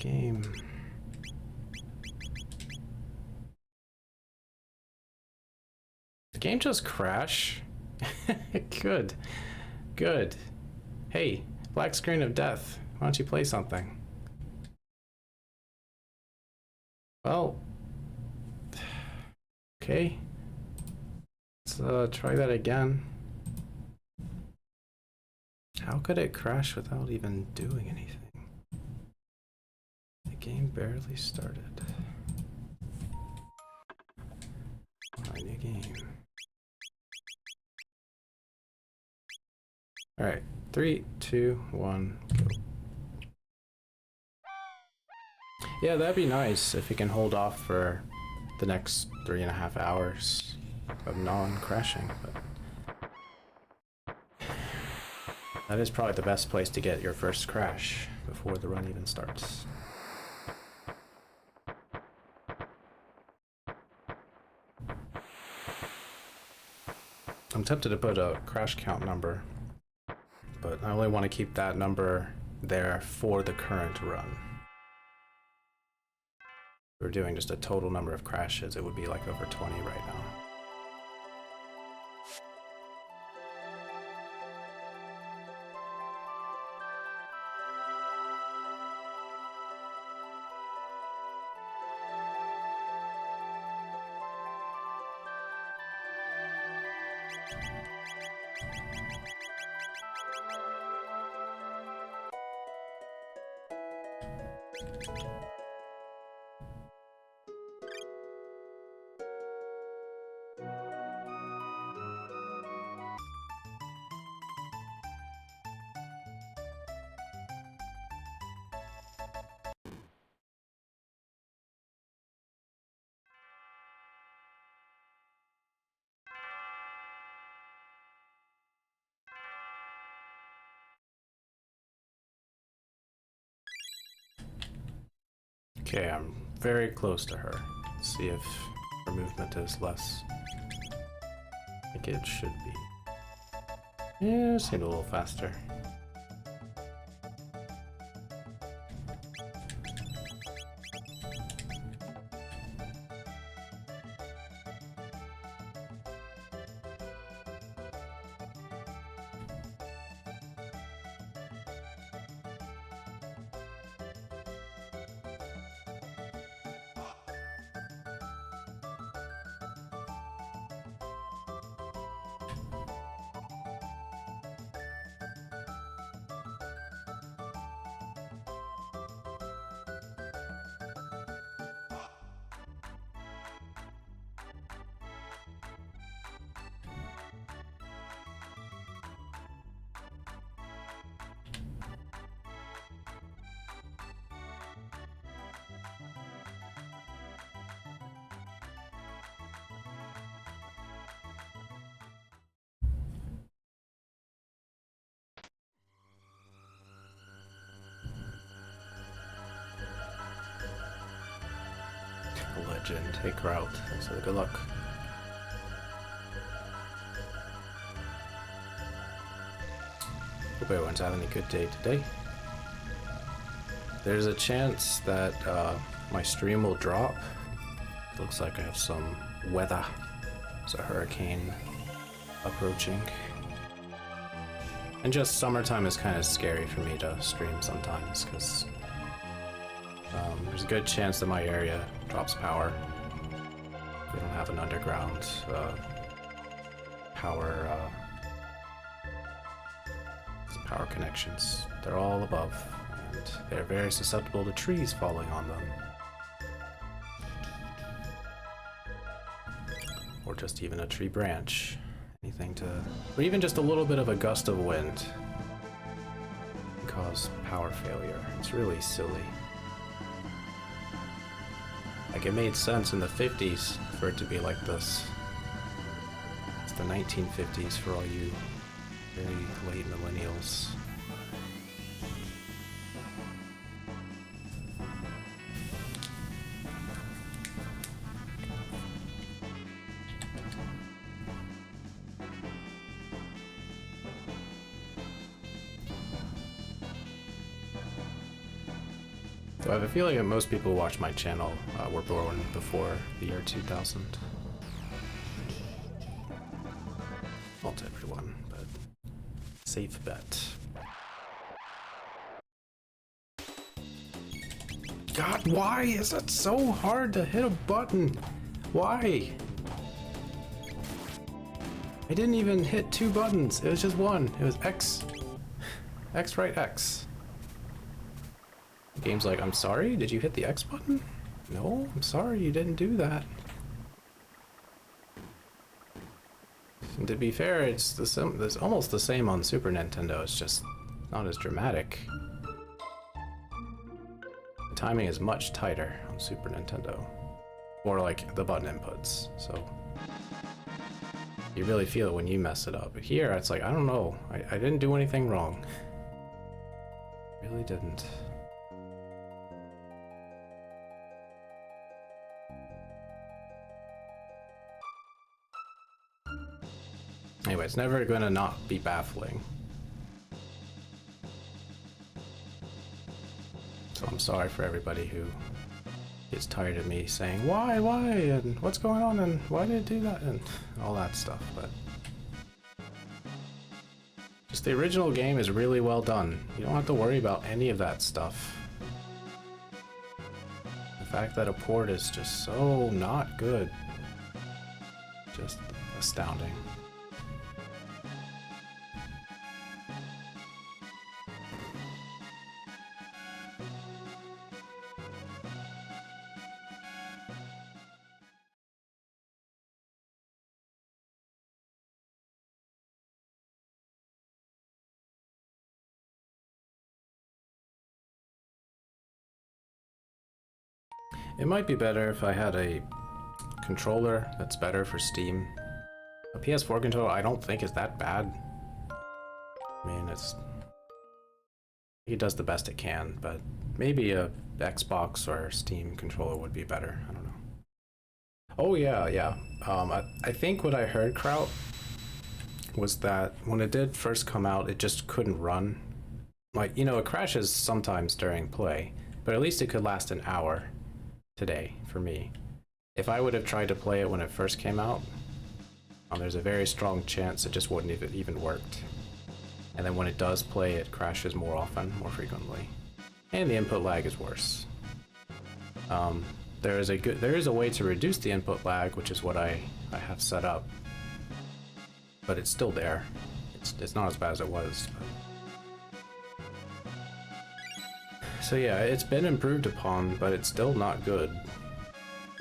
game. The game just crash? Good. Good. Hey, black screen of death. Why don't you play something? Well, okay. Let's try that again. How could it crash without even doing anything? The game barely started. My new game. Alright, 3, 2, 1, go. Yeah, that'd be nice if you can hold off for the next 3.5 hours of non-crashing, but that is probably the best place to get your first crash before the run even starts. I'm tempted to put a crash count number, but I only want to keep that number there for the current run. If we're doing just a total number of crashes, it would be like over 20 right now. Okay, I'm very close to her. Let's see if her movement is less. I think it should be. Yeah, it seemed a little faster. Legend, take route. So good luck. Hope everyone's having a good day today. There's a chance that my stream will drop. Looks like I have some weather. There's a hurricane approaching. And just summertime is kind of scary for me to stream sometimes because there's a good chance that my area drops power. We don't have an underground power connections. They're all above, and they're very susceptible to trees falling on them. Or just even a tree branch. Anything to... or even just a little bit of a gust of wind can cause power failure. It's really silly. Like, it made sense in the 50s for it to be like this. It's the 1950s for all you very late millennials. So I have a feeling that most people who watch my channel were born before the year 2000. Not everyone, but safe bet. God, why is it so hard to hit a button? Why? I didn't even hit 2 buttons. It was just one. It was X. X, right, X. The game's like, I'm sorry, did you hit the X button? No, I'm sorry, you didn't do that. And to be fair, it's almost the same on Super Nintendo. It's just not as dramatic. The timing is much tighter on Super Nintendo. Or like the button inputs, so you really feel it when you mess it up. But here, it's like, I don't know. I didn't do anything wrong. Really didn't. Anyway, it's never gonna not be baffling. So I'm sorry for everybody who gets tired of me saying, why, and what's going on, and why did it do that, and all that stuff, but just the original game is really well done. You don't have to worry about any of that stuff. The fact that a port is just so not good, just astounding. It might be better if I had a controller that's better for Steam. A PS4 controller I don't think is that bad. I mean, it does the best it can, but maybe a Xbox or Steam controller would be better. I don't know. Oh yeah. I think what I heard, Kraut, was that when it did first come out, it just couldn't run. Like, you know, it crashes sometimes during play, but at least it could last an hour today for me. If I would have tried to play it when it first came out, there's a very strong chance it just wouldn't even worked. And then when it does play, it crashes more often, more frequently. And the input lag is worse. There is a way to reduce the input lag, which is what I have set up. But it's still there. It's not as bad as it was. So yeah, it's been improved upon, but it's still not good.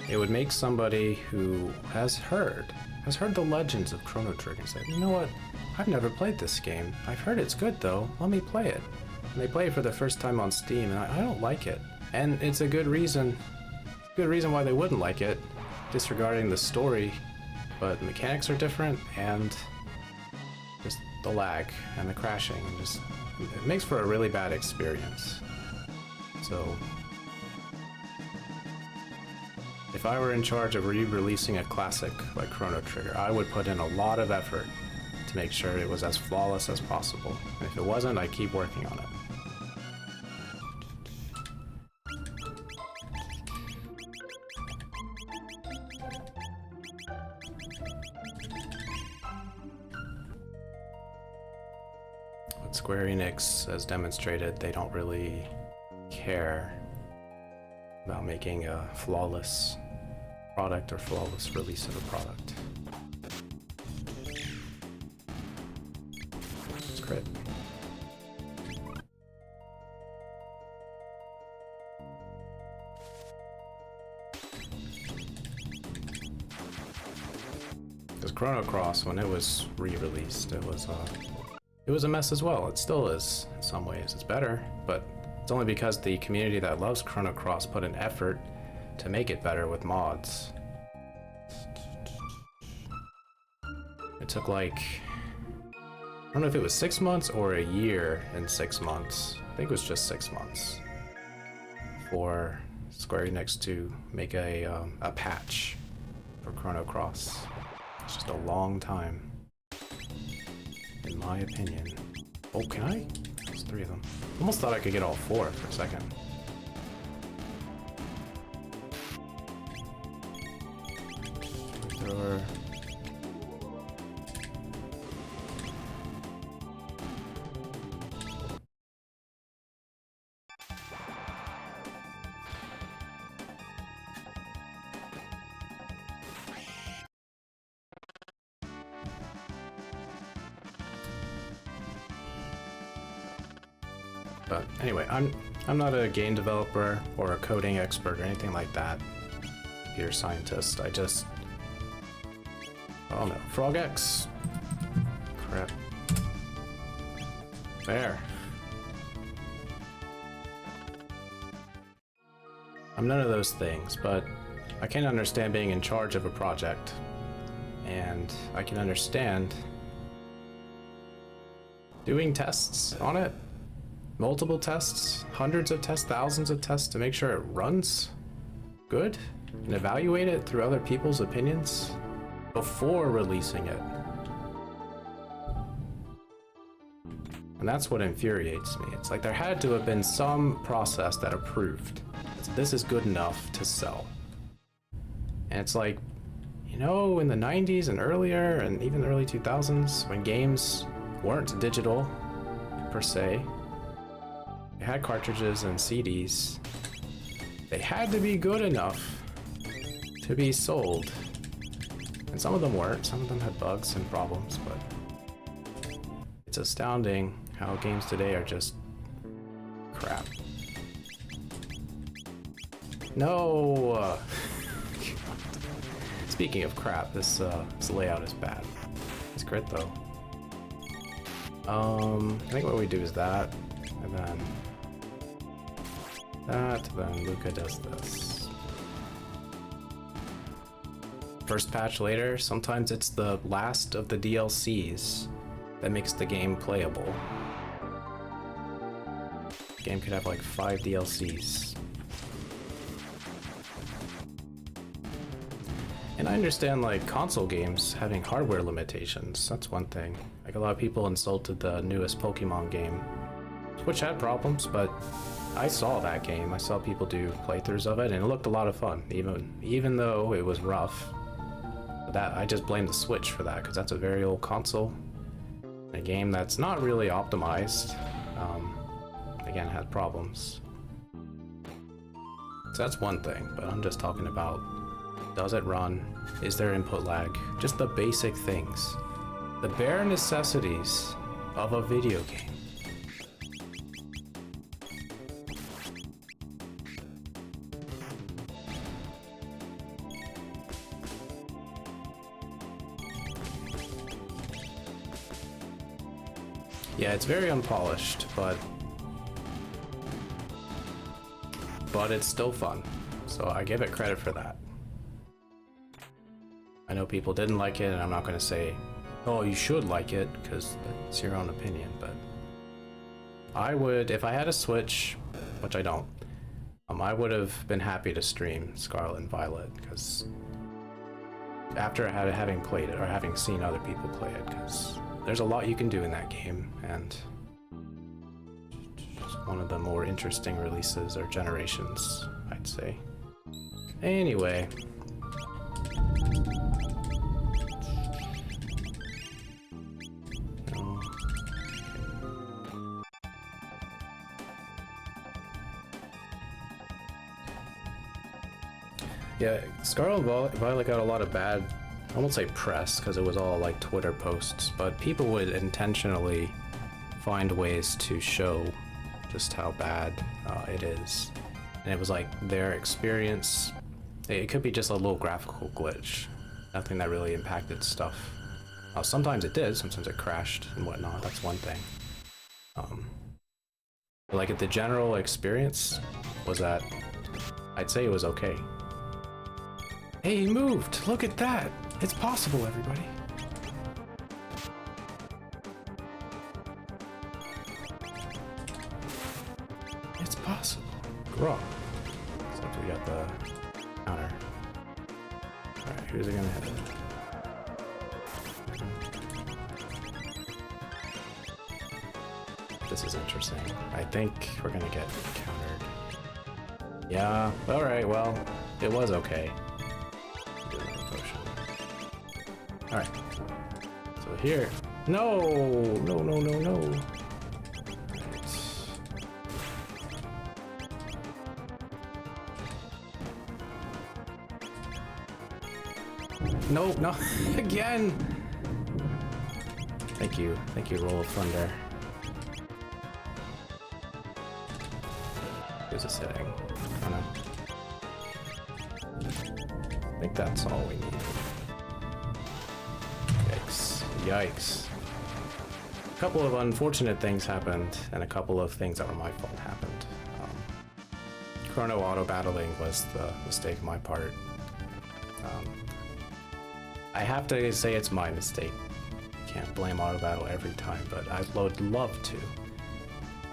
It would make somebody who has heard the legends of Chrono Trigger and said, you know what, I've never played this game. I've heard it's good though, let me play it. And they play it for the first time on Steam, and I don't like it. And it's a good reason why they wouldn't like it, disregarding the story, but the mechanics are different, and just the lag and the crashing, and just, it makes for a really bad experience. So, if I were in charge of re-releasing a classic like Chrono Trigger, I would put in a lot of effort to make sure it was as flawless as possible. And if it wasn't, I'd keep working on it. But Square Enix has demonstrated they don't really care about making a flawless product or flawless release of a product. It's crit. Because Chrono Cross, when it was re-released, it was a mess as well. It still is in some ways. It's better, but it's only because the community that loves Chrono Cross put an effort to make it better with mods. It took like, I don't know if it was 6 months or a year and 6 months. I think it was just 6 months for Square Enix to make a patch for Chrono Cross. It's just a long time, in my opinion. Oh, can I? There's 3 of them. Almost thought I could get all 4 for a second. Sure. But anyway, I'm not a game developer or a coding expert or anything like that. Computer scientist. I just, oh no, Frog X. Crap. There. I'm none of those things, but I can understand being in charge of a project, and I can understand doing tests on it. Multiple tests, hundreds of tests, thousands of tests to make sure it runs good and evaluate it through other people's opinions before releasing it. And that's what infuriates me. It's like there had to have been some process that approved this is good enough to sell. And it's like, you know, in the 90s and earlier and even the early 2000s when games weren't digital per se, they had cartridges and CDs. They had to be good enough to be sold. And some of them weren't. Some of them had bugs and problems, but it's astounding how games today are just crap. No! Speaking of crap, this layout is bad. It's great though. I think what we do is that, and then that, then Luca does this. First patch later, sometimes it's the last of the DLCs that makes the game playable. The game could have like 5 DLCs. And I understand like console games having hardware limitations, that's one thing. Like a lot of people insulted the newest Pokemon game, which had problems, but I saw that game. I saw people do playthroughs of it and it looked a lot of fun, even though it was rough. That I just blame the Switch for that, because that's a very old console. A game that's not really optimized. Again, had problems. So that's one thing, but I'm just talking about, does it run? Is there input lag? Just the basic things. The bare necessities of a video game. Yeah, it's very unpolished, but it's still fun. So I give it credit for that. I know people didn't like it, and I'm not going to say, oh, you should like it, because it's your own opinion, but I would, if I had a Switch, which I don't, I would have been happy to stream Scarlet and Violet, because after having played it, or having seen other people play it, because there's a lot you can do in that game, and just one of the more interesting releases or generations, I'd say. Anyway. Yeah, Scarlet and Violet got a lot of bad, I won't say press, because it was all like Twitter posts, but people would intentionally find ways to show just how bad it is. And it was like their experience, it could be just a little graphical glitch, nothing that really impacted stuff. Sometimes it did, sometimes it crashed and whatnot, that's one thing. But like the general experience was that, I'd say it was okay. Hey, he moved! Look at that! It's possible, everybody! It's possible. Grow. Except we got the counter. Alright, who's it gonna hit? This is interesting. I think we're gonna get countered. Yeah, alright, well, it was okay. Do another potion. Alright. So here. No! No, no, no, no. No, no, again! Thank you, Roll of Thunder. Who's it sitting? Oh no. I think that's all we need. Yikes. Yikes. A couple of unfortunate things happened, and a couple of things that were my fault happened. Chrono auto battling was the mistake on my part. I have to say it's my mistake. Can't blame auto battle every time, but I would love to.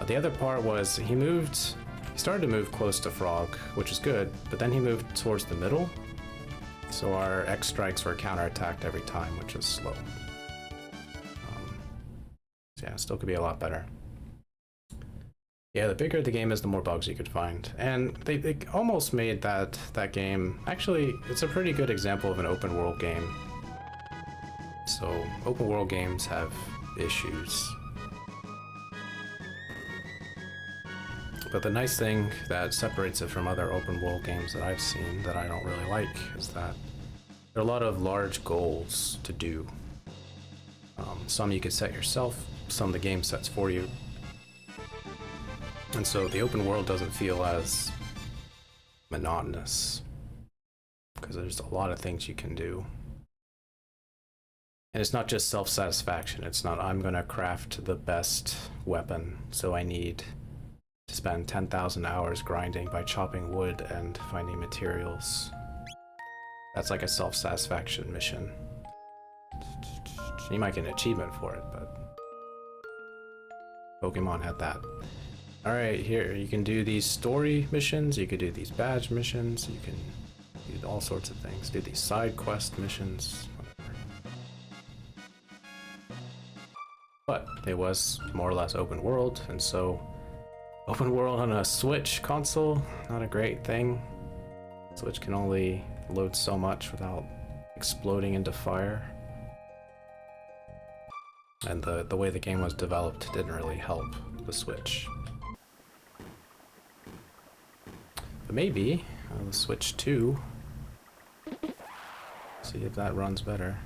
The other part was he started to move close to Frog, which is good, but then he moved towards the middle. So our X strikes were counterattacked every time, which is slow. So yeah, still could be a lot better. Yeah, the bigger the game is, the more bugs you could find. And they almost made that game, actually, it's a pretty good example of an open world game. So open world games have issues. But the nice thing that separates it from other open world games that I've seen that I don't really like is that there are a lot of large goals to do. Some you could set yourself, some the game sets for you. And so the open world doesn't feel as monotonous because there's a lot of things you can do. And it's not just self-satisfaction. It's not, I'm gonna craft the best weapon, so I need to spend 10,000 hours grinding by chopping wood and finding materials. That's like a self-satisfaction mission. You might get an achievement for it, but Pokemon had that. Alright, here, you can do these story missions, you could do these badge missions, you can do all sorts of things. Do these side quest missions, whatever. But it was more or less open world, and so open world on a Switch console, not a great thing. Switch can only load so much without exploding into fire. And the way the game was developed didn't really help the Switch. But maybe the Switch 2, see if that runs better.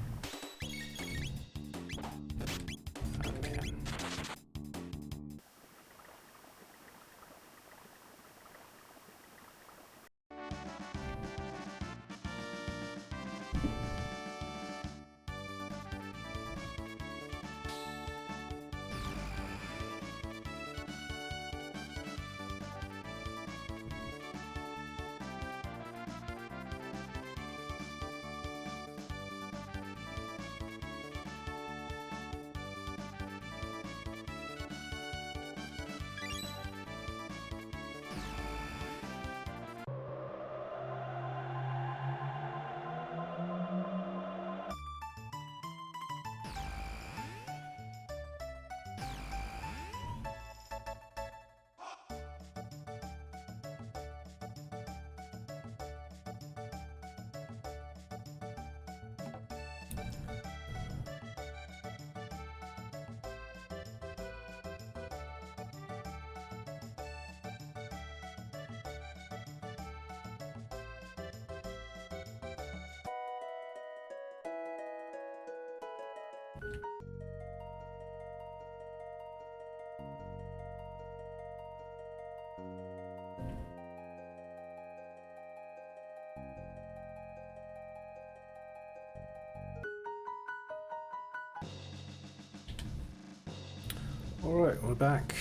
Alright, we're back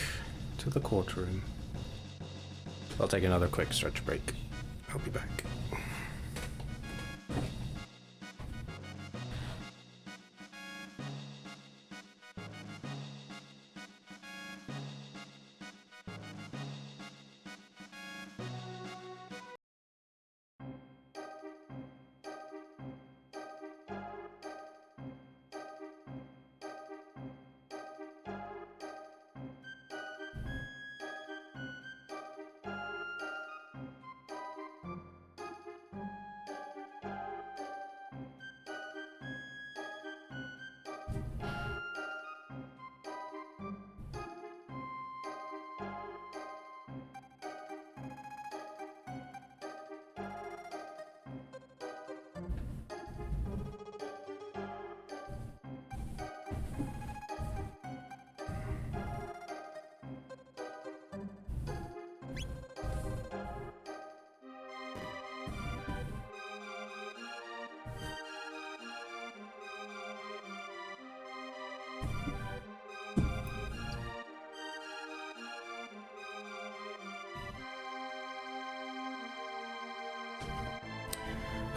to the courtroom. I'll take another quick stretch break. I'll be back.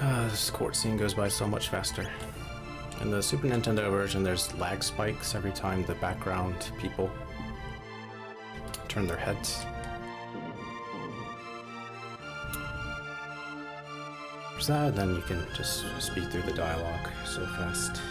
This court scene goes by so much faster. In the Super Nintendo version, there's lag spikes every time the background people turn their heads. There's that, then you can just speed through the dialogue so fast.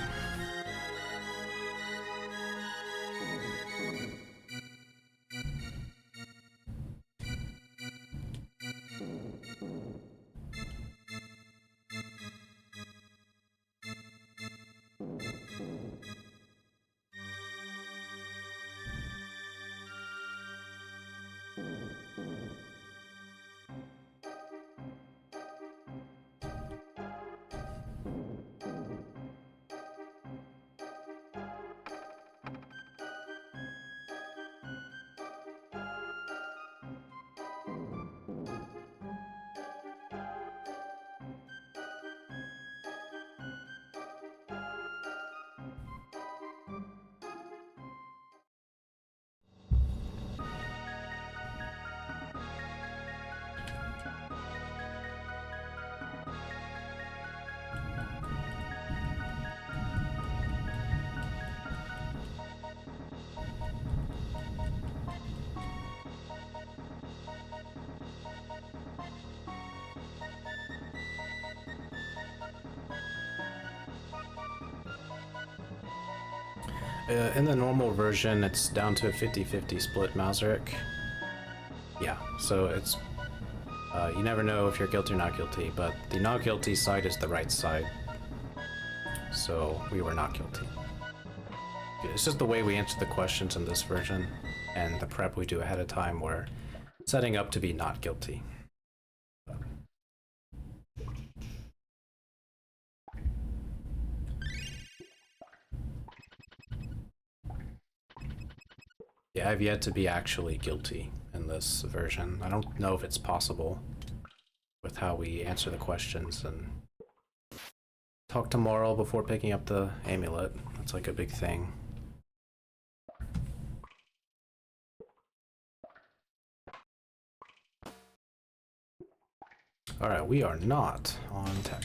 In the normal version, it's down to a 50-50 split, Mauserick. Yeah, so it's... you never know if you're guilty or not guilty, but the not guilty side is the right side. So, we were not guilty. It's just the way we answer the questions in this version, and the prep we do ahead of time, we're setting up to be not guilty. Yeah, I've yet to be actually guilty in this version. I don't know if it's possible with how we answer the questions, and talk to Moral before picking up the amulet. That's like a big thing. Alright, we are not on tech.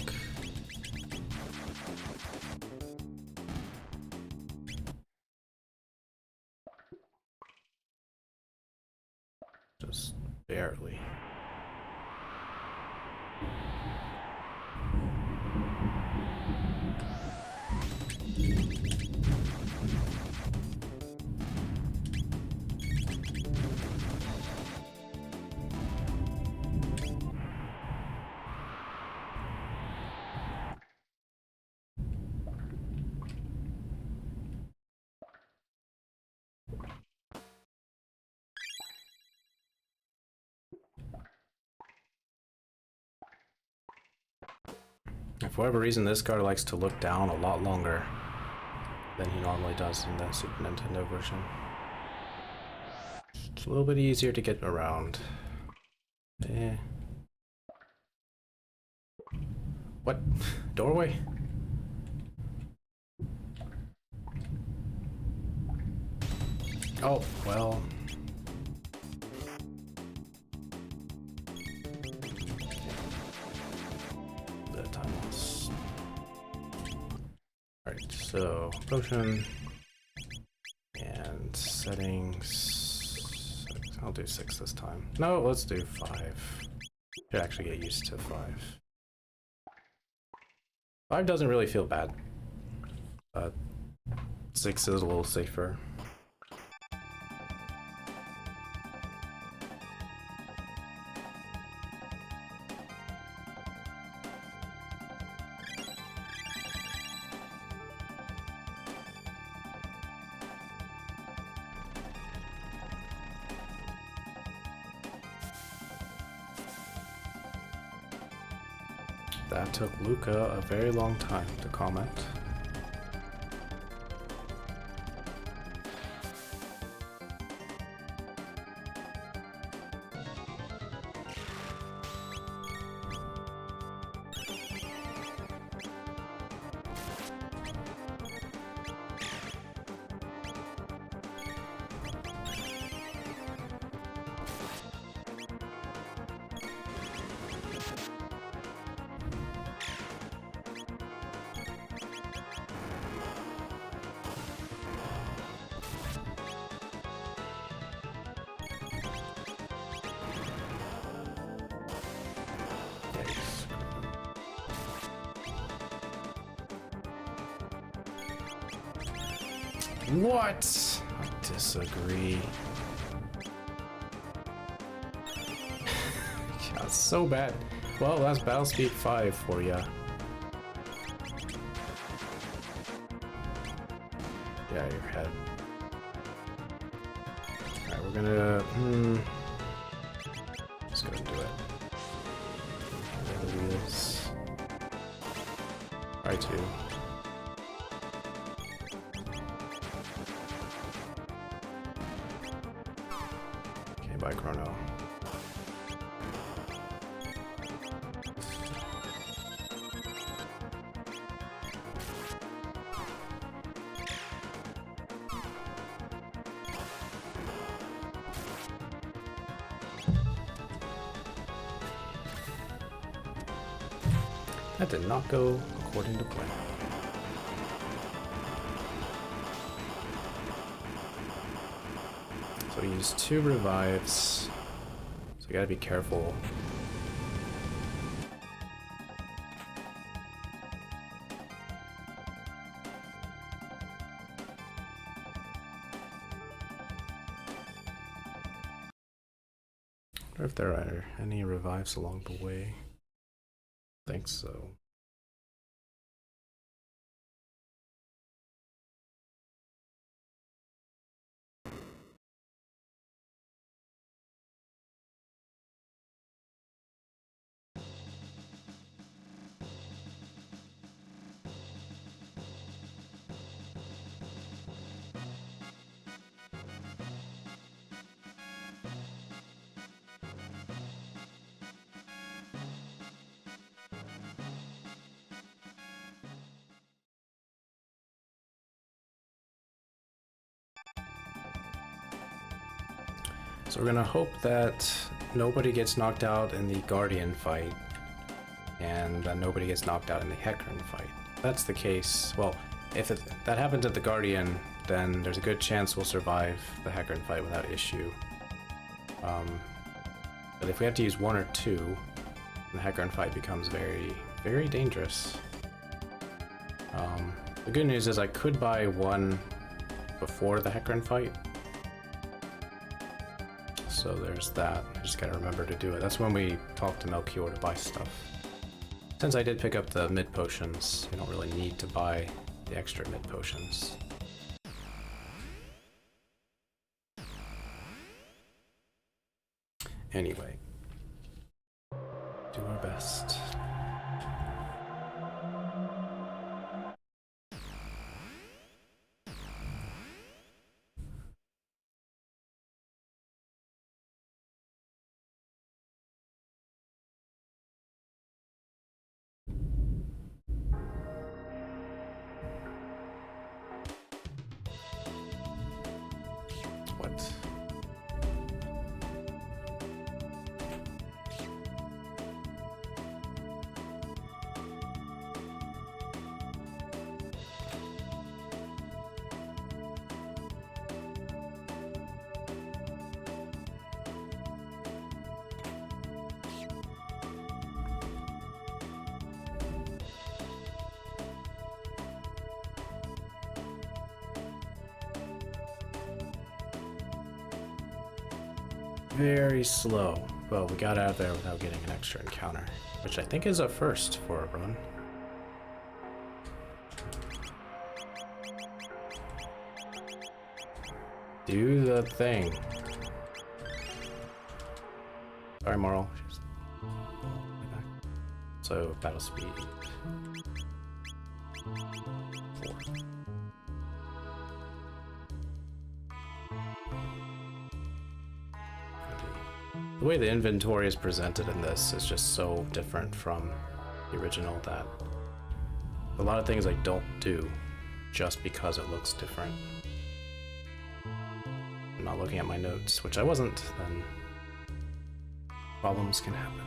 Just barely. For whatever reason, this guy likes to look down a lot longer than he normally does in the Super Nintendo version. It's a little bit easier to get around. Eh. What? Doorway? Oh, well... Alright, so potion and settings. I'll do 6 this time. No, let's do 5. Should actually get used to 5. 5 doesn't really feel bad, but 6 is a little safer. That took Luca a very long time to comment. What? I disagree. Yeah, it's so bad. Well, that's Battle Speed 5 for ya. Yeah, your head. Alright, we're gonna... Let's go and do it. There it is. R2. Okay, bye, Chrono. That did not go according to plan. So we use 2 revives, so we gotta be careful. I wonder if there are any revives along the way. I think so. So we're gonna hope that nobody gets knocked out in the Guardian fight, and nobody gets knocked out in the Hecarim fight. If that's the case, well, if that happens at the Guardian, then there's a good chance we'll survive the Hecarim fight without issue. But if we have to use 1 or 2, the Hecarim fight becomes very, very dangerous. The good news is I could buy 1 before the Hecarim fight. So there's that. I just gotta remember to do it. That's when we talk to Melchior to buy stuff. Since I did pick up the mid potions, you don't really need to buy the extra mid potions. Anyway, do our best. What? Very slow. Well, we got out of there without getting an extra encounter, which I think is a first for a run. Do the thing. Sorry, Moral. So, battle speed 4. The way the inventory is presented in this is just so different from the original that a lot of things I don't do just because it looks different. I'm not looking at my notes, which I wasn't, then problems can happen.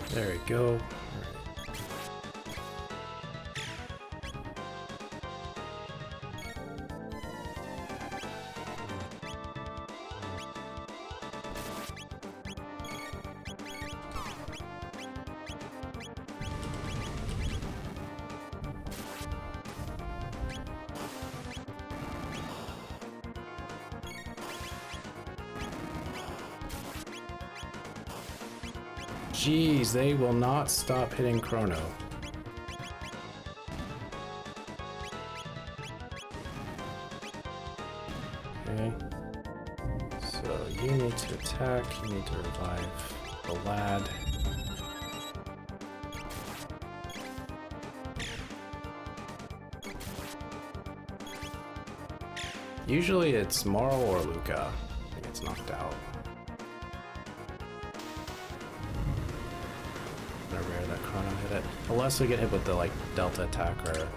There we go. Jeez, they will not stop hitting Chrono. Okay. So you need to attack, you need to revive the lad. Usually it's Marl or Luca that gets knocked out. Rare that Chrono hit it. Unless we get hit with the like Delta attack or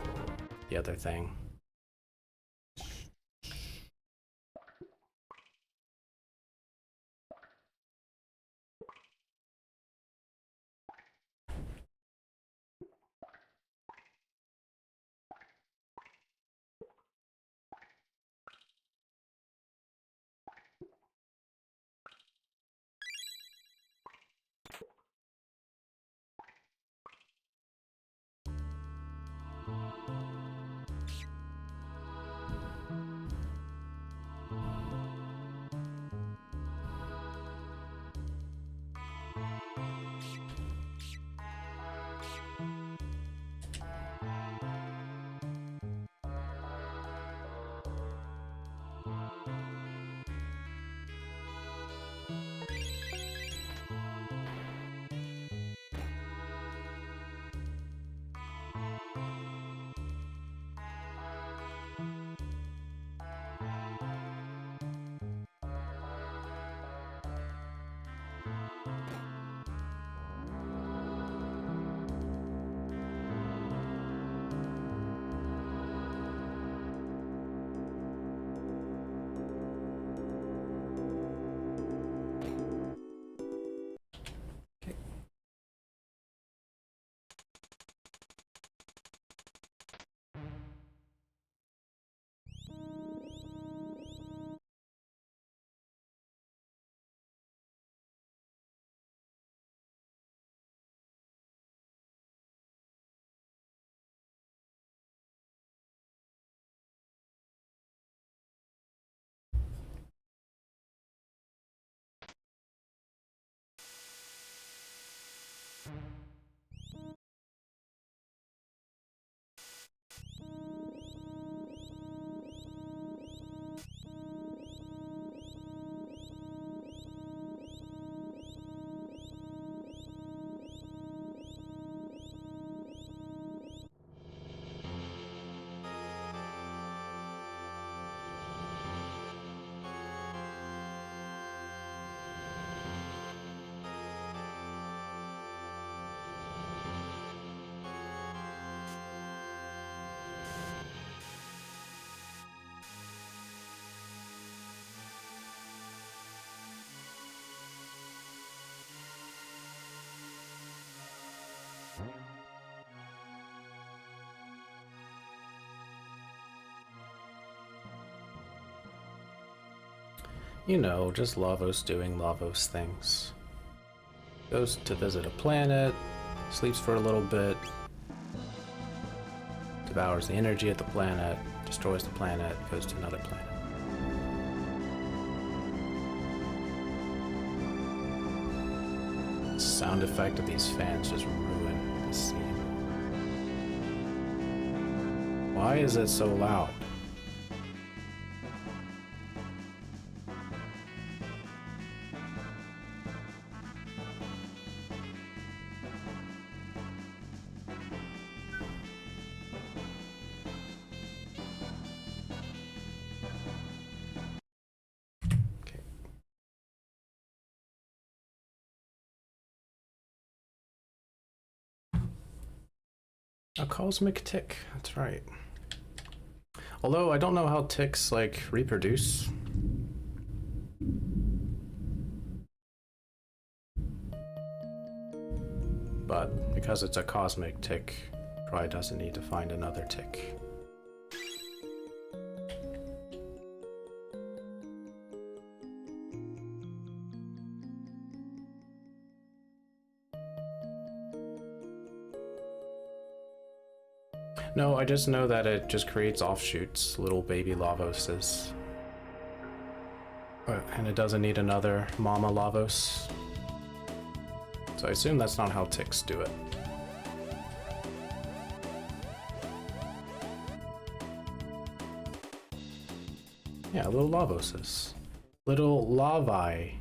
the other thing. You know, just Lavos doing Lavos things. Goes to visit a planet, sleeps for a little bit, devours the energy at the planet, destroys the planet, goes to another planet. The sound effect of these fans just ruin the scene. Why is it so loud? A cosmic tick, that's right. Although I don't know how ticks like reproduce. but because it's a cosmic tick, probably doesn't need to find another tick. No, I just know that it just creates offshoots, little baby Lavoses. And it doesn't need another mama Lavos. So I assume that's not how ticks do it. Yeah, little Lavoses. Little Lavi.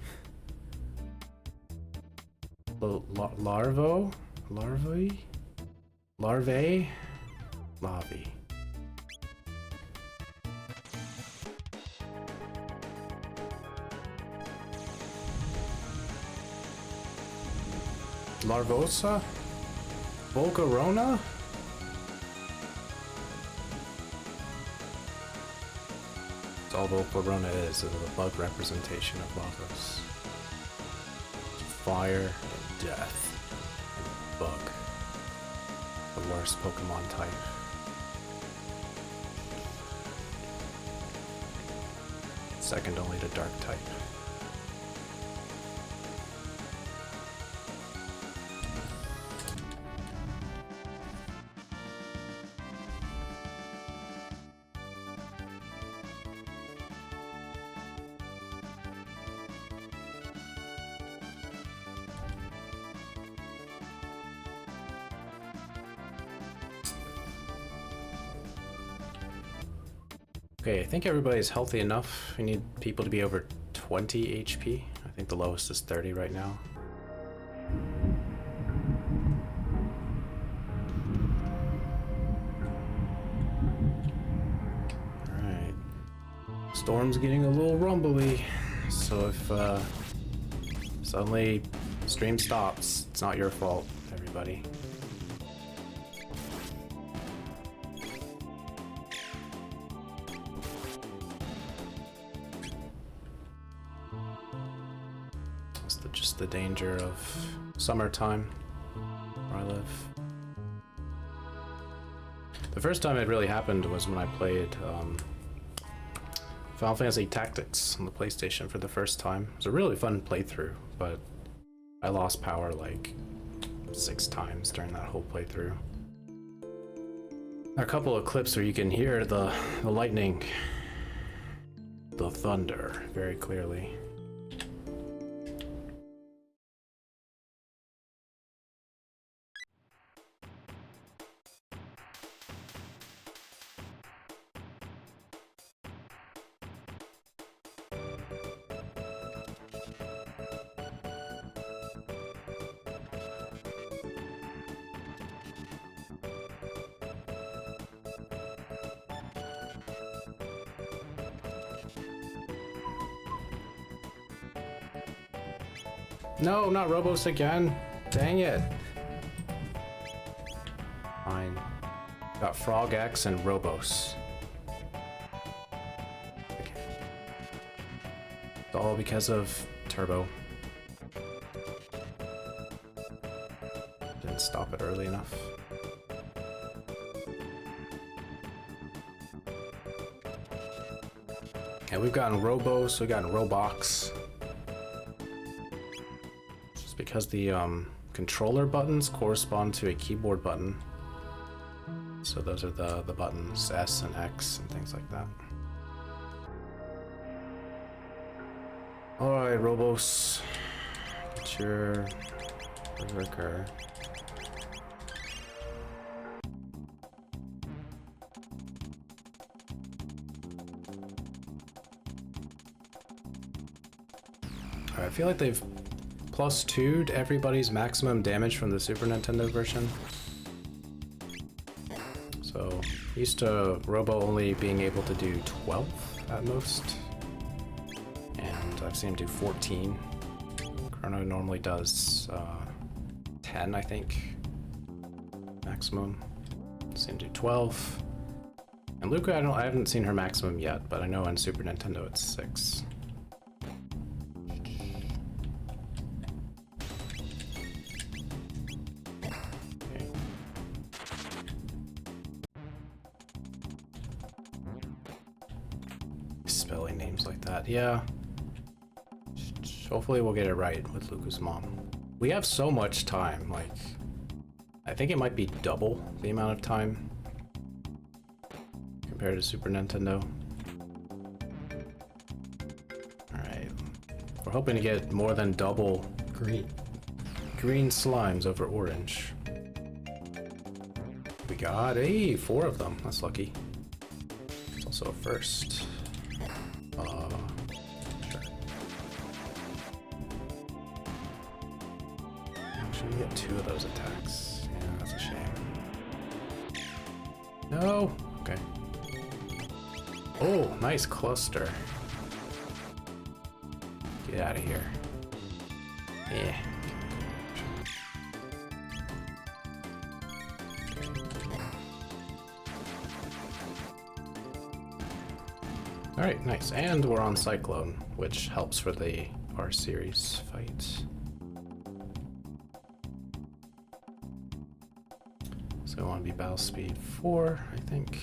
Little larvo? Larvae? Larvae? Lavi. Larvosa? Volcarona? That's all Volcarona is a bug representation of Lavos. Fire and death and bug. The worst Pokemon type. Second only to Dark type. Okay, I think everybody's healthy enough. We need people to be over 20 HP. I think the lowest is 30 right now. Alright. Storm's getting a little rumbly, so if suddenly stream stops, it's not your fault, everybody. Just the danger of summertime where I live. The first time it really happened was when I played Final Fantasy Tactics on the PlayStation for the first time. It was a really fun playthrough, but I lost power like 6 times during that whole playthrough. There are a couple of clips where you can hear the lightning, the thunder very clearly. No, not Robos again. Dang it. Fine. Got Frog X and Robos. Okay. It's all because of Turbo. Didn't stop it early enough. Yeah, we've gotten Robos, we've gotten Robox. Because the controller buttons correspond to a keyboard button. So those are the buttons, S and X and things like that. Alright, Robos. Get your Berserker. Alright, I feel like they've +2'd everybody's maximum damage from the Super Nintendo version. So, used to Robo only being able to do 12 at most. And I've seen him do 14. Chrono normally does 10, I think. Maximum. Seen him do 12. And Luca, I haven't seen her maximum yet, but I know on Super Nintendo it's 6. spelling names like that. Yeah. Hopefully we'll get it right with Luca's mom. We have so much time, like, I think it might be double the amount of time compared to Super Nintendo. Alright. We're hoping to get more than double green slimes over orange. We got 4 of them. That's lucky. It's also a first. Sure. Actually, we get 2 of those attacks. Yeah, that's a shame. No. Okay. Oh, nice cluster. Get out of here. Yeah. Alright, nice. And we're on Cyclone, which helps for the R series fight. So I want to be battle speed 4, I think.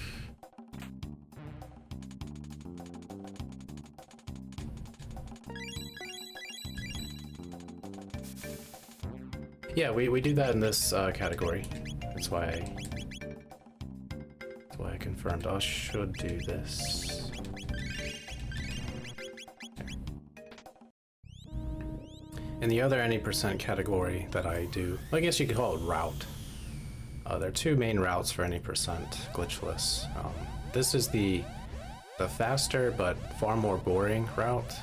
Yeah, we do that in this category. That's why I confirmed I should do this. In the other any percent category that I do, I guess you could call it route. There are 2 main routes for any percent glitchless. This is the faster but far more boring route,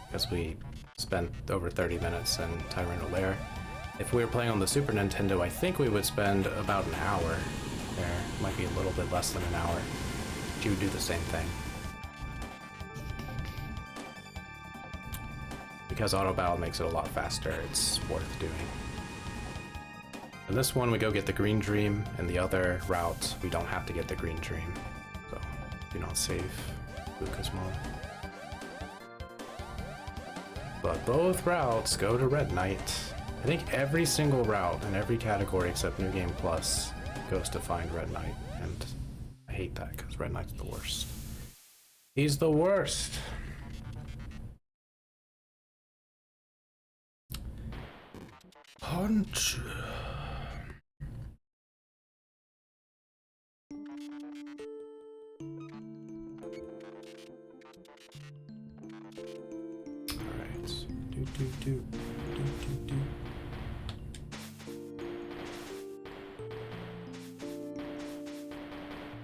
because we spent over 30 minutes in Tyranno Lair. If we were playing on the Super Nintendo, I think we would spend about an hour there. Might be a little bit less than an hour. You would do the same thing. Because auto battle makes it a lot faster, it's worth doing. In this one, we go get the green dream. In the other route, we don't have to get the green dream. So, do not save Luca's mom. But both routes go to Red Knight. I think every single route in every category except New Game Plus goes to find Red Knight. And I hate that because Red Knight's the worst. He's the worst! Punch. Alright. Do.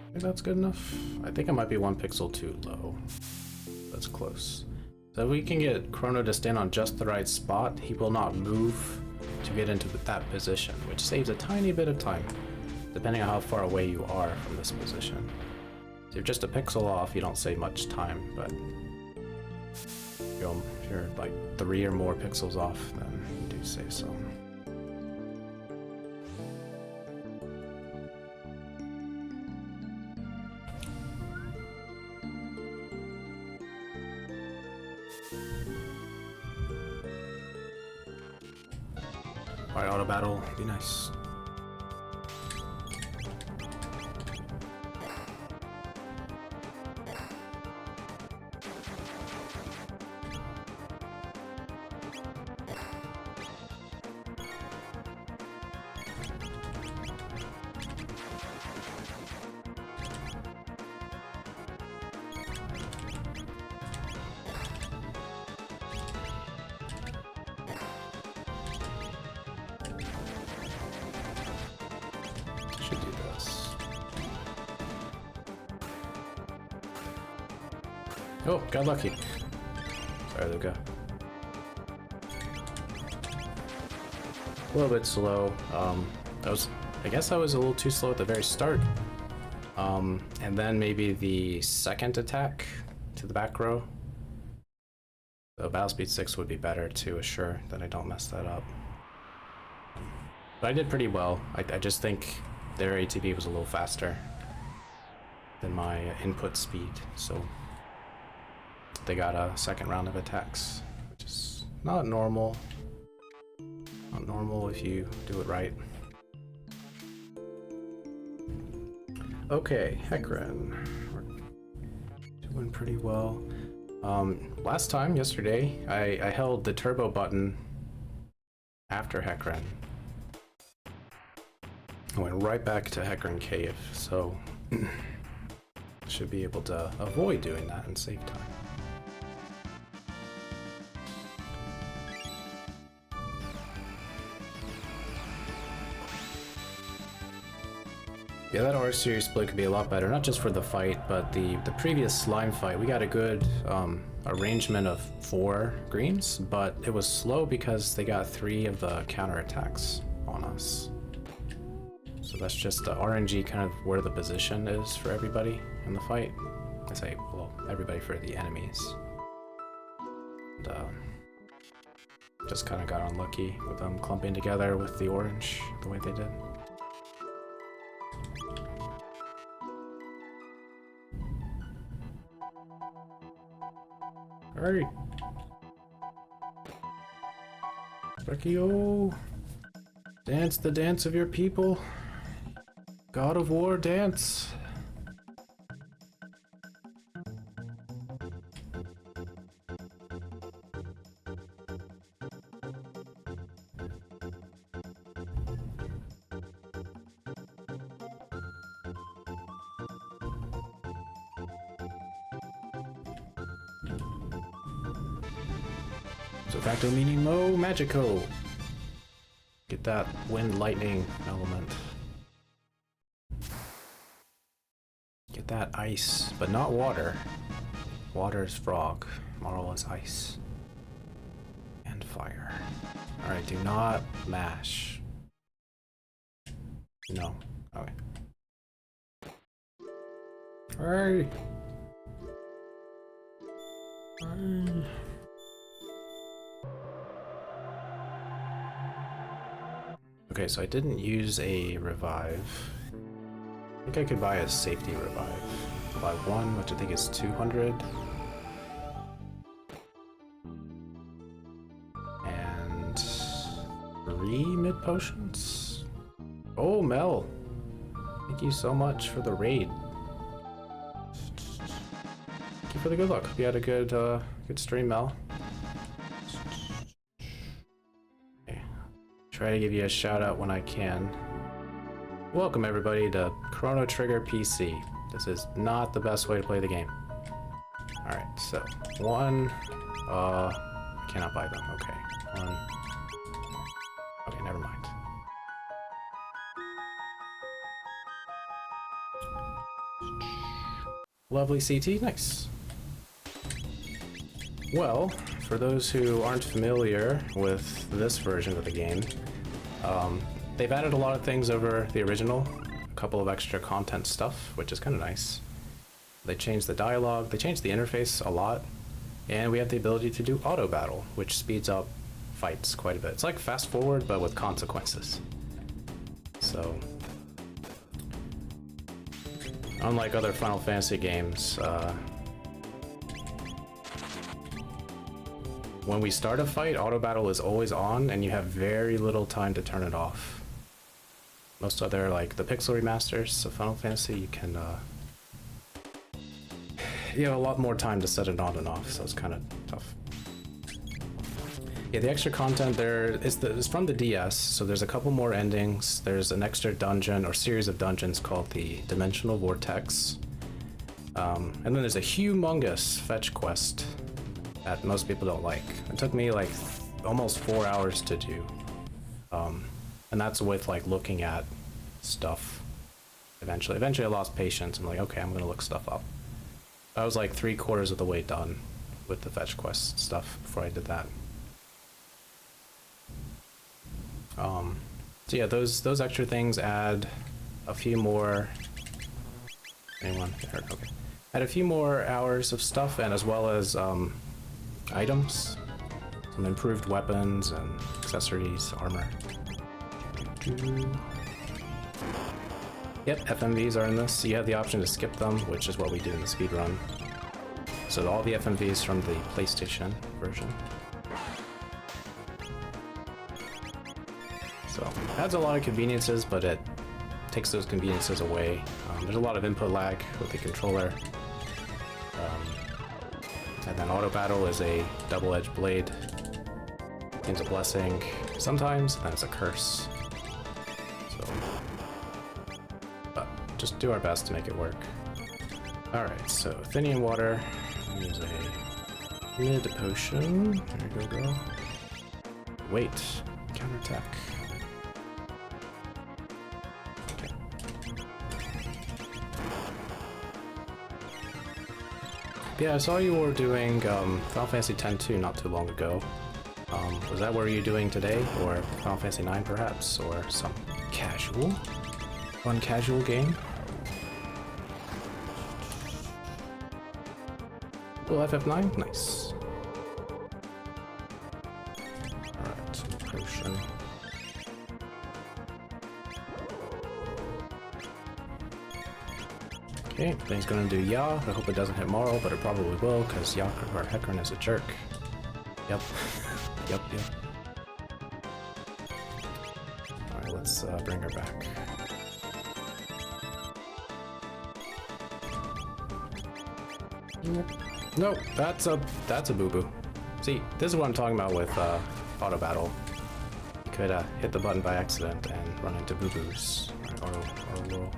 I think that's good enough. I think it might be 1 pixel too low. That's close. So we can get Chrono to stand on just the right spot. He will not move to get into that position, which saves a tiny bit of time, depending on how far away you are from this position. If you're just a pixel off, you don't save much time, but if you're like 3 or more pixels off, then you do save some. Alright, auto battle, be nice. Should do this. Oh, got lucky. Sorry, Luca. A little bit slow. I guess I was a little too slow at the very start. And then maybe the second attack to the back row. So battle speed 6 would be better to assure that I don't mess that up. But I did pretty well. I just think their ATB was a little faster than my input speed, so they got a second round of attacks, which is not normal. Not normal if you do it right. Okay, Hecarim. Doing pretty well. Last time, yesterday, I held the turbo button after Hecarim. I went right back to Hecarim Cave, so should be able to avoid doing that and save time. Yeah, that R series split could be a lot better, not just for the fight, but the previous slime fight. We got a good arrangement of 4 greens, but it was slow because they got 3 of the counterattacks on us. So that's just the RNG, kind of where the position is for everybody in the fight. I say, well, everybody for the enemies. And, just kind of got unlucky with them clumping together with the orange the way they did. Alright. Rekio! Dance the dance of your people. God of War, dance! So facto meaning Mo Magico. Get that wind lightning element. Get that ice, but not water. Water is frog. Marl is ice. And fire. Alright, do not mash. No. Okay. Alright. Okay, so I didn't use a revive. I think I could buy a safety revive. Buy 1, which I think is 200. And 3 mid potions. Oh, Mel! Thank you so much for the raid. Thank you for the good luck. Hope you had a good stream, Mel. Try to give you a shout out when I can. Welcome everybody to Chrono Trigger PC. This is not the best way to play the game. Alright, so 1, cannot buy them, okay. 1, okay, never mind. Lovely CT, nice. Well, for those who aren't familiar with this version of the game, they've added a lot of things over the original, a couple of extra content stuff, which is kind of nice. They changed the dialogue, they changed the interface a lot, and we have the ability to do auto battle, which speeds up fights quite a bit. It's like fast forward, but with consequences. So, unlike other Final Fantasy games, when we start a fight, auto battle is always on, and you have very little time to turn it off. Most other, like the pixel remasters of Final Fantasy, you can, you have a lot more time to set it on and off, so it's kind of tough. Yeah, the extra content there is from the DS, so there's a couple more endings. There's an extra dungeon or series of dungeons called the Dimensional Vortex. And then there's a humongous fetch quest that most people don't like. It took me like almost 4 hours to do. And that's with like looking at stuff eventually. Eventually I lost patience. I'm like, okay, I'm gonna look stuff up. I was like 3/4 of the way done with the fetch quest stuff before I did that. So yeah, those extra things add a few more. Anyone get hurt? Okay. Add a few more hours of stuff, and as well as items, some improved weapons and accessories, armor. Yep, FMVs are in this. So you have the option to skip them, which is what we did in the speedrun. So all the FMVs from the PlayStation version. So it adds a lot of conveniences, but it takes those conveniences away. There's a lot of input lag with the controller. And then auto battle is a double-edged blade. It's a blessing sometimes, and then it's a curse. So, but just do our best to make it work. Alright, so Athenian water. Use a mid potion. There you go, girl. Wait, counterattack. Okay. Yeah, I saw you were doing Final Fantasy X-2 not too long ago. Was that what you're doing today, or Final Fantasy IX perhaps, or some fun casual game? Well, FF9? Nice. Alright, potion. Okay, thing's gonna do Ya. I hope it doesn't hit Marl, but it probably will, because Ya or Hecarim is a jerk. Yep. Yep. Alright, let's bring her back. No, that's a boo-boo. See, this is what I'm talking about with auto battle. You could hit the button by accident and run into boo-boos. Alright, auto roll.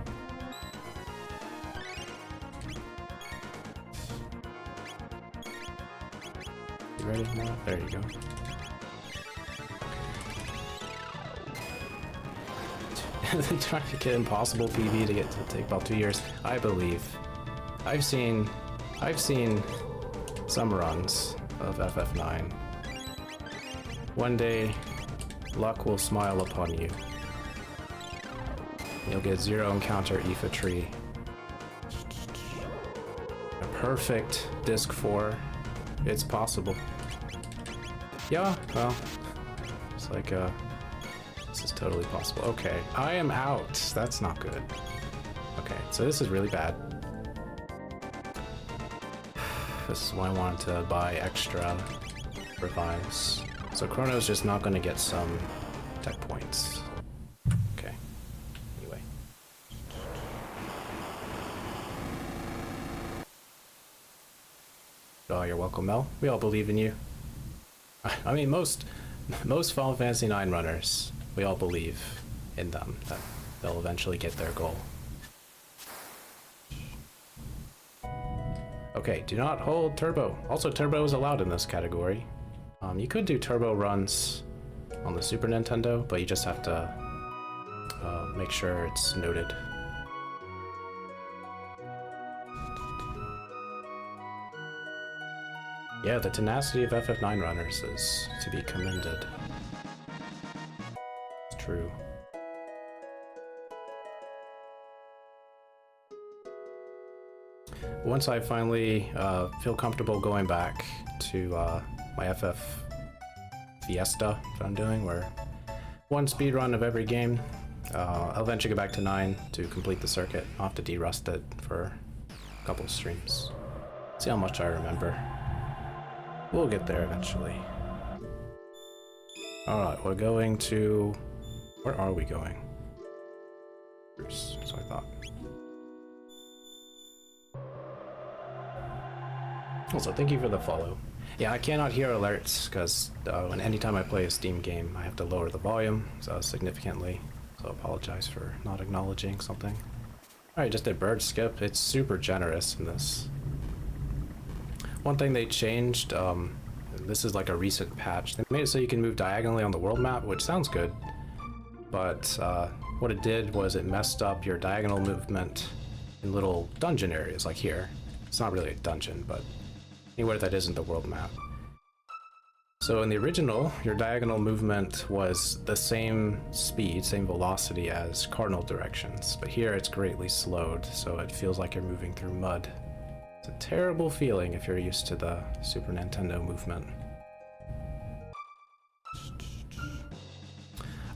You ready now? There you go. Trying to get impossible PB to take about 2 years. I believe. I've seen some runs of FF9. One day, luck will smile upon you. You'll get 0 encounter Aoife tree. A perfect disc 4. It's possible. Yeah, well, it's like this is totally possible. Okay, I am out. That's not good. Okay, so this is really bad. This is why I wanted to buy extra revives. So Chrono's just not going to get some tech points. Okay, anyway. Oh, you're welcome, Mel. We all believe in you. I mean, most Final Fantasy IX runners, we all believe in them, that they'll eventually get their goal. Okay, do not hold turbo. Also, turbo is allowed in this category. You could do turbo runs on the Super Nintendo, but you just have to make sure it's noted. Yeah, the tenacity of FF9 runners is to be commended. It's true. Once I finally feel comfortable going back to my FF Fiesta that I'm doing, where one speed run of every game, I'll eventually go back to 9 to complete the circuit. I'll have to de-rust it for a couple of streams. See how much I remember. We'll get there eventually. Alright, we're going to... Where are we going? So I thought. Also, thank you for the follow. Yeah, I cannot hear alerts because anytime I play a Steam game, I have to lower the volume significantly. So I apologize for not acknowledging something. Alright, just a bird skip. It's super generous in this. One thing they changed, this is like a recent patch, they made it so you can move diagonally on the world map, which sounds good, but what it did was it messed up your diagonal movement in little dungeon areas, like here. It's not really a dungeon, but anywhere that isn't the world map. So in the original, your diagonal movement was the same speed, same velocity as cardinal directions, but here it's greatly slowed, so it feels like you're moving through mud. It's a terrible feeling if you're used to the Super Nintendo movement.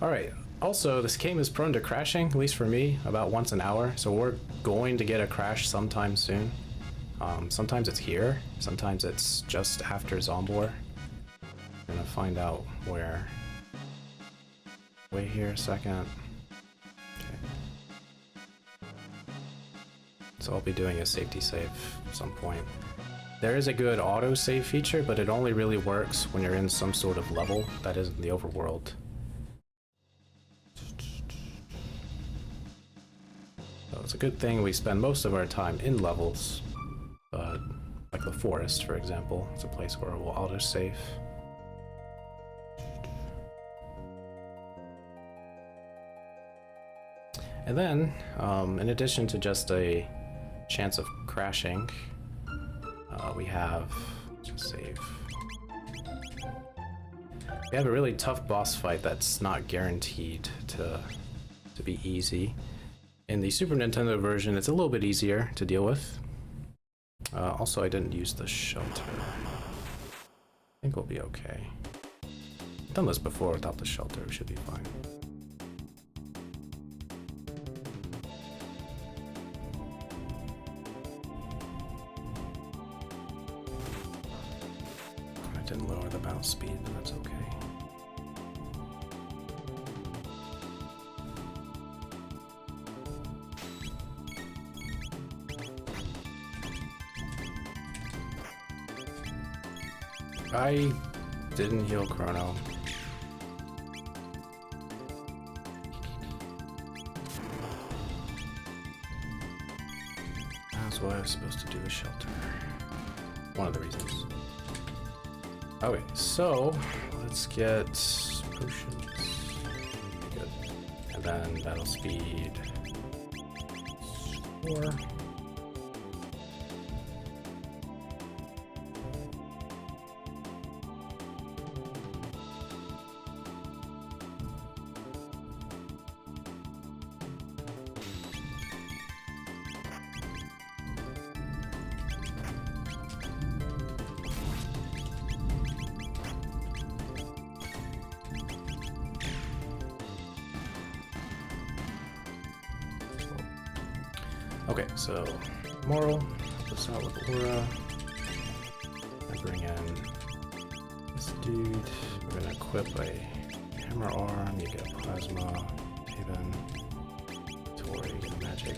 Alright, also this game is prone to crashing, at least for me, about once an hour, so we're going to get a crash sometime soon. Sometimes it's here, sometimes it's just after Zombor. We're gonna find out where. Wait here a second. Okay. So I'll be doing a safety save at some point. there is a good autosave feature, but it only really works when you're in some sort of level that isn't the overworld. So it's a good thing we spend most of our time in levels, but like the forest, for example, it's a place where we'll autosave. And then, in addition to just a chance of crashing, we have, just save. We have a really tough boss fight that's not guaranteed to be easy. In the Super Nintendo version, it's a little bit easier to deal with. Also, I didn't use the shelter. I think we'll be okay. I've done this before without the shelter, we should be fine. Didn't lower the bounce speed, but that's okay. I didn't heal Chrono. That's why I was supposed to do a shelter. One of the reasons. Okay, so let's get potions. Good. And then battle speed 4. Okay, so moral, help us out with Aura. I bring in this dude. We're gonna equip a hammer arm, you get a plasma, Haven, Tori, you get magic,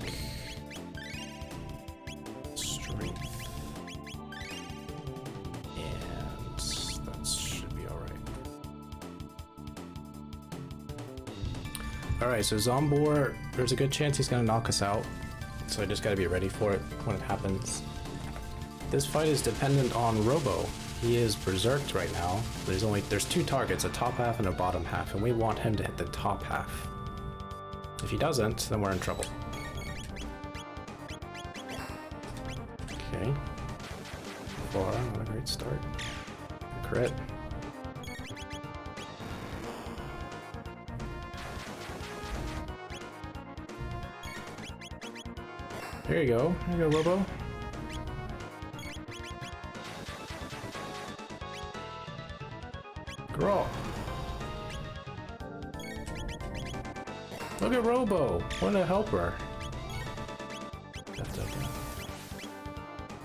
strength, and that should be alright. Alright, so Zombor, there's a good chance he's gonna knock us out. So I just gotta be ready for it when it happens. This fight is dependent on Robo. He is berserked right now. There's 2 targets, a top half and a bottom half, and we want him to hit the top half. If he doesn't, then we're in trouble. Okay. Far, not a great start. A crit. There you go. There you go, Robo. Girl. Look at Robo. What a helper.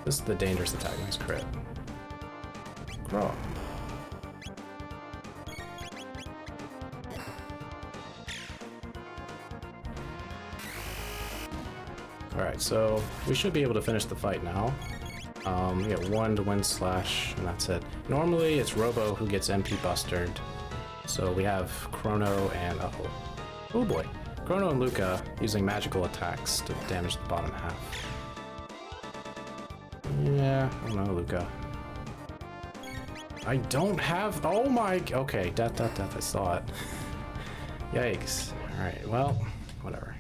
This is the dangerous attack. Nice crit. Girl. Alright, so we should be able to finish the fight now. We get 1 to win slash, and that's it. Normally, it's Robo who gets MP bustered. So we have Chrono and... oh boy. Chrono and Luca using magical attacks to damage the bottom half. Yeah, I don't know, Luca. I don't have... oh my... okay, death, I saw it. Yikes. Alright, well, whatever.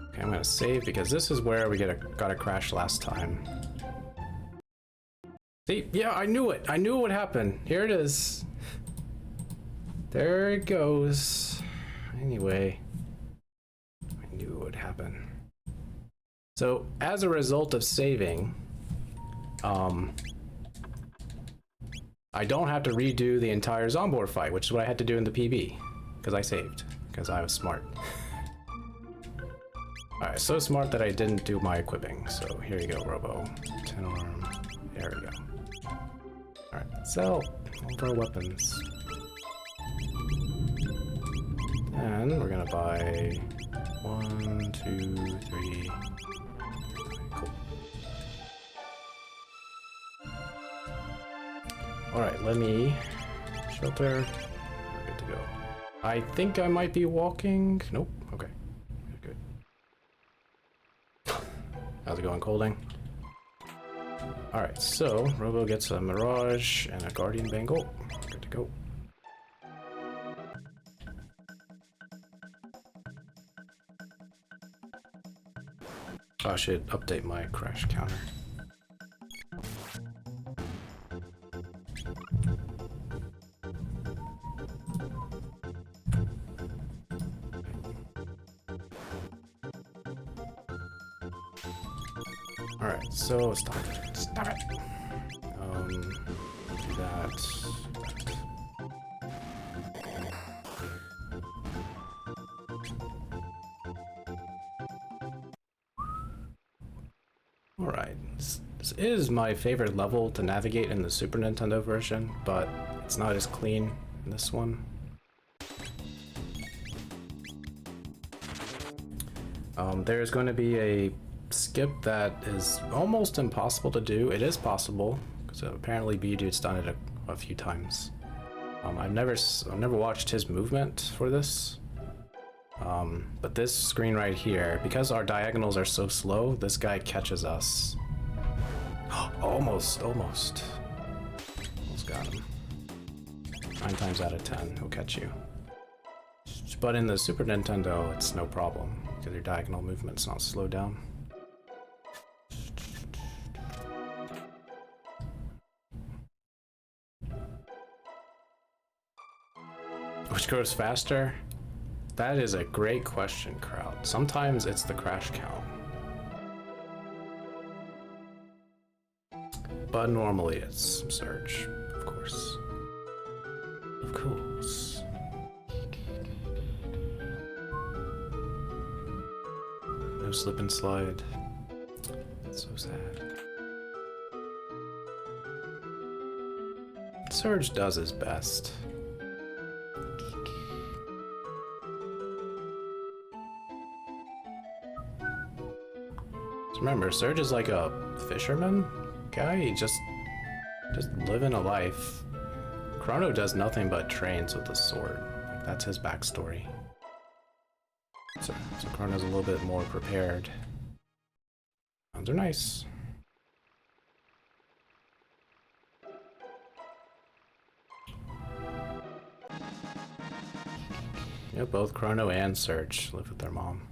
Okay, I'm gonna save because this is where we got a crash last time. See, yeah, I knew it. I knew it would happen. Here it is. There it goes. Anyway, I knew it would happen. So, as a result of saving, I don't have to redo the entire Zombor fight, which is what I had to do in the PB, because I saved, because I was smart. Alright, so smart that I didn't do my equipping. So here you go, Robo. 10 arm. There we go. Alright, sell all of our weapons. And we're gonna buy 1, 2, 3, Alright, let me shelter. We're good to go. I think I might be walking. Nope. Okay. Good. How's it going, Colding? Alright, so Robo gets a Mirage and a Guardian Bangle. Good to go. Oh, I should update my crash counter. Alright, so stop it. Stop it! Do that. Alright, this is my favorite level to navigate in the Super Nintendo version, but it's not as clean in this one. There's going to be a skip that is almost impossible to do. It is possible, because apparently B-Dude's done it a few times. I've never watched his movement for this. But this screen right here, because our diagonals are so slow, this guy catches us. Almost got him. 9 times out of 10, he'll catch you. But in the Super Nintendo, it's no problem, because your diagonal movement's not slowed down. Which goes faster? That is a great question, Crowd. Sometimes it's the crash count. But normally it's Surge, of course. Of course. No slip and slide. It's so sad. Surge does his best. Remember, Surge is like a fisherman guy. He just living a life. Chrono does nothing but trains with a sword. Like, that's his backstory. So Chrono's a little bit more prepared. Sounds are nice. Yeah, both Chrono and Surge live with their mom.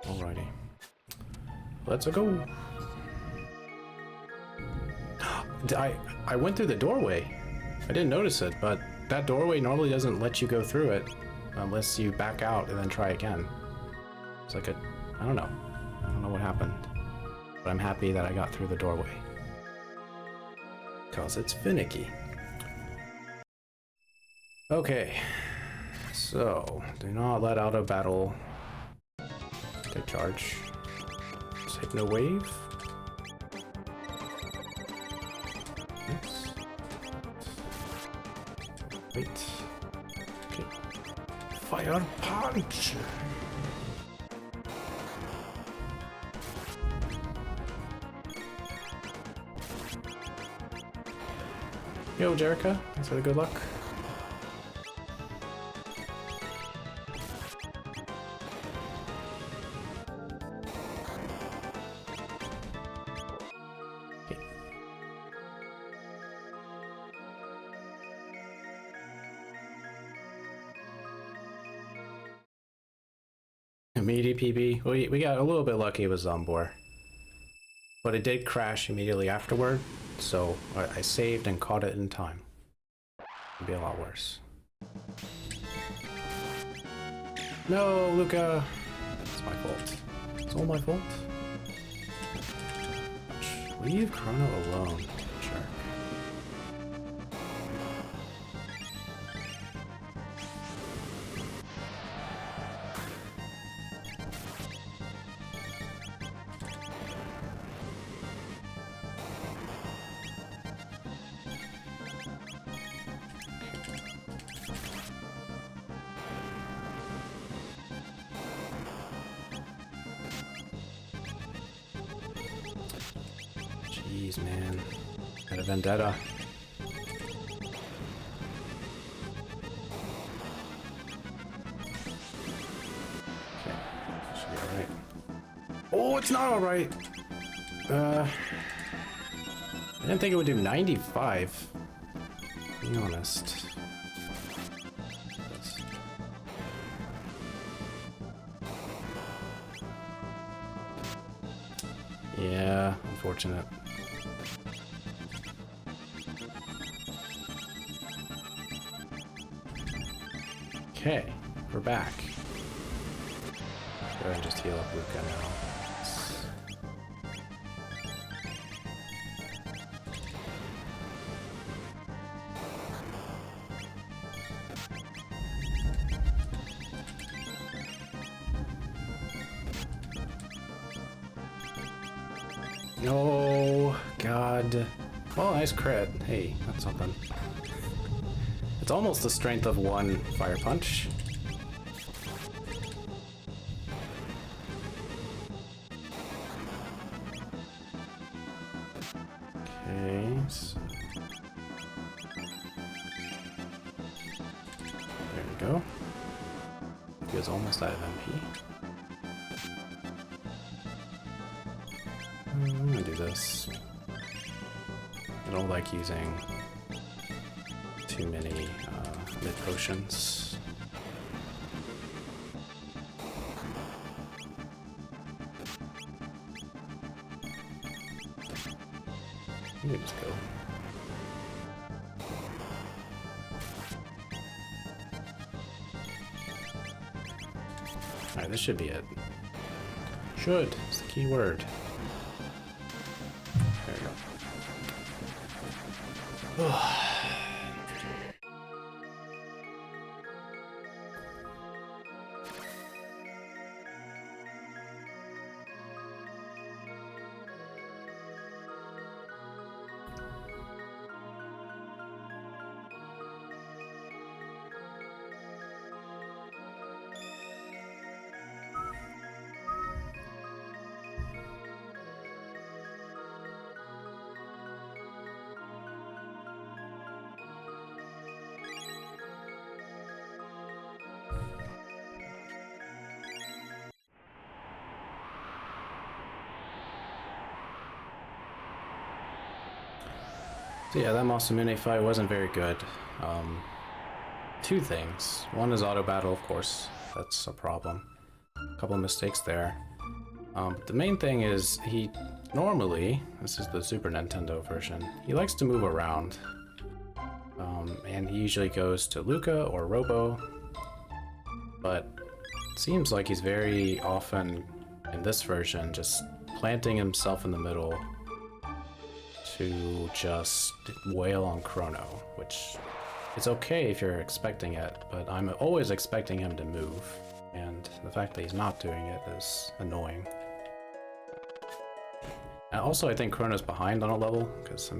Alrighty. Let's go. I went through the doorway. I didn't notice it, but that doorway normally doesn't let you go through it unless you back out and then try again. It's like I don't know. I don't know what happened. But I'm happy that I got through the doorway. Because it's finicky. Okay. So, do not let auto battle take charge. Just Hypno Wave. Oops. Wait. Okay. Fire Punch! Yo, Jerica. Thanks for the good luck. Immediate PB. We got a little bit lucky with Zombor. But it did crash immediately afterward, so I saved and caught it in time. It'd be a lot worse. No, Luca! It's my fault. It's all my fault. Leave Chrono alone, jerk. Jeez, man. Had a vendetta. Okay, should be alright. Oh, it's not alright! I didn't think it would do 95. To be honest. Yeah, unfortunate. Okay, we're back. Go ahead and just heal up Luca now. No, God. Well, nice crit. Hey, that's something. It's almost the strength of one fire punch. Okay, so there we go. He was almost out of MP. I'm gonna do this. I don't like using too many mid potions. Let me just go. Alright, this should be it. Should is the key word. There we go. So yeah, that Masamune fight wasn't very good. Two things. One is auto battle, of course. That's a problem. A couple of mistakes there. But the main thing is he normally, this is the Super Nintendo version, he likes to move around. And he usually goes to Luca or Robo. But it seems like he's very often, in this version, just planting himself in the middle to just wail on Chrono, which is okay if you're expecting it, but I'm always expecting him to move, and the fact that he's not doing it is annoying. And also, I think Chrono's behind on a level, because he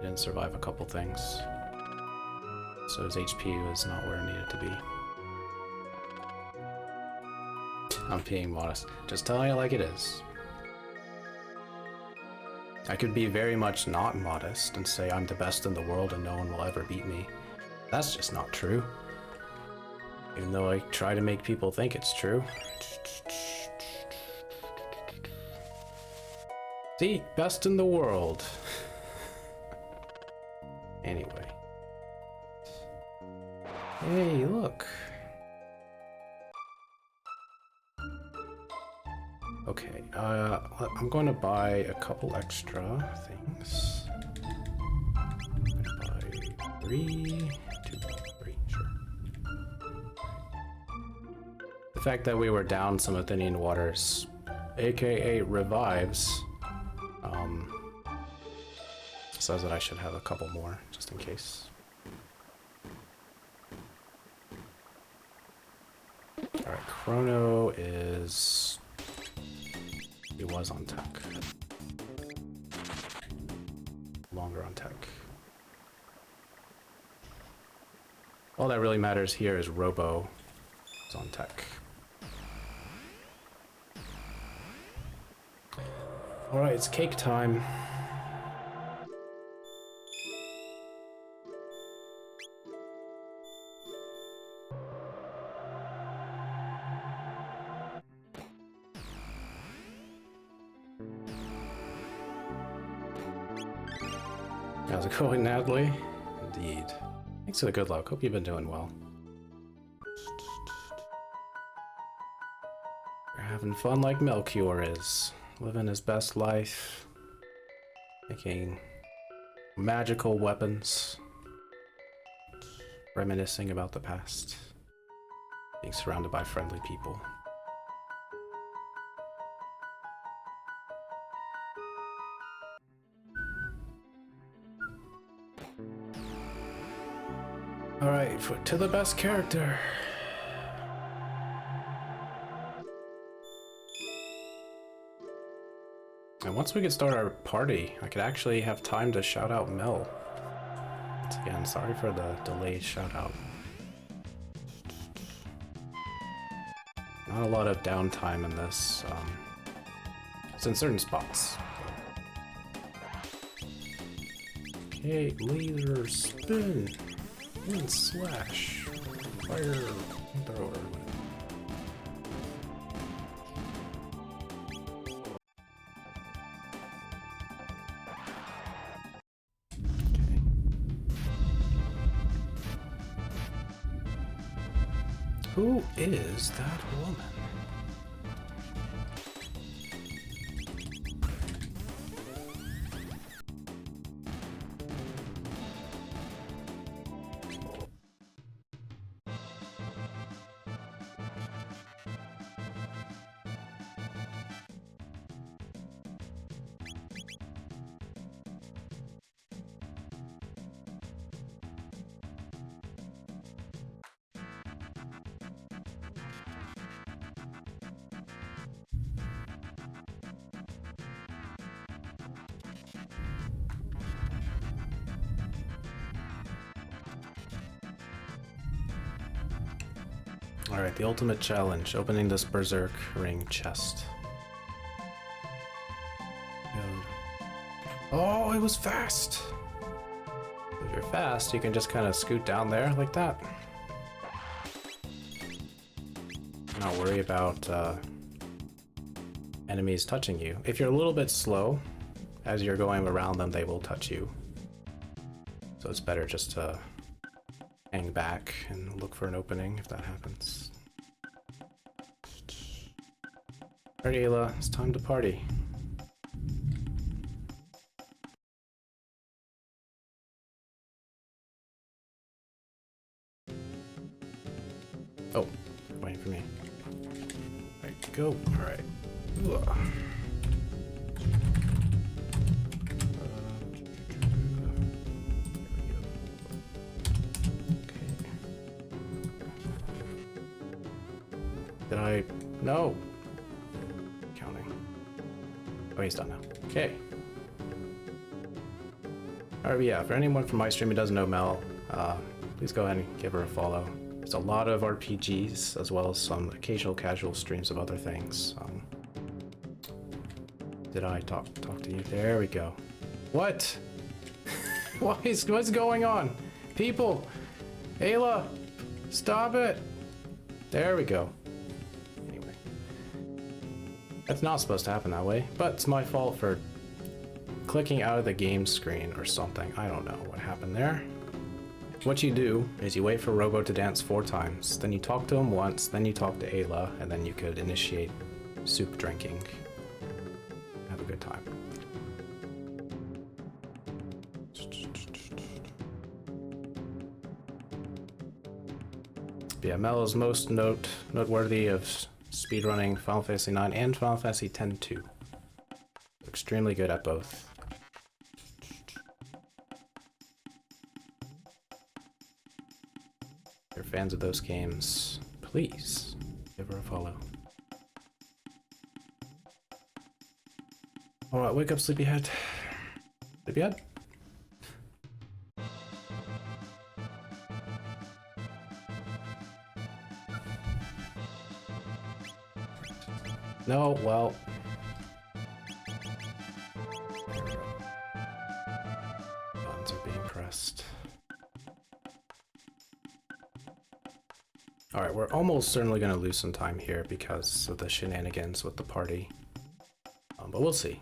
didn't survive a couple things. So his HP was not where it needed to be. I'm being modest. Just telling it like it is. I could be very much not modest and say I'm the best in the world and no one will ever beat me. That's just not true. Even though I try to make people think it's true. See, best in the world. Anyway. Hey, look. Okay, I'm going to buy a couple extra things. I'm going to buy 3, 2, 3, sure. The fact that we were down some Athenian waters, aka revives, says that I should have a couple more, just in case. Alright, Chrono is... He was on tech. Longer on tech. All that really matters here is Robo is on tech. Alright, it's cake time. How's it going, Natalie? Indeed. Thanks for the good luck. Hope you've been doing well. You're having fun like Melchior is. Living his best life. Making magical weapons. Reminiscing about the past. Being surrounded by friendly people. Alright, to the best character. And once we could start our party, I could actually have time to shout out Mel. Once again, sorry for the delayed shout out. Not a lot of downtime in this. It's in certain spots. Okay, laser spin. And slash. Fire. Thrower. Okay. Who is that woman? Alright, the ultimate challenge, opening this Berserk ring chest. Oh, it was fast! If you're fast, you can just kind of scoot down there like that. Not worry about enemies touching you. If you're a little bit slow, as you're going around them, they will touch you. So it's better just to hang back and look for an opening if that happens. Alright, Ayla, it's time to party. Oh, waiting for me. Alright, go. Alright. Did I? No. Counting. Oh, he's done now. Okay. Alright, yeah, for anyone from my stream who doesn't know Mel, please go ahead and give her a follow. There's a lot of RPGs, as well as some occasional casual streams of other things. Did I talk to you? There we go. What? What's going on? People! Ayla! Stop it! There we go. That's not supposed to happen that way, but it's my fault for clicking out of the game screen or something. I don't know what happened there. What you do is you wait for Robo to dance 4 times, then you talk to him once, then you talk to Ayla, and then you could initiate soup drinking. Have a good time. Yeah, Mel is most noteworthy of speedrunning Final Fantasy IX and Final Fantasy X-2. Extremely good at both. If you're fans of those games, please give her a follow. Alright, wake up, sleepyhead. Sleepyhead? No, well. Buttons are being pressed. Alright, we're almost certainly going to lose some time here because of the shenanigans with the party. But we'll see.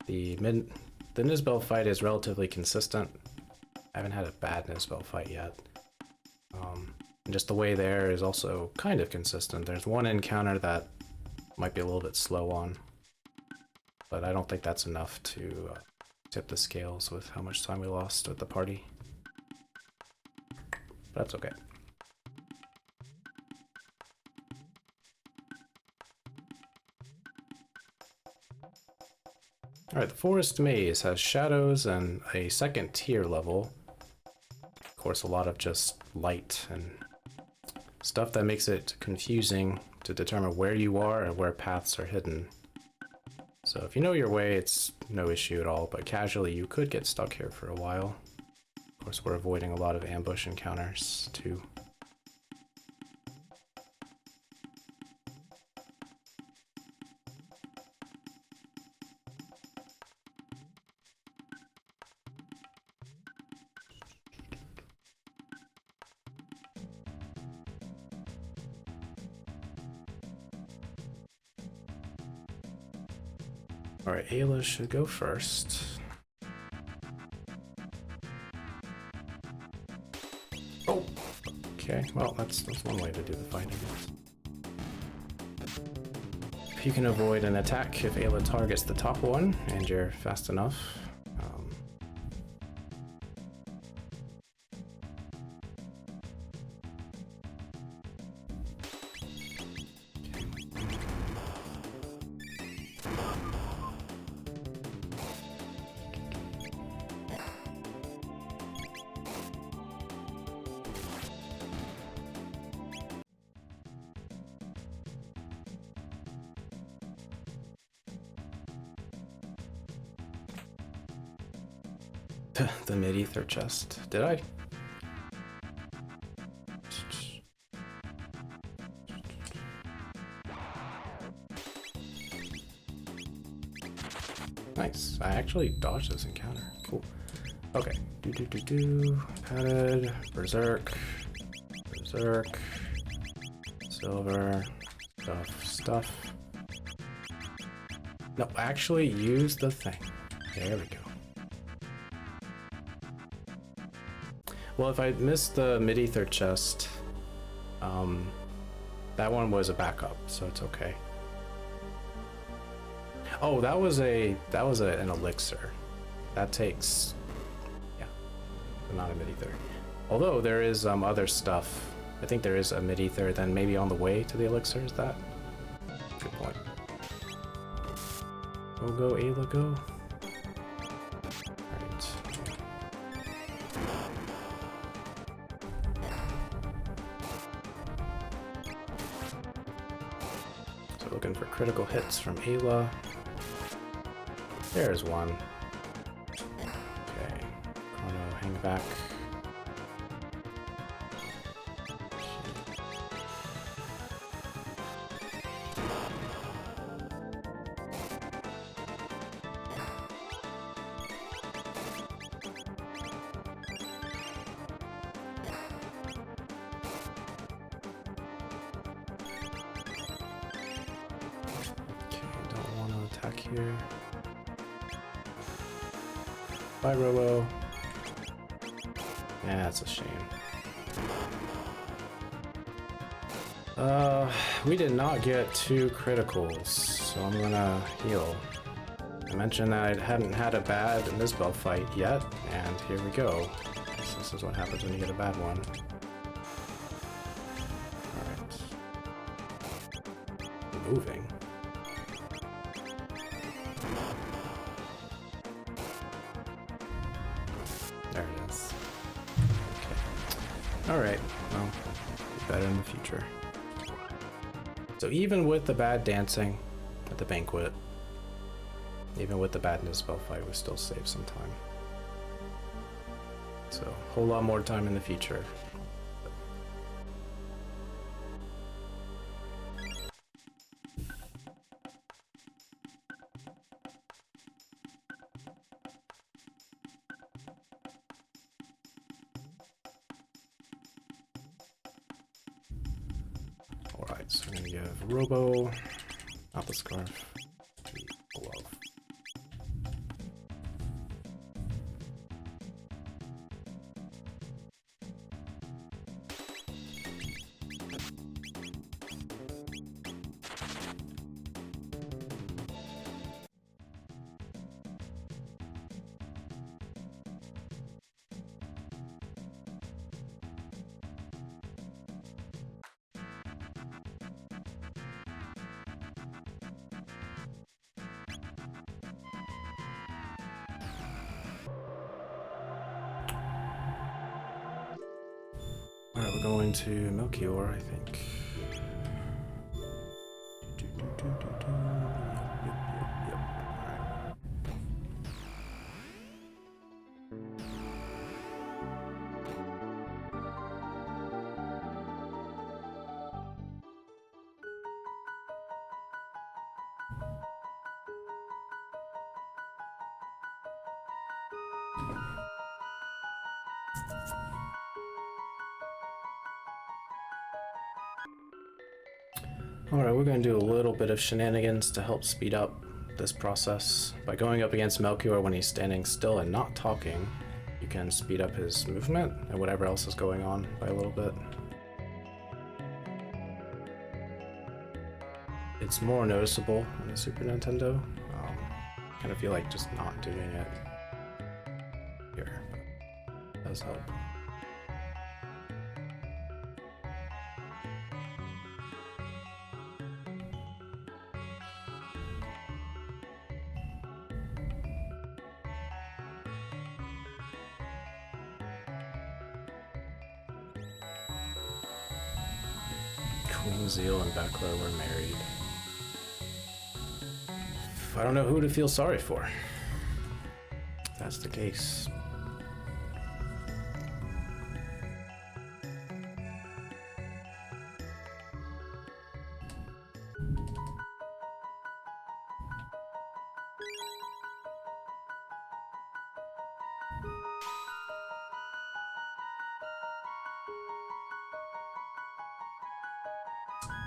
The the Nisbel fight is relatively consistent. I haven't had a bad Nisbel fight yet. And just the way there is also kind of consistent. There's one encounter that might be a little bit slow on, but I don't think that's enough to tip the scales with how much time we lost with the party. But that's okay. Alright, the Forest Maze has shadows and a second tier level. Of course, a lot of just light and stuff that makes it confusing to determine where you are and where paths are hidden. So if you know your way, it's no issue at all, but casually you could get stuck here for a while. Of course, we're avoiding a lot of ambush encounters too. Alright, Ayla should go first. Oh! Okay, well, that's one way to do the fight, I guess. If you can avoid an attack if Ayla targets the top one, and you're fast enough. The mid-ether chest. Did I? Nice. I actually dodged this encounter. Cool. Okay. Padded. Berserk. Berserk. Silver. Stuff. No, actually use the thing. There we go. Well, if I missed the mid-ether chest, that one was a backup, so it's okay. Oh, that was an elixir. That takes, yeah, but not a mid-ether. Although there is other stuff. I think there is a mid-ether, then maybe on the way to the elixir, is that? Good point. Go, Ayla, go. Looking for critical hits from Ayla. There's one. Okay. Chrono, hang back. Here. Bye, Robo. Yeah, that's a shame. We did not get 2 criticals, so I'm gonna heal. I mentioned that I hadn't had a bad Nisbel fight yet, and here we go. So this is what happens when you get a bad one. Alright. Moving. Alright, well, better in the future. So even with the bad dancing at the banquet, even with the bad Nisbel fight, we still saved some time. So, a whole lot more time in the future. Alright, so we're gonna give Robo, not the scarf, to Glove. going to Melchior, I think. Yep. Alright. Alright, we're going to do a little bit of shenanigans to help speed up this process. By going up against Melchior when he's standing still and not talking, you can speed up his movement and whatever else is going on by a little bit. It's more noticeable on the Super Nintendo. Kind of feel like just not doing it here, but it does help. Queen Zeal and Beckler were married. I don't know who to feel sorry for. If that's the case.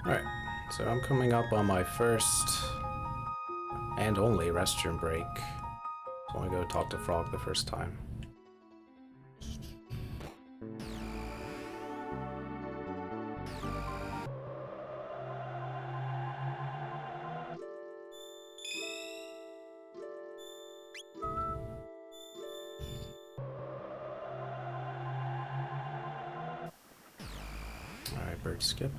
Alright, so I'm coming up on my first and only restroom break. So I want to go talk to Frog the first time. Alright, bird skip.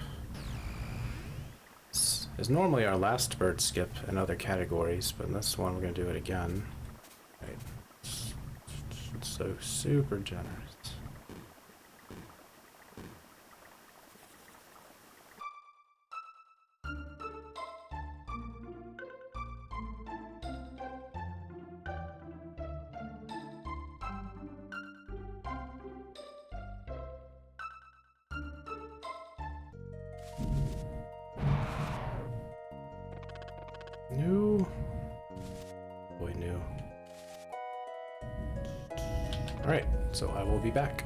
This is normally our last bird skip in other categories, but in this one we're going to do it again. Right. It's so super generous. New. Boy, new. Alright, so I will be back.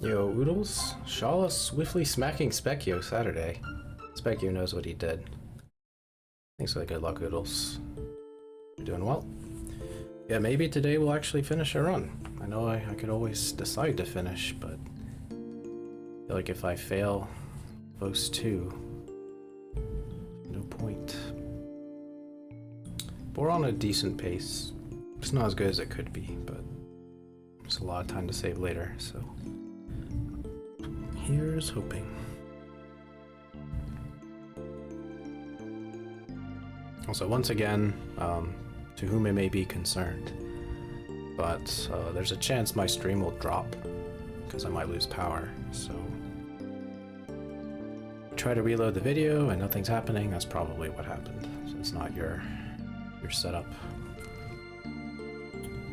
Yo, Oodles, Shala swiftly smacking Specchio Saturday. Specchio knows what he did. Thanks for the good luck, Oodles. You're doing well. Yeah, maybe today we'll actually finish a run. I know I could always decide to finish, but I feel like if I fail those two, no point. But we're on a decent pace. It's not as good as it could be, but there's a lot of time to save later, so here's hoping. Also, once again, to whom it may be concerned, but there's a chance my stream will drop because I might lose power, so try to reload the video and nothing's happening. That's probably what happened. So it's not your setup.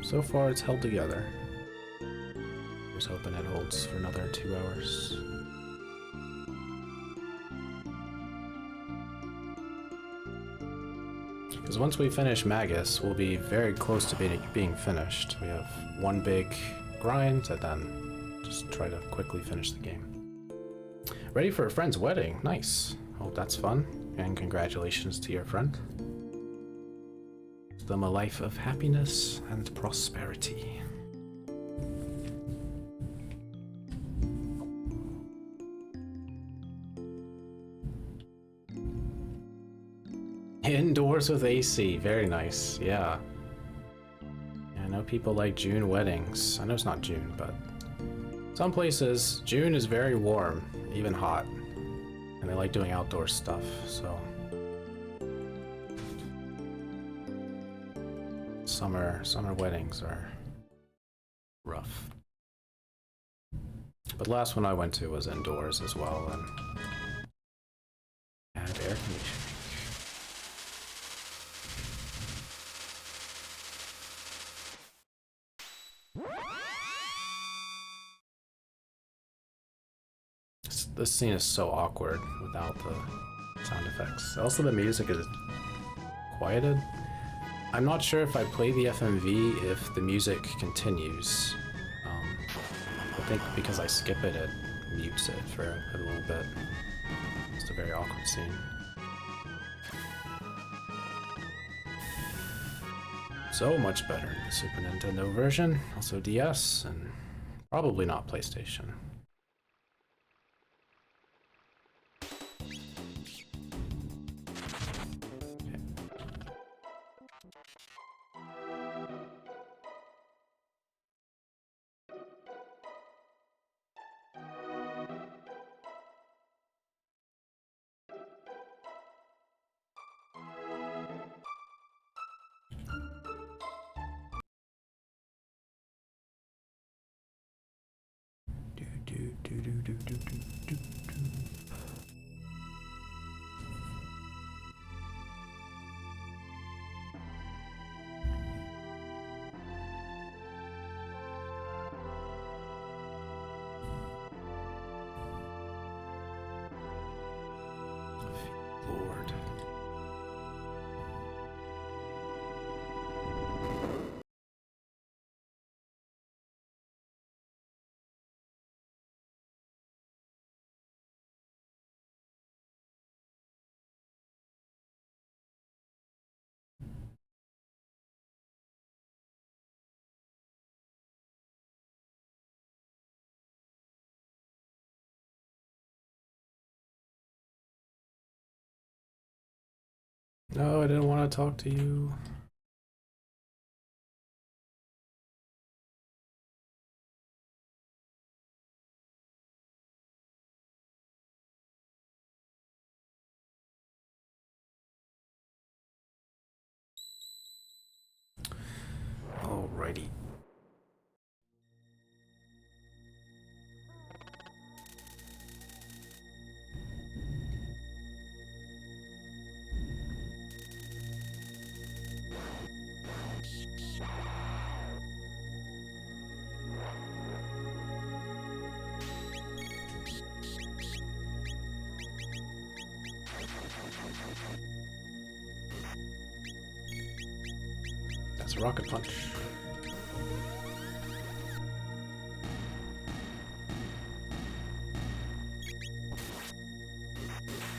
So far it's held together. Just hoping it holds for another 2 hours. Because once we finish Magus, we'll be very close to being finished. We have one big grind and then just try to quickly finish the game. Ready for a friend's wedding. Nice. Hope that's fun. And congratulations to your friend. Wish them a life of happiness and prosperity. Indoors with AC, very nice, yeah. I know people like June weddings. I know it's not June, but some places, June is very warm, even hot. And they like doing outdoor stuff, so. Summer weddings are rough. But the last one I went to was indoors as well, and had air conditioning. This scene is so awkward without the sound effects. Also, the music is quieted. I'm not sure if I play the FMV if the music continues. I think because I skip it, it mutes it for a little bit. It's a very awkward scene. So much better in the Super Nintendo version, also DS, and probably not PlayStation. Lord. No, I didn't want to talk to you. Alrighty. That's Rocket Punch.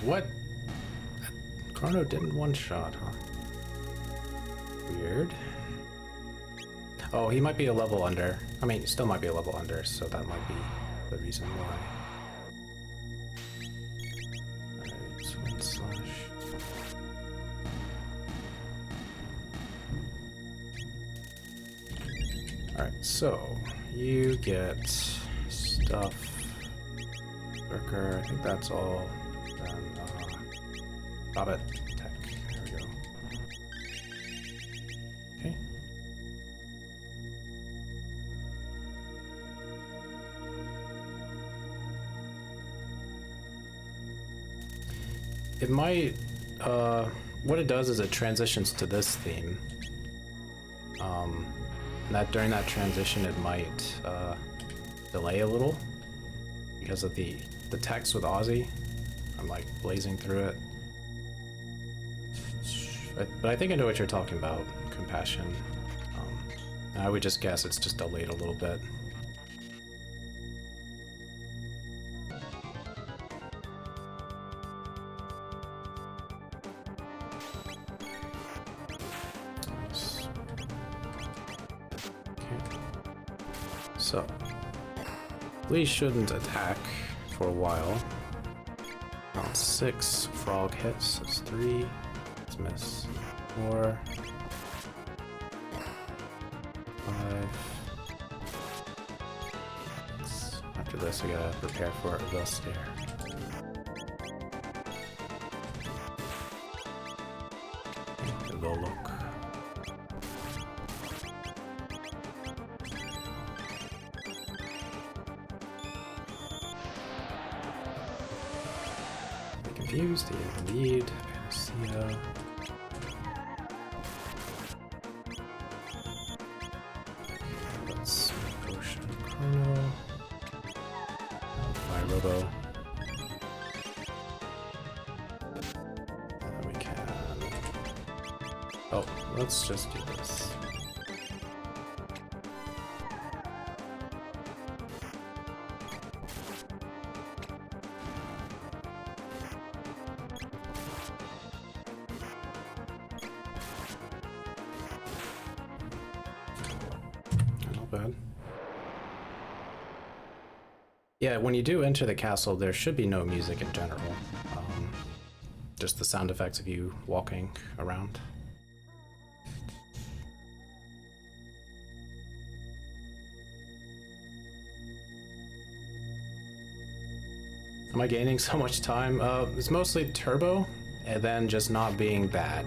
What? Chrono didn't one-shot, huh? Weird. Oh, he might be a level under. I mean, still might be a level under, so that might be the reason why. Alright, swing slash. Alright, so you get stuff. Worker, I think that's all. Then, Bobbit tech. There we go. Okay. It might, what it does is it transitions to this theme. That during that transition it might delay a little because of the text with Aussie. I'm like blazing through it. But I think I know what you're talking about, Compassion. I would just guess it's just delayed a little bit. So, Lee shouldn't attack for a while. Round 6, frog hits, that's 3. Let's miss. 4. 5. 6. After this, I gotta prepare for the stare. Okay, go look. Confused, indeed. Panacea. Let's potion Chrono. My Robo. And we can. Oh, let's just do this. Bad. Yeah, when you do enter the castle, there should be no music in general. Just the sound effects of you walking around. Am I gaining so much time? It's mostly turbo, and then just not being bad,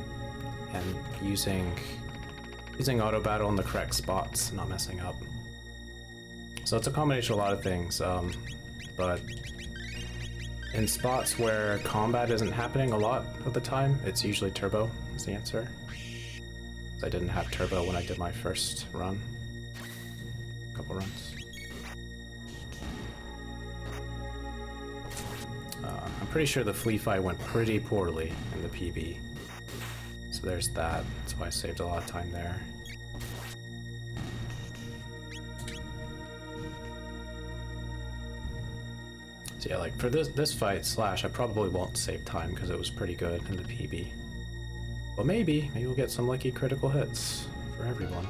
and using auto battle in the correct spots, not messing up. So it's a combination of a lot of things, but in spots where combat isn't happening a lot of the time, it's usually turbo is the answer. I didn't have turbo when I did my first run, couple runs. I'm pretty sure the flea fight went pretty poorly in the PB. So there's that. That's why I saved a lot of time there. So yeah, like for this fight, Slash, I probably won't save time because it was pretty good in the PB. But maybe we'll get some lucky critical hits for everyone.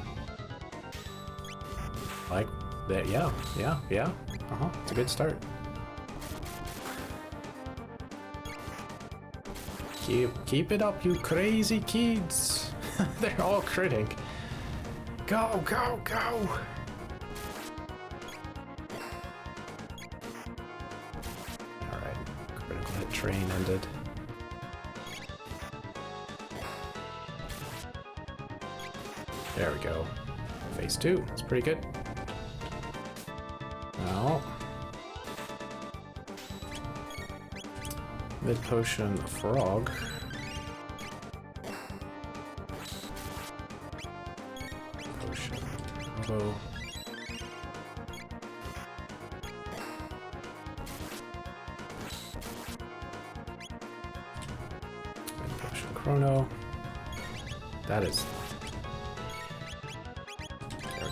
Like that, yeah. It's a good start. Keep it up, you crazy kids. They're all critting. Go, go, go. Alright, critical hit train ended. There we go. Phase 2, that's pretty good. Now, mid potion frog. Potion robo. Mid potion chrono. That is. There we go.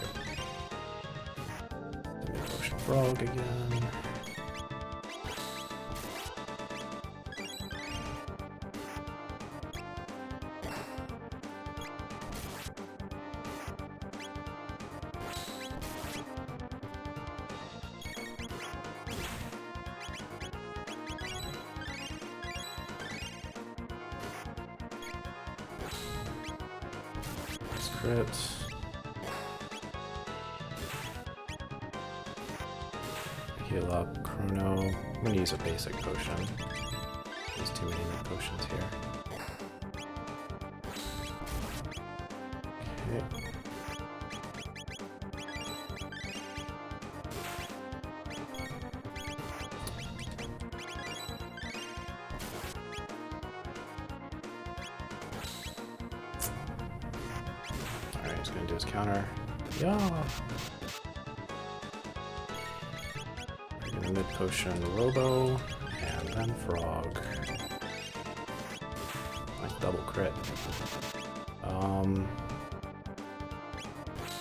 Mid potion frog again. crit. Heal up, Chrono. I'm gonna use a basic potion. There's too many new potions here. Okay. Alright, he's gonna do his counter. Yeah! Mid potion Robo, and then Frog. Nice double crit.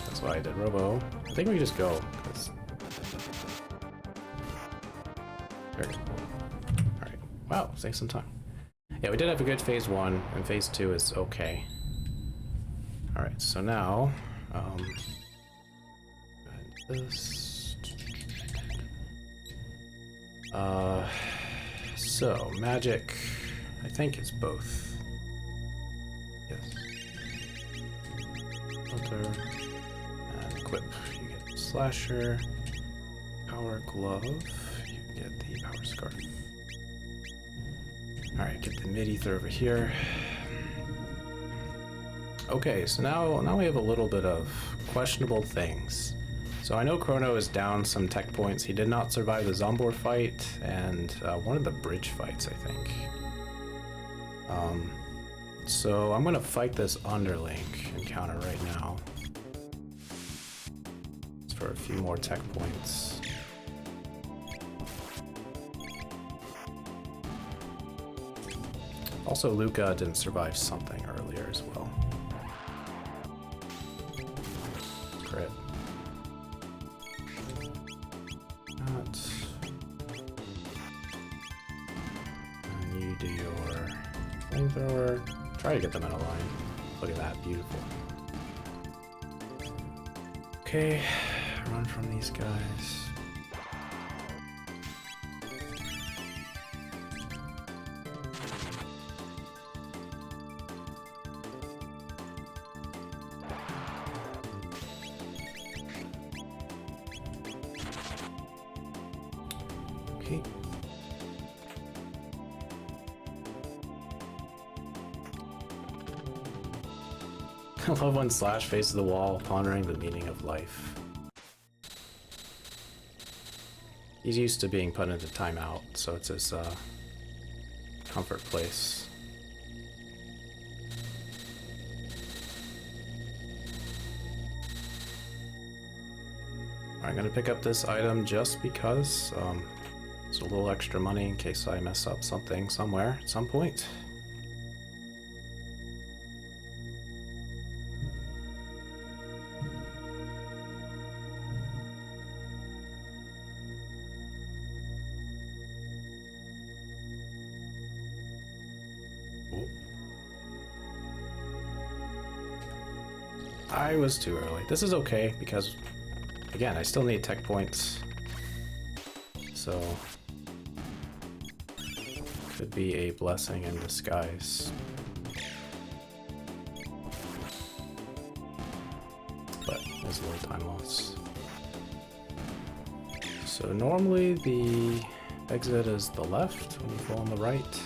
That's why I did Robo. I think we just go, because... Alright. Wow, save some time. Yeah, we did have a good phase 1, and phase 2 is okay. Alright, so now... this... so, magic, I think it's both. Yes. Filter, and equip. You get Slasher, Power Glove, you get the Power Scarf. Alright, get the mid-ether over here. Okay, so now we have a little bit of questionable things. So I know Chrono is down some tech points. He did not survive the Zombor fight and one of the bridge fights, I think. So I'm gonna fight this underling encounter right now. It's for a few more tech points. Also, Luca didn't survive something earlier as well. Crit. And you do your flamethrower. Try to get them in a line. Look at that, beautiful. Okay, run from these guys. Okay. I love when Slash faces the wall, pondering the meaning of life. He's used to being put into timeout, so it's his comfort place. I'm gonna pick up this item just because it's a little extra money in case I mess up something somewhere at some point. Oh. I was too early. This is okay because, again, I still need tech points. So, could be a blessing in disguise. But there's a little time loss. So normally the exit is the left when you fall on the right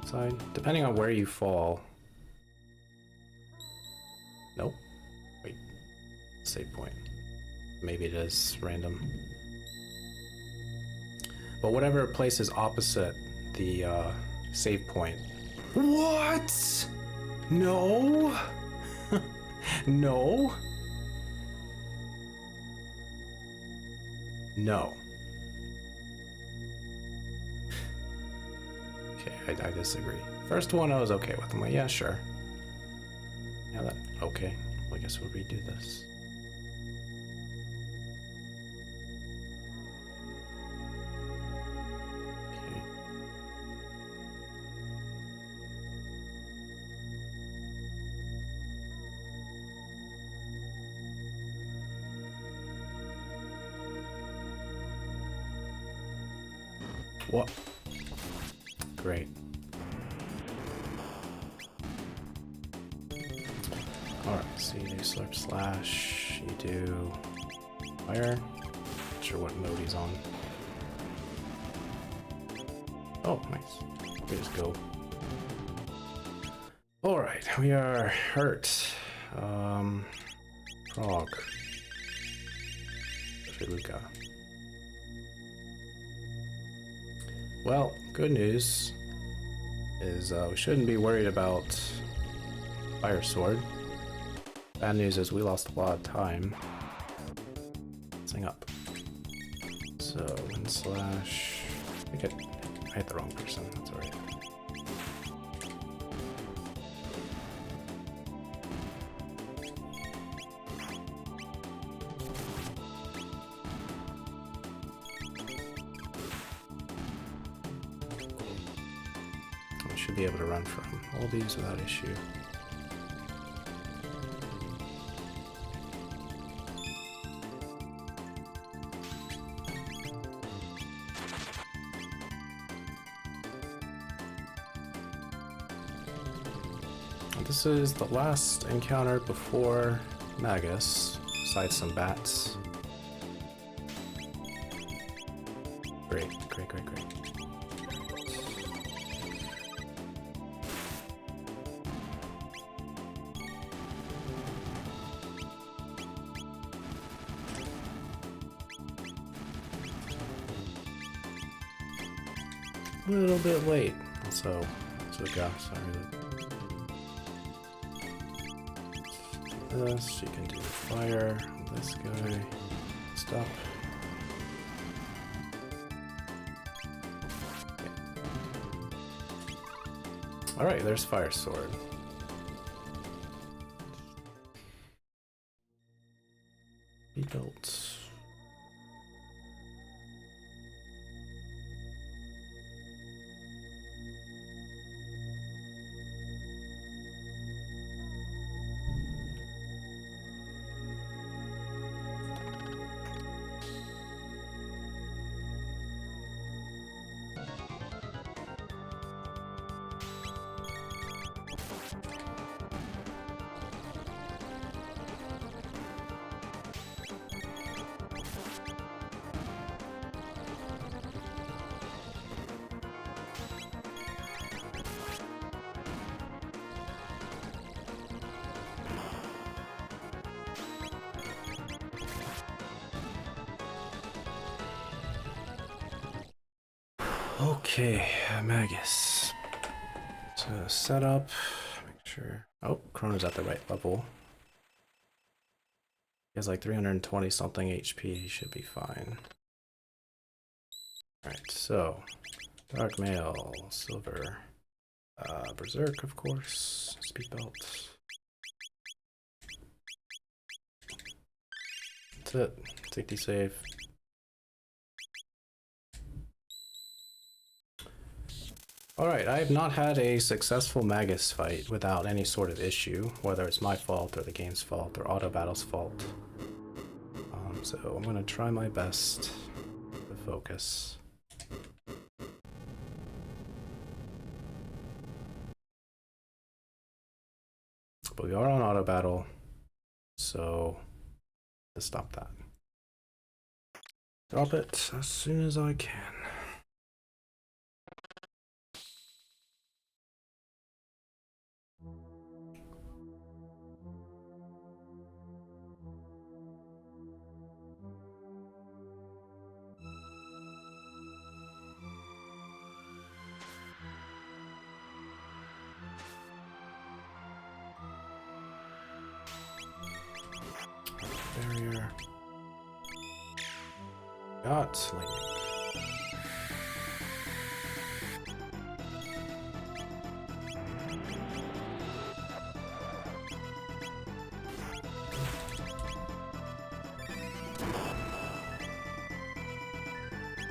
side, depending on where you fall. Nope. Wait. Save point. Maybe it is random. But whatever place is opposite the save point. What? No? No? No. Okay, I disagree. First one I was okay with. I'm like, yeah, sure. Yeah, that, okay. Well, I guess we'll redo this. Okay. What? Great. Alright, so you do slurp slash, you do fire. Not sure what mode he's on. Oh, nice. We just go. Alright, we are hurt. Frog. Luca. Well, good news is we shouldn't be worried about Fire Sword. Bad news is we lost a lot of time. Sing up. So, wind slash. I hit the wrong person, that's alright. We should be able to run from all these without issue. This is the last encounter before Magus, besides some bats. Great, great, great, great. A little bit late, so gosh, sorry. This, you can do fire on this guy. Stop. Okay. Alright, there's Fire Sword. Rebuilt. Okay, Magus. So set up, make sure. Oh, Chrono's at the right level. He has like 320 something HP, he should be fine. Alright, so Dark Mail, Silver, Berserk, of course, Speed Belt. That's it. Safety save. Alright, I have not had a successful Magus fight without any sort of issue, whether it's my fault or the game's fault or Auto Battle's fault. So I'm gonna try my best to focus. But we are on Auto Battle, so to stop that. Drop it as soon as I can. Barrier. Got lightning.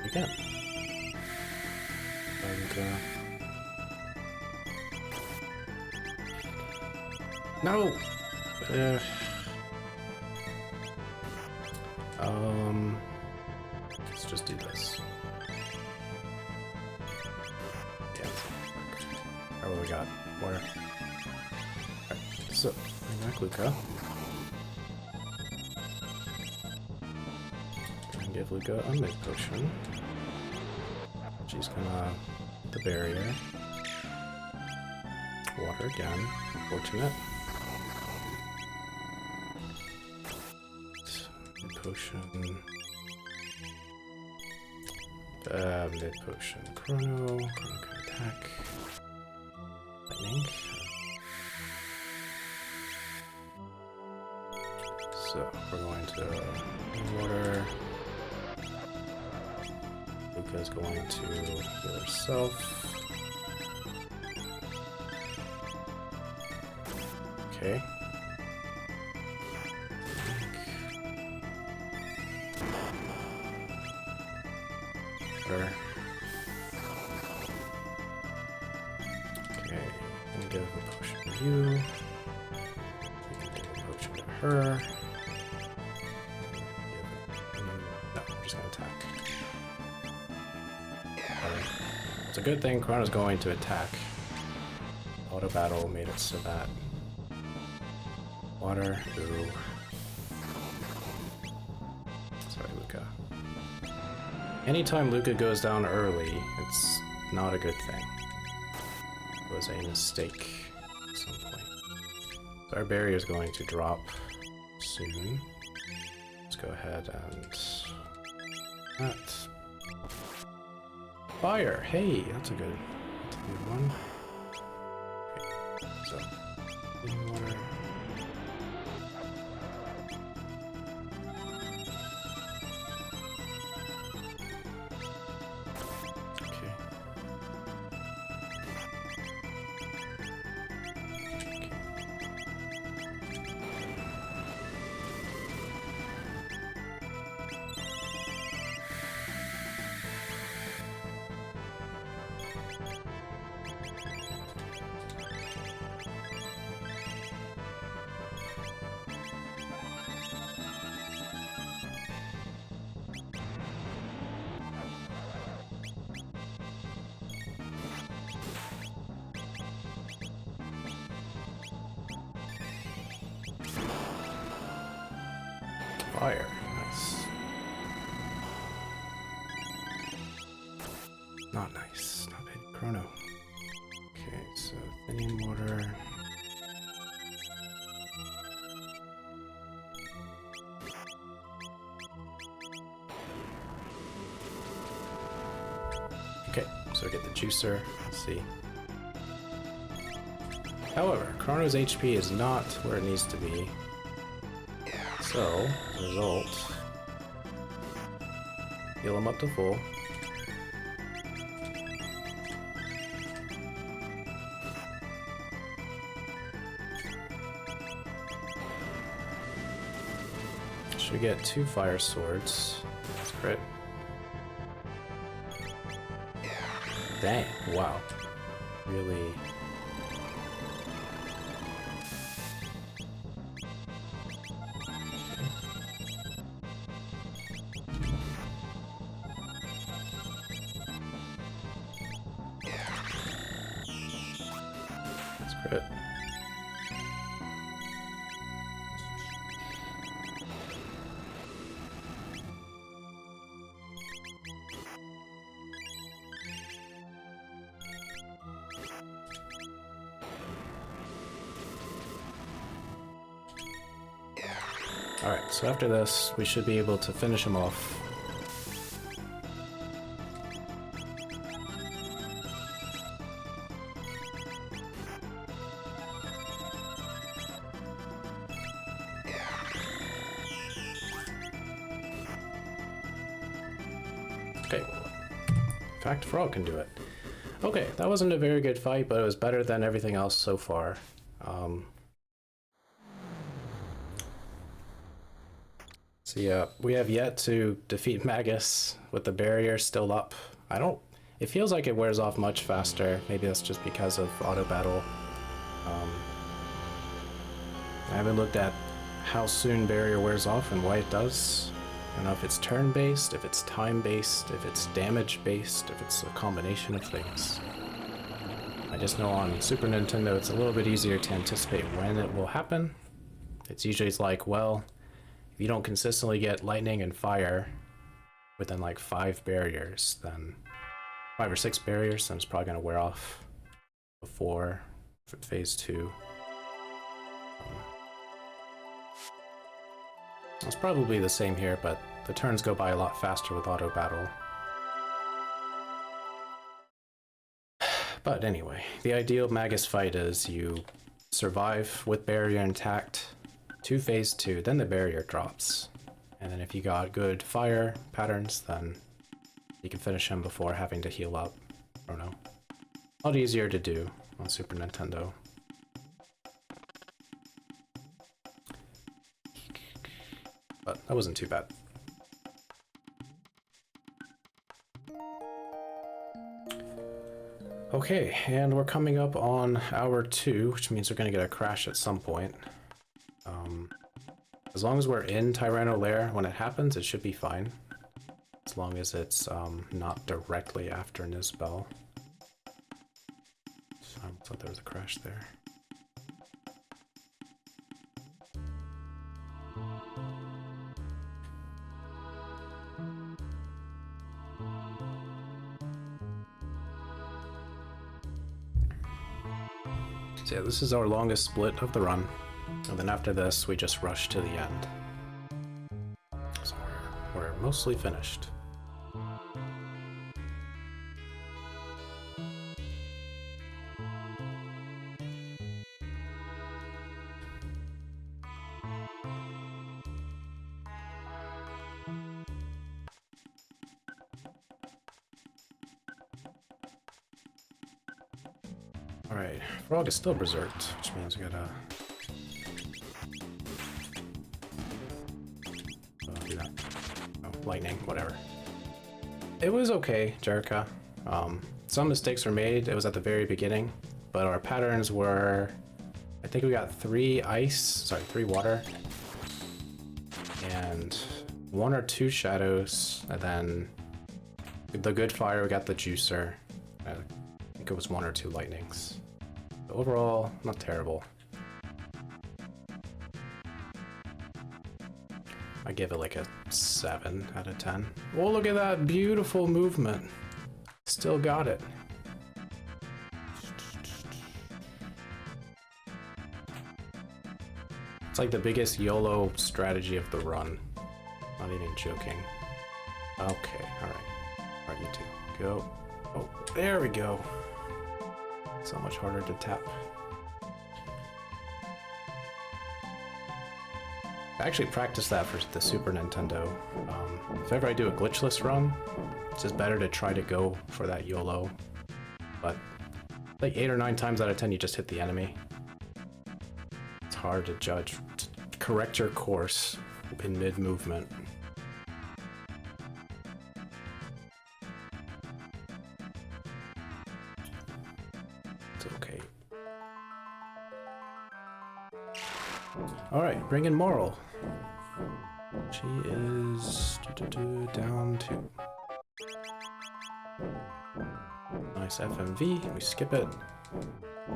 Again. And, no! Let's just do this. Yeah. Oh, we got more. Alright, So, bring back Luca. Try and give Luca a mid potion. She's gonna hit the barrier. Water again. Unfortunate. Mid potion. Mid potion. Chrono. Chrono can attack. Lightning. So we're going to water. Luca's going to heal herself. Okay. Water. Okay, I'm gonna give a potion to you. We can give a potion to her. No, I'm just gonna attack. It's a good thing Chrono's going to attack. Auto battle made it so that water. Ooh. Sorry, Luca. Anytime Luca goes down early, it's not a good thing. It was a mistake at some point. So our barrier is going to drop soon. Let's go ahead and that. Fire! Hey, that's a good one. Okay, so water. Fire, nice. Not nice, not bad. Chrono. Okay, so thinning water. Okay, so we get the juicer. Let's see. However, Chrono's HP is not where it needs to be. So, as a result, heal him up to full. Should get 2 fire swords. That's great. Dang, wow. Really. Crit. Alright, so after this, we should be able to finish him off. Okay. In fact, Frog can do it. Okay, that wasn't a very good fight, but it was better than everything else so far. So yeah, we have yet to defeat Magus with the barrier still up. It feels like it wears off much faster. Maybe that's just because of auto battle. I haven't looked at how soon barrier wears off and why it does. I don't know if it's turn-based, if it's time-based, if it's damage-based, if it's a combination of things. I just know on Super Nintendo it's a little bit easier to anticipate when it will happen. It's usually like, well, if you don't consistently get lightning and fire within like 5 barriers, then 5 or 6 barriers, then it's probably gonna wear off before phase 2. It's probably the same here, but the turns go by a lot faster with auto battle. But anyway, the ideal Magus fight is you survive with barrier intact to phase 2, then the barrier drops. And then if you got good fire patterns, then you can finish him before having to heal up. I don't know. A lot easier to do on Super Nintendo. But that wasn't too bad. Okay, and we're coming up on hour 2, which means we're gonna get a crash at some point. As long as we're in Tyranno Lair when it happens, it should be fine. As long as it's not directly after Nizbel. So I thought there was a crash there. So yeah, this is our longest split of the run. And then after this, we just rush to the end. So we're mostly finished. Alright, Frog is still berserked, which means we gotta do that. Oh, lightning, whatever. It was okay, Jerica. Some mistakes were made. It was at the very beginning, but our patterns were, I think we got 3 water, and 1 or 2 shadows, and then the good fire, we got the juicer. I think it was 1 or 2 lightnings. But overall, not terrible. I give it like a 7 out of 10. Oh, look at that beautiful movement. Still got it. It's like the biggest YOLO strategy of the run. Not even joking. Okay, alright. Alright, you two. Go. Oh, there we go. So much harder to tap. I actually practiced that for the Super Nintendo. If ever I do a glitchless run, it's just better to try to go for that YOLO. But like 8 or 9 times out of 10, you just hit the enemy. It's hard to judge, to correct your course in mid-movement. It's okay. Alright, bring in Moral. She is down 2. Nice FMV, we skip it.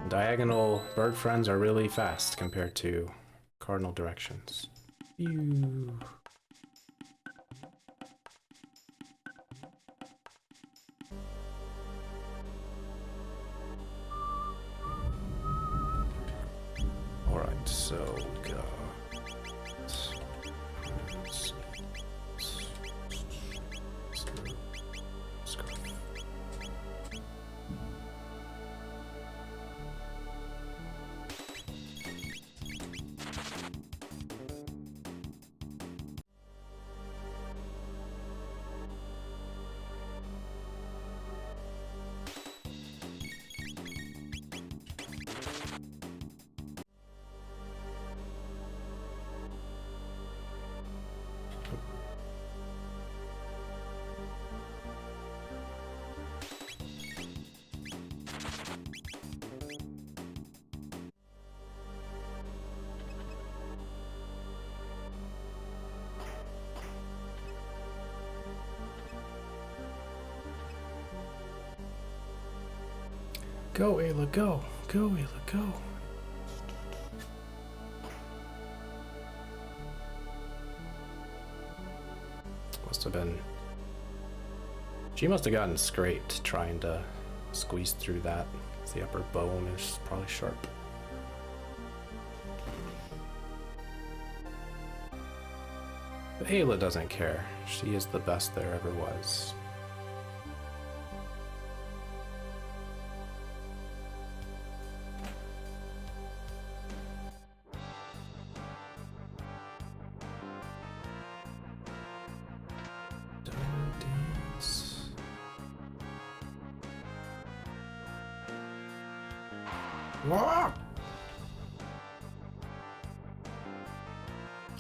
Diagonal bird friends are really fast compared to cardinal directions. Ew. Alright, so we got... Go, Ayla, go. Go, Ayla, go. Must have been... She must have gotten scraped trying to squeeze through that. The upper bone is probably sharp. But Ayla doesn't care. She is the best there ever was.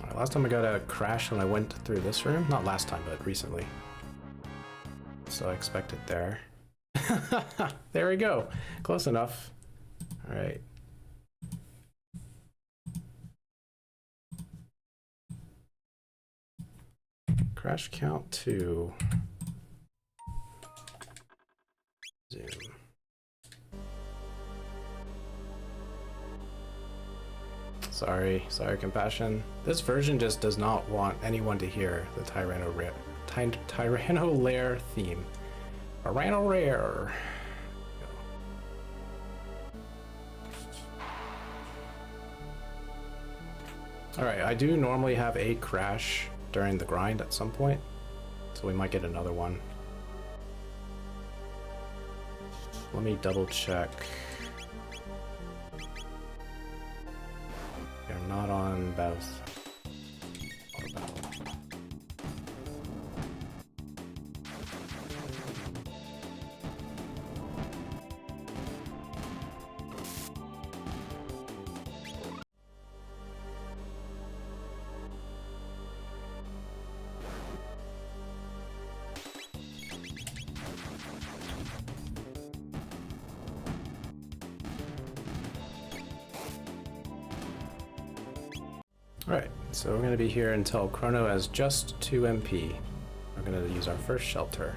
Alright, last time I got a crash when I went through this room. Not last time, but recently. So I expect it there. There we go. Close enough. Alright. Crash count 2. Zoom. Sorry, compassion. This version just does not want anyone to hear the Tyranno Lair theme. Tyranno Rare. Alright, I do normally have a crash during the grind at some point, so we might get another one. Let me double check. They're not on both. Alright, so we're going to be here until Chrono has just 2 MP. We're going to use our first shelter.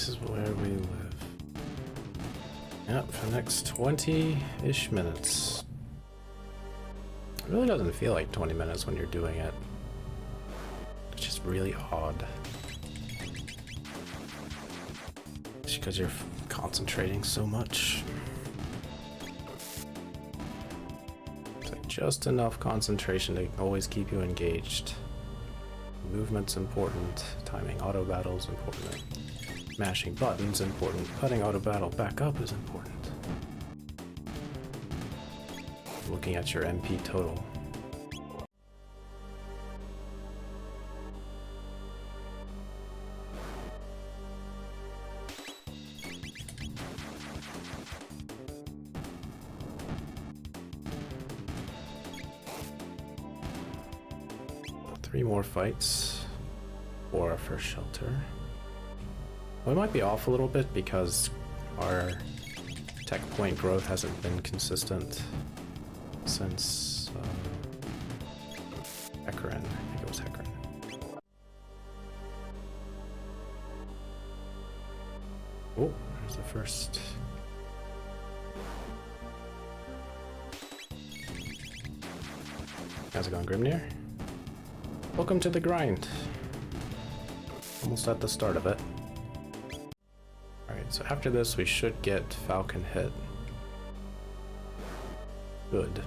this is where we live. Yep, for the next 20-ish minutes. It really doesn't feel like 20 minutes when you're doing it. It's just really odd. Just because you're concentrating so much. It's like just enough concentration to always keep you engaged. Movement's important, timing auto battle's important, mashing buttons important, putting auto battle back up is important. Looking at your MP total. Three more fights for our first shelter. We might be off a little bit because our tech point growth hasn't been consistent since Hecarim. I think it was Hecarim. Oh, there's the first. How's it going, Grimnir? Welcome to the grind. Almost at the start of it. Alright, so after this we should get Falcon hit. Good.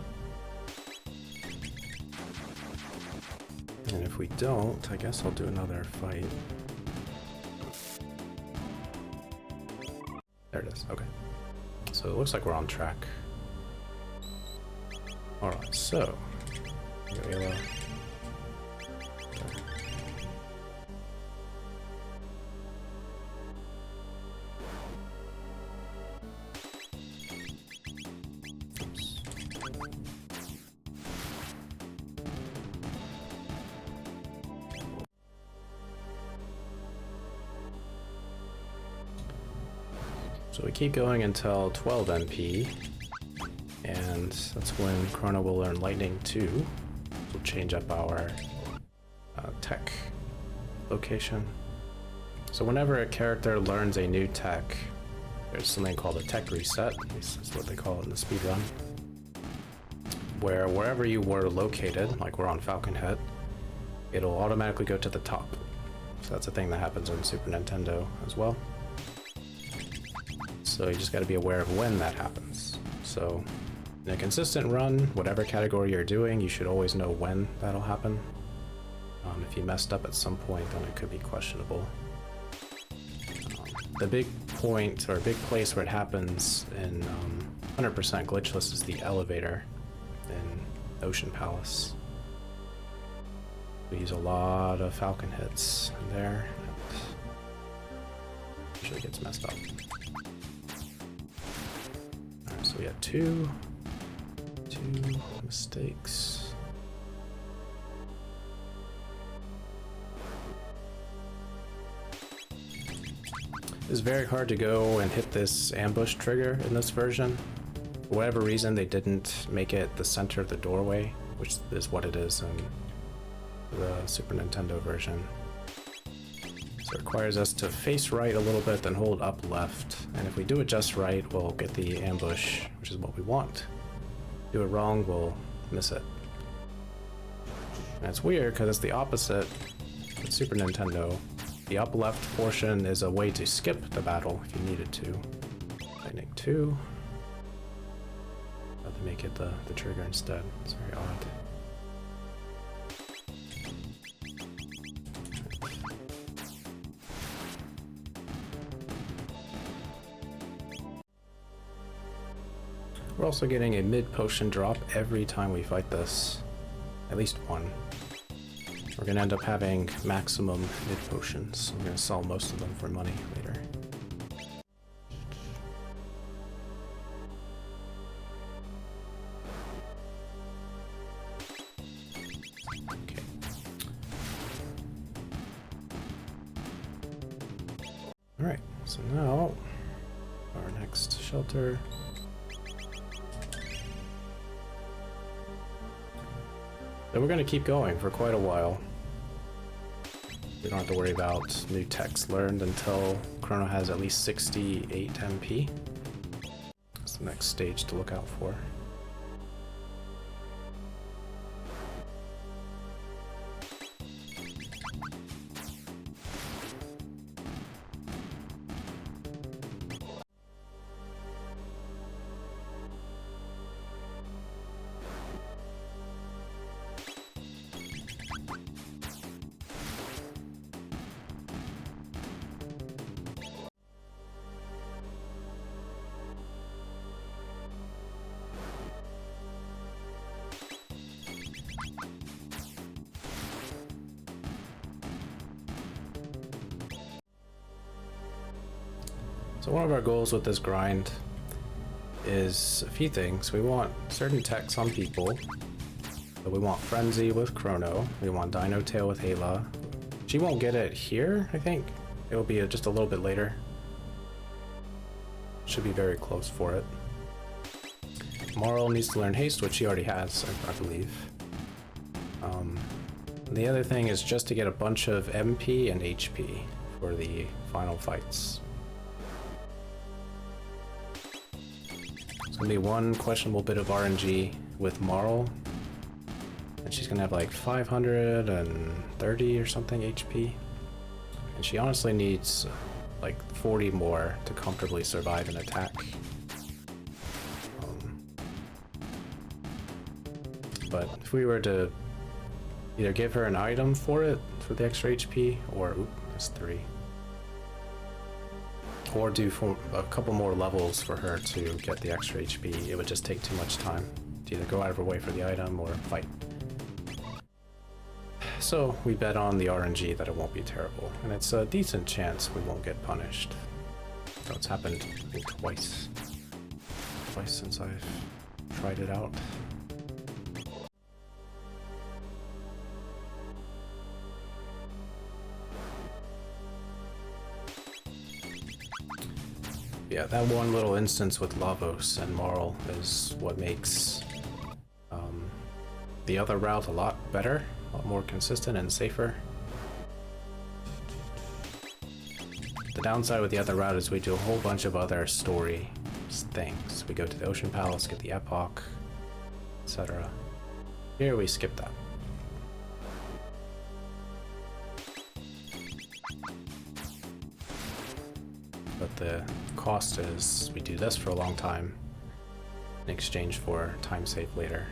And if we don't, I guess I'll do another fight. There it is, okay. So it looks like we're on track. Alright, so Ayla. So we keep going until 12 MP, and that's when Chrono will learn Lightning 2. We'll change up our tech location. So whenever a character learns a new tech, there's something called a tech reset. This is what they call it in the speedrun. Where wherever you were located, like we're on Falcon Head, it'll automatically go to the top. So that's a thing that happens on Super Nintendo as well. So you just got to be aware of when that happens. So in a consistent run, whatever category you're doing, you should always know when that'll happen. If you messed up at some point, then it could be questionable. The big point, or big place where it happens in 100% Glitchless is the elevator in Ocean Palace. We use a lot of Falcon hits in there, and usually gets messed up. Alright, so we had two mistakes. It's very hard to go and hit this ambush trigger in this version. For whatever reason, they didn't make it the center of the doorway, which is what it is in the Super Nintendo version. So it requires us to face right a little bit, then hold up left. And if we do it just right, we'll get the ambush, which is what we want. Do it wrong, we'll miss it. And it's weird because it's the opposite with Super Nintendo. The up left portion is a way to skip the battle if you needed to. Lightning 2. But they make it the trigger instead. It's very odd. We're also getting a mid-potion drop every time we fight this. At least one. We're gonna end up having maximum mid-potions. I'm gonna sell most of them for money later. Okay. Alright, so now our next shelter. So we're going to keep going for quite a while. We don't have to worry about new techs learned until Chrono has at least 68 MP. That's the next stage to look out for. So one of our goals with this grind is a few things. We want certain techs on people. So we want Frenzy with Chrono. We want Dino Tail with Ayla. She won't get it here, I think. It'll be just a little bit later. Should be very close for it. Marl needs to learn Haste, which she already has, I believe. The other thing is just to get a bunch of MP and HP for the final fights. It's gonna be one questionable bit of RNG with Marl, and she's gonna have like 530 or something HP, and she honestly needs like 40 more to comfortably survive an attack. But if we were to either give her an item for it, for the extra HP, or, oop, that's 3. Or do for a couple more levels for her to get the extra HP, it would just take too much time to either go out of her way for the item or fight. So we bet on the RNG that it won't be terrible, and it's a decent chance we won't get punished. So it's happened, I think, twice since I've tried it out. Yeah, that one little instance with Lavos and Marl is what makes the other route a lot better, a lot more consistent and safer. The downside with the other route is we do a whole bunch of other story things. We go to the Ocean Palace, get the Epoch, etc. Here we skip that. But the cost is we do this for a long time in exchange for time saved later.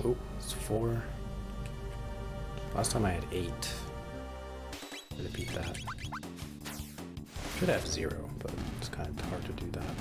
Oh, it's 4. Last time I had 8. Gonna beat that. Should have 0, but it's kind of hard to do that.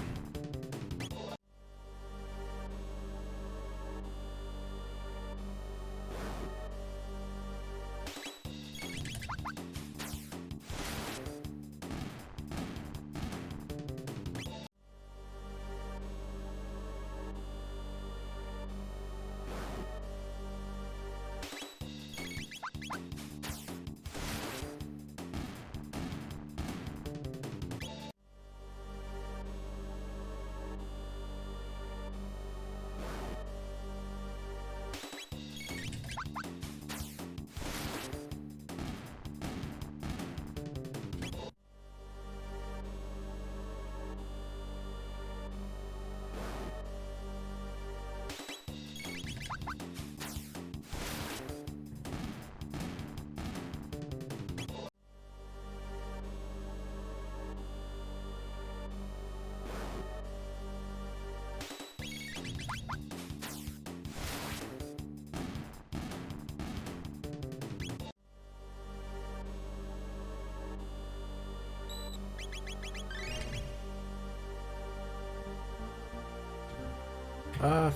5.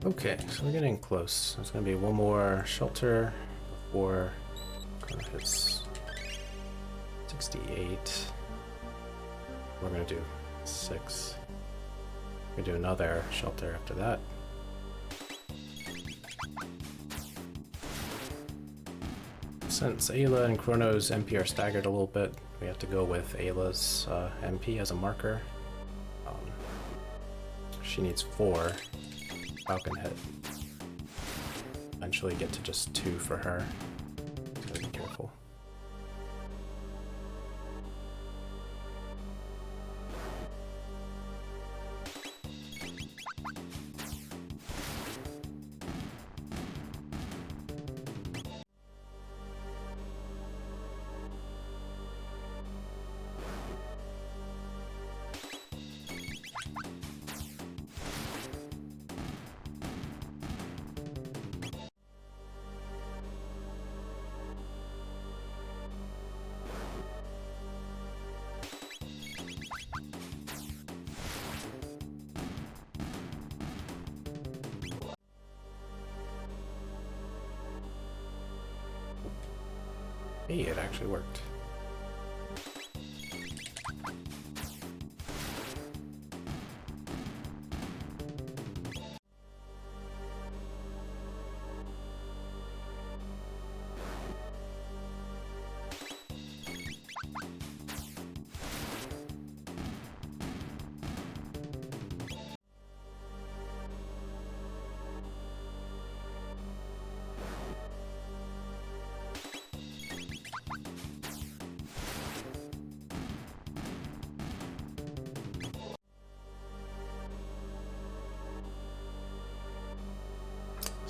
Okay, so we're getting close. There's gonna be one more shelter before Chrono hits 68. We're gonna do 6. We're gonna do another shelter after that. Since Ayla and Chrono's MP are staggered a little bit, we have to go with Ayla's MP as a marker. She needs 4. Falcon hit. Eventually get to just 2 for her. Gotta be careful. Hey, it actually worked.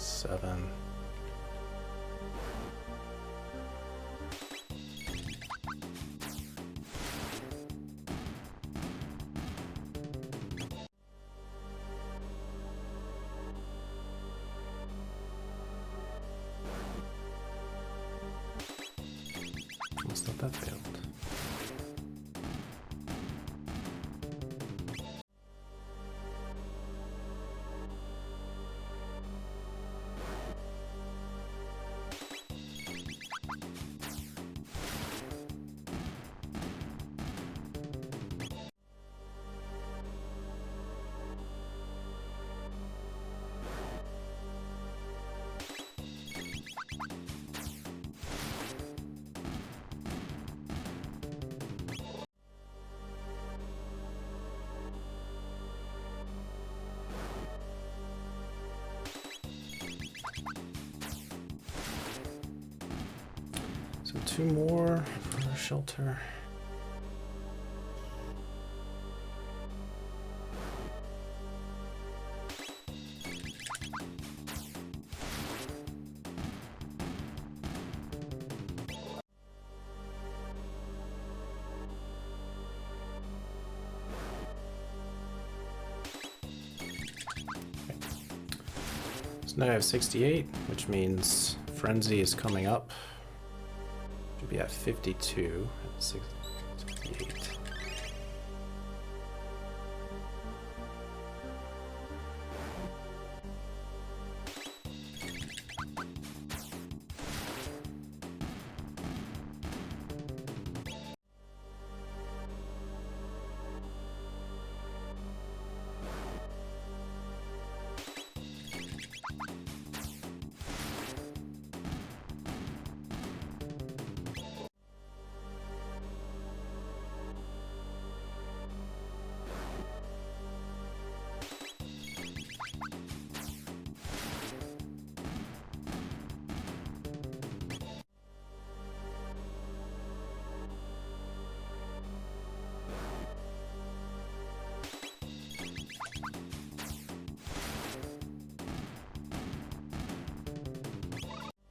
7. Almost thought that failed. So 2 more for shelter. So now I have 68, which means Frenzy is coming up. Should be at 52 at 68.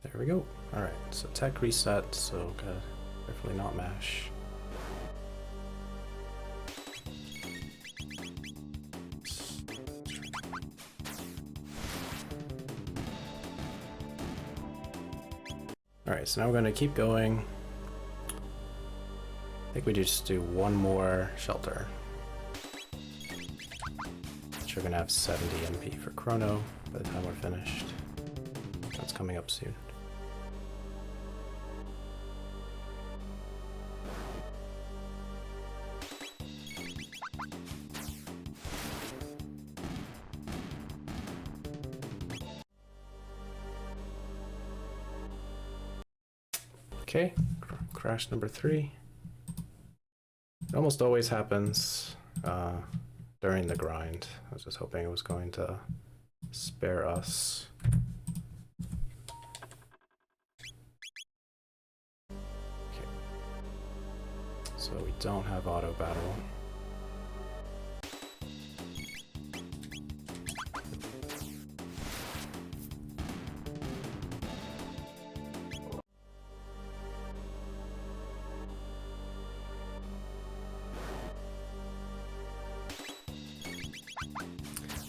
There we go. Alright, so tech reset, so gotta definitely not mash. Alright, so now we're gonna keep going. I think we just do 1 more shelter. Which we're gonna have 70 MP for Chrono by the time we're finished. That's coming up soon. Okay, crash number 3. It almost always happens during the grind. I was just hoping it was going to spare us. Okay. So we don't have auto battle.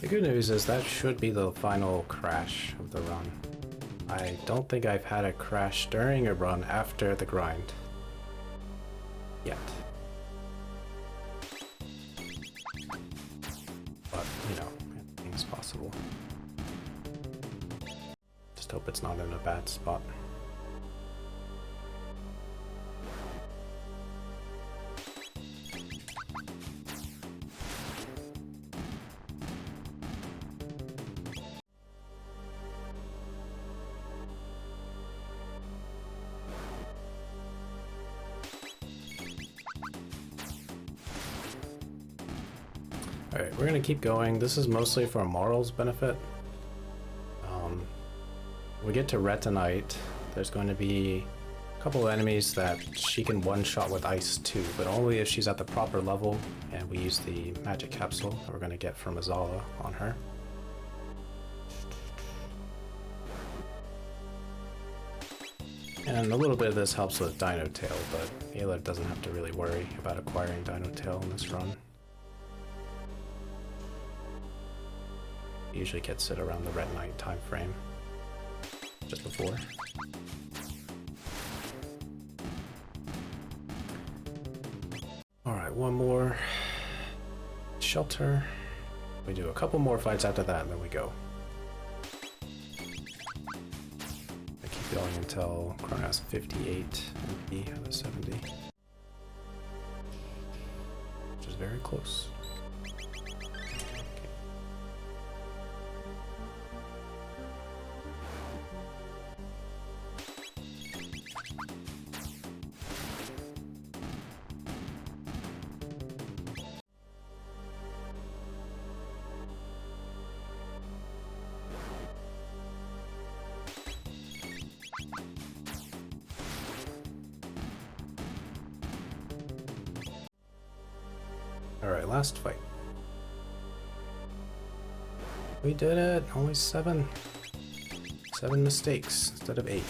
The good news is that should be the final crash of the run. I don't think I've had a crash during a run after the grind. Yet. But, you know, anything's possible. Just hope it's not in a bad spot. Alright, we're gonna keep going. This is mostly for Moral's benefit. We get to Retinite, there's going to be a couple of enemies that she can one-shot with ice too, but only if she's at the proper level, and we use the magic capsule that we're gonna get from Azala on her. And a little bit of this helps with Dino Tail, but Ayla doesn't have to really worry about acquiring Dino Tail in this run. Usually gets it around the Red Knight time frame, just before. Alright, one more shelter. We do a couple more fights after that, and then we go. I keep going until Chrono has 58 MP out of 70. Which is very close. Alright, last fight. We did it! Only 7. 7 mistakes instead of 8.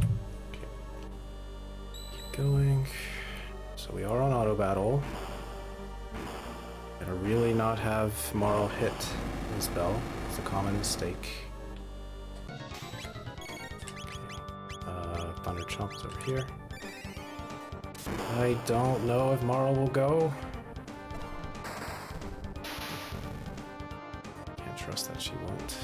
Okay. Keep going. So we are on auto battle. Gotta really not have Marl hit his bell. It's a common mistake. Thunder Chomps over here. I don't know if Marl will go. Can't trust that she won't.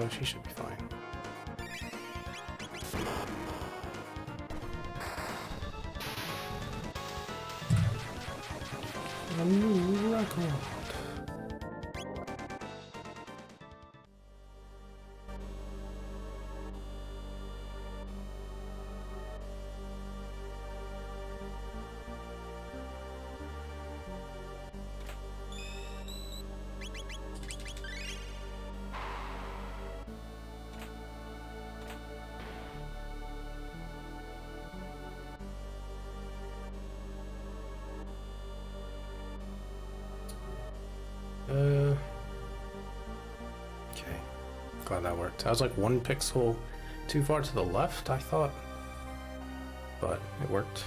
She should be fine. A new record. Okay. Glad that worked. I was like 1 pixel too far to the left, I thought. But it worked.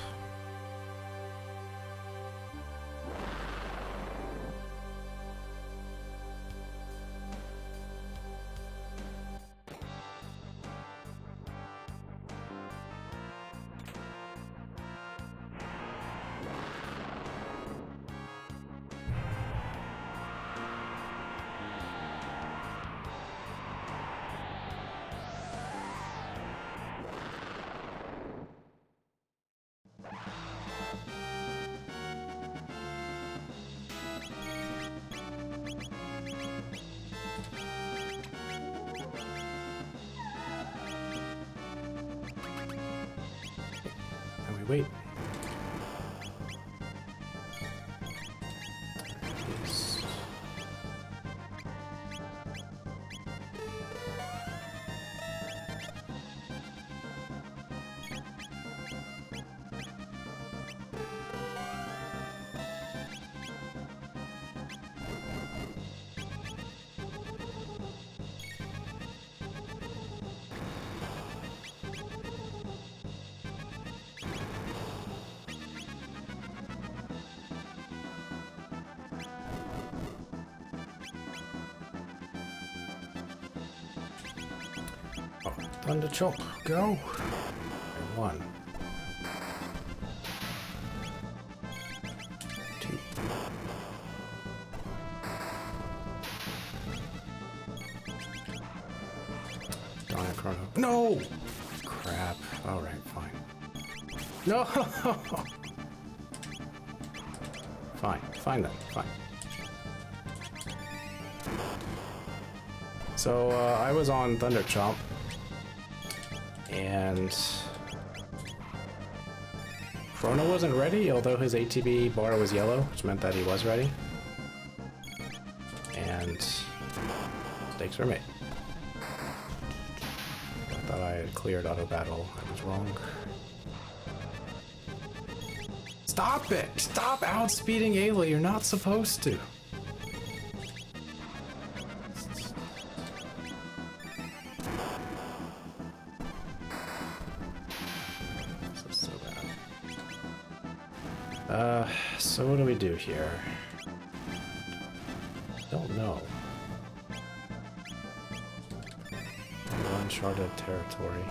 Wait. Yes. Thunder Chop, go! 1. 2. Darn it, Chrono. No! Crap. Alright, fine. No! Fine. Fine then. Fine. So, I was on Thunder Chomp. And... Chrono wasn't ready, although his ATB bar was yellow, which meant that he was ready. And... mistakes were made. I thought I had cleared auto battle. I was wrong. Stop it! Stop outspeeding Ayla, you're not supposed to. This is so bad. So what do we do here? Don't know. Uncharted territory.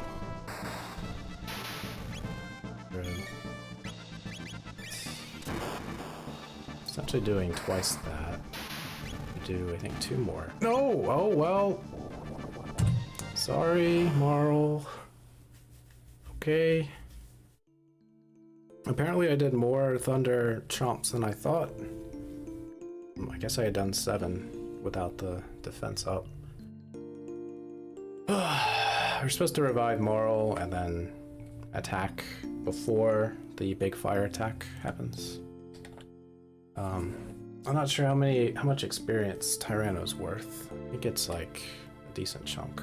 Essentially doing twice that. We do, I think, 2 more. No! Oh, well. Sorry, Marl. Okay. Apparently I did more Thunder Chomps than I thought. I guess I had done 7 without the defense up. We're supposed to revive Marl and then attack before the big fire attack happens. I'm not sure how much experience Tyranno's worth. I think it's like a decent chunk.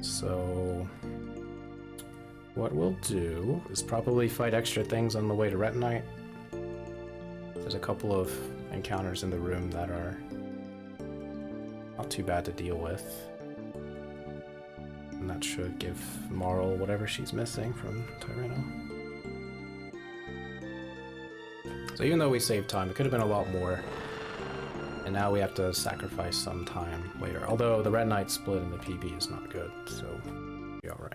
So what we'll do is probably fight extra things on the way to Retinite. There's a couple of encounters in the room that are not too bad to deal with. And that should give Marl whatever she's missing from Tyranno. So even though we saved time, it could have been a lot more. And now we have to sacrifice some time later. Although the Red Knight split in the PB is not good, so we'll be alright.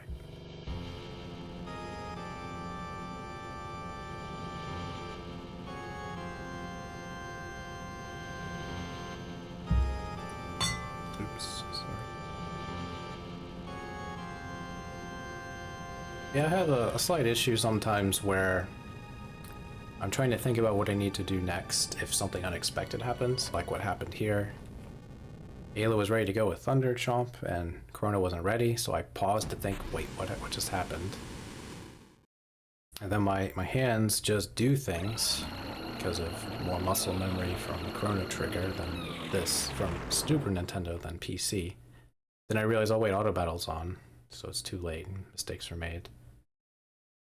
Oops, sorry. Yeah, I have a slight issue sometimes where I'm trying to think about what I need to do next if something unexpected happens, like what happened here. Ayla was ready to go with Thunder Chomp, and Chrono wasn't ready, so I paused to think, wait, what just happened? And then my hands just do things because of more muscle memory from Chrono Trigger than this from Super Nintendo than PC. Then I realize, oh wait, auto battle's on, so it's too late and mistakes are made.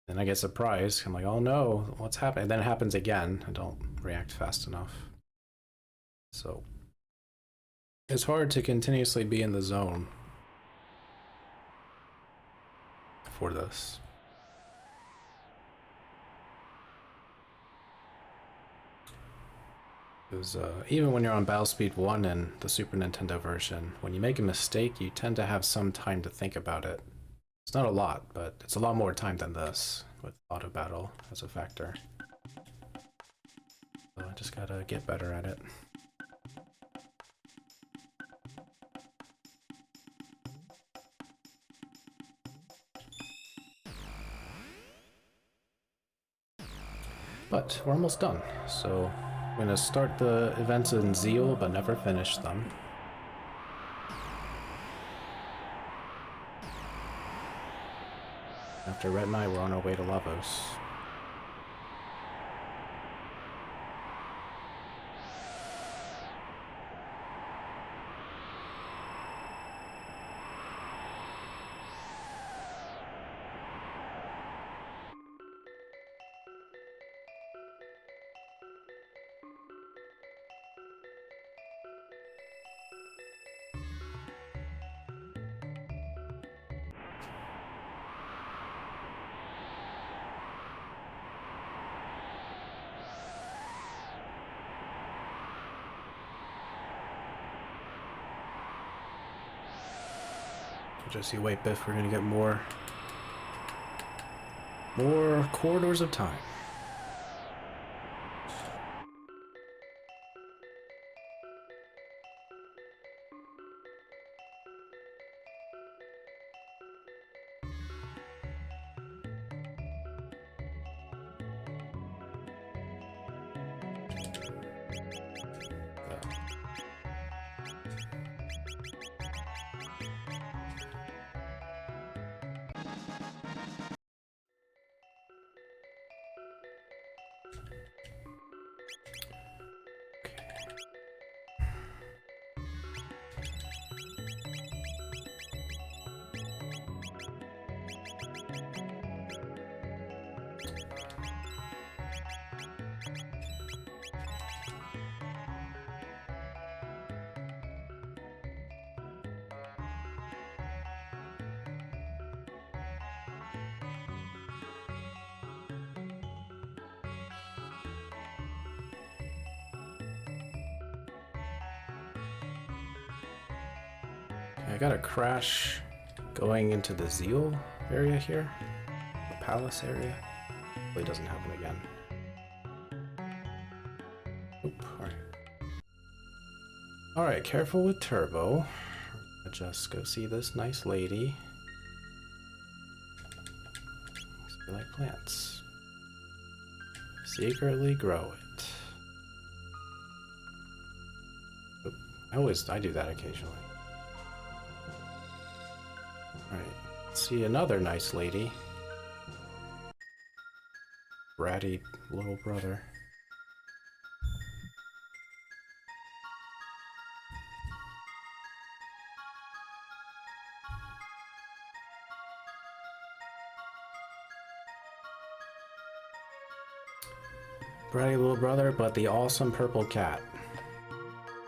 Then I get surprised. I'm like, oh no, what's happening? And then it happens again. I don't react fast enough. So it's hard to continuously be in the zone for this. Because even when you're on Battle Speed 1 in the Super Nintendo version, when you make a mistake, you tend to have some time to think about it. It's not a lot, but it's a lot more time than this, with auto battle as a factor. So I just gotta get better at it. But we're almost done, so I'm gonna start the events in Zeal, but never finish them. After Red Knight, we're on our way to Lavos. Just you wait, Biff, we're gonna get more corridors of time. I got a crash going into the Zeal area here. The palace area. Hopefully it doesn't happen again. Oop, alright. Alright, careful with Turbo. Just go see this nice lady. You like plants. Secretly grow it. Oop, I do that occasionally. Alright, see another nice lady. Bratty little brother. Bratty little brother, but the awesome purple cat.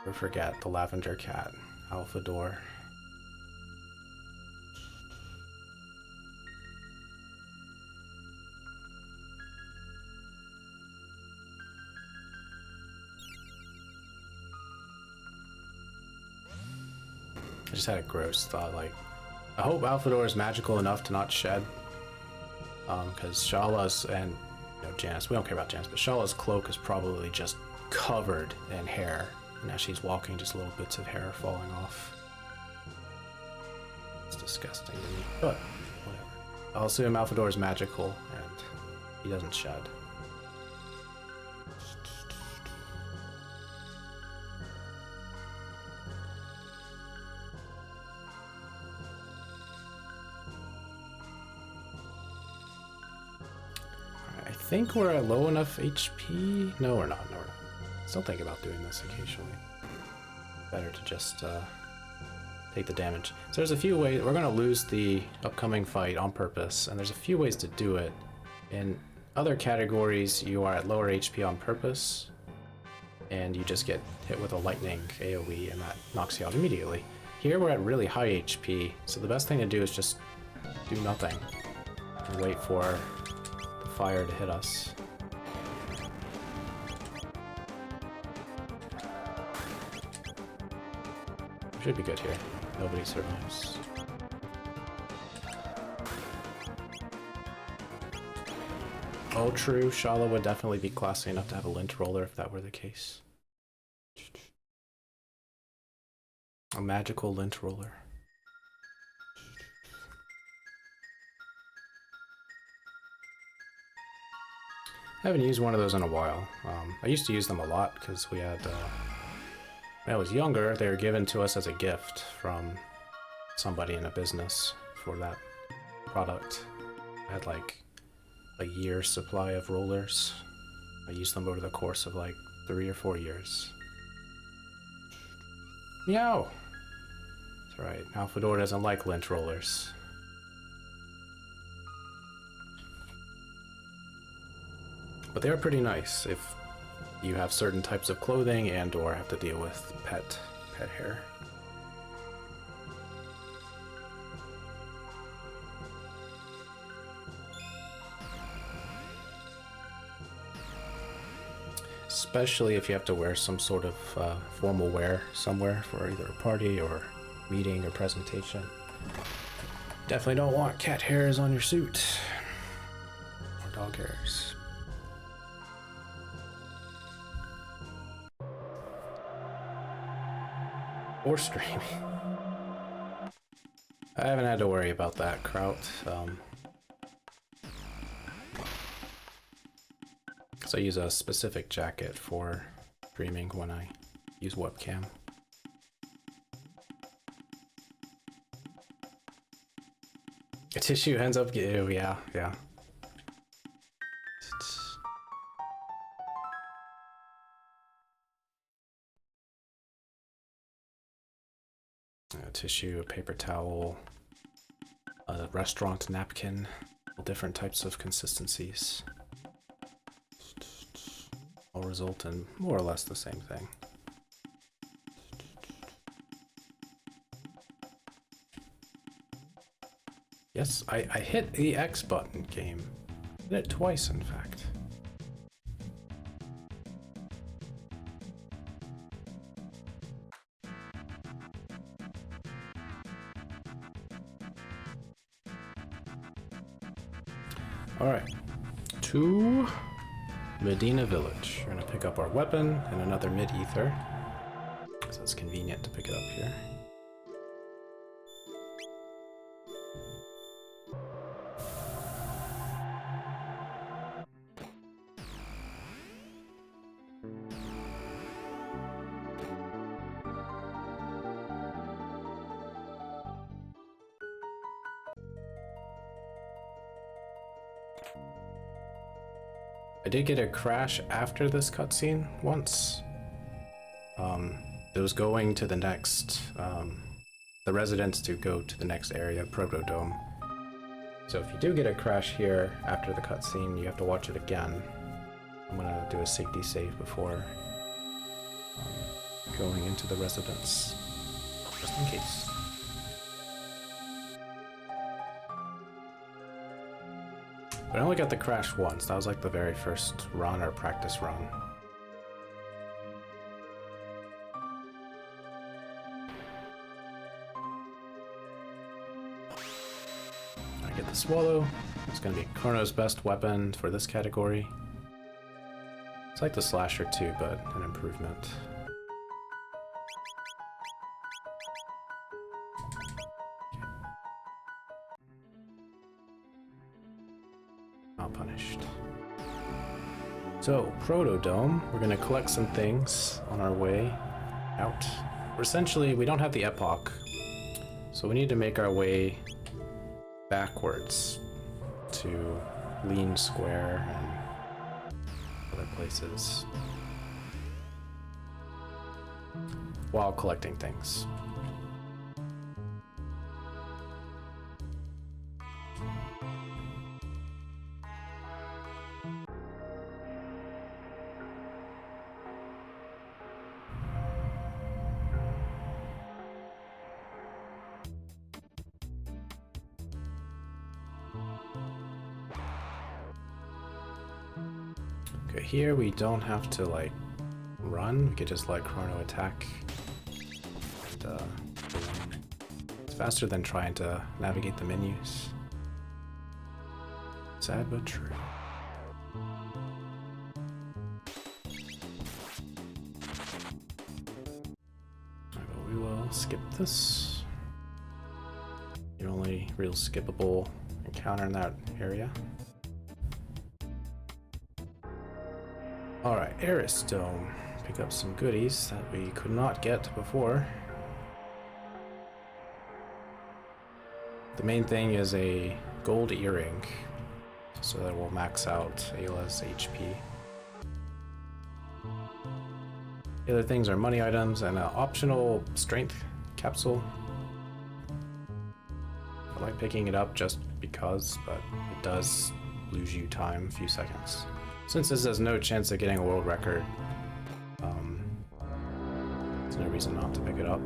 Never forget the lavender cat, Alphador. I just had a gross thought, like, I hope Alphador is magical enough to not shed. Because Shala's and Janice, we don't care about Janice, but Shala's cloak is probably just covered in hair. And as she's walking, just little bits of hair are falling off. It's disgusting to me, but whatever. I'll assume Alphador is magical and he doesn't shed. I think we're at low enough HP. No, we're not. No, we're not. Still think about doing this occasionally. Better to just take the damage. So there's a few ways. We're going to lose the upcoming fight on purpose, and there's a few ways to do it. In other categories, you are at lower HP on purpose, and you just get hit with a lightning AoE, and that knocks you out immediately. Here we're at really high HP, so the best thing to do is just do nothing and wait for the fire to hit us. Should be good here. Nobody survives. Oh, true. Shala would definitely be classy enough to have a lint roller if that were the case. A magical lint roller. I haven't used one of those in a while. I used to use them a lot because we had... when I was younger, they were given to us as a gift from somebody in a business for that product. I had like a year's supply of rollers. I used them over the course of like 3 or 4 years. Meow! That's right, Alphador doesn't like lint rollers. But they're pretty nice if you have certain types of clothing and or have to deal with pet hair. Especially if you have to wear some sort of formal wear somewhere for either a party or meeting or presentation. Definitely don't want cat hairs on your suit or dog hairs. Or streaming. I haven't had to worry about that, Kraut. Because I use a specific jacket for streaming when I use webcam. A tissue ends up... Ew, yeah. A tissue, a paper towel, a restaurant napkin, all different types of consistencies. All result in more or less the same thing. Yes, I hit the X button, game. I hit it twice, in fact. Alright, to Medina Village. We're gonna pick up our weapon and another mid-ether, so it's convenient to pick it up here. I did get a crash after this cutscene once. It was going to the next, the residents to go to the next area, Protodome. So if you do get a crash here after the cutscene, you have to watch it again. I'm gonna do a safety save before going into the residence, just in case. But I only got the crash once. That was like the very first run or practice run. I get the Swallow. It's gonna be Chrono's best weapon for this category. It's like the Slasher too, but an improvement. Not punished. So, Protodome, we're gonna collect some things on our way out. Essentially, we don't have the epoch, so we need to make our way backwards to Lean Square and other places while collecting things. Okay, here we don't have to like run, we could just let Chrono attack. And, it's faster than trying to navigate the menus. Sad but true. Alright, well, we will skip this. The only real skippable encounter in that area. Alright, Eris Dome. Pick up some goodies that we could not get before. The main thing is a gold earring, so that will max out Ayla's HP. The other things are money items and an optional strength capsule. I like picking it up just because, but it does lose you time, a few seconds. Since this has no chance of getting a world record, there's no reason not to pick it up.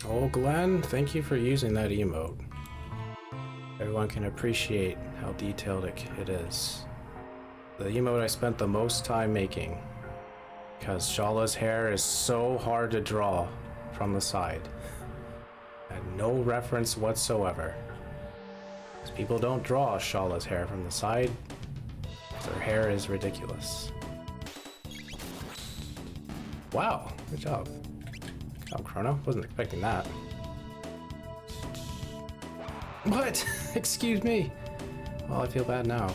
Oh, Glenn, thank you for using that emote. Everyone can appreciate how detailed it is. The emote I spent the most time making, because Shala's hair is so hard to draw from the side. And no reference whatsoever. Because people don't draw Shala's hair from the side. Her hair is ridiculous. Wow, good job. Oh, Chrono? Wasn't expecting that. What? Excuse me. Well, I feel bad now.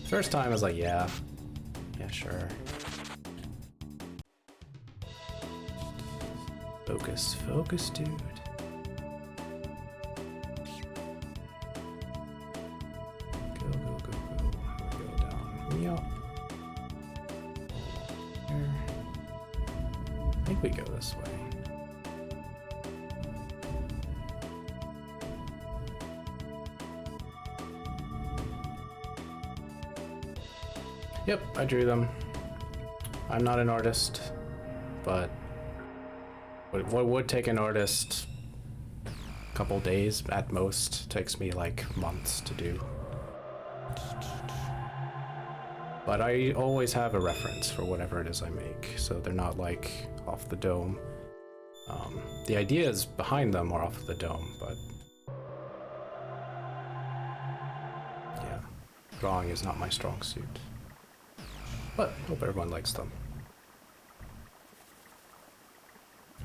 First time I was like, yeah, sure. Focus, dude. Yep, I drew them. I'm not an artist, but what would take an artist a couple days at most takes me like months to do. But I always have a reference for whatever it is I make, so they're not like off the dome. The ideas behind them are off the dome, but yeah, drawing is not my strong suit. But hope everyone likes them.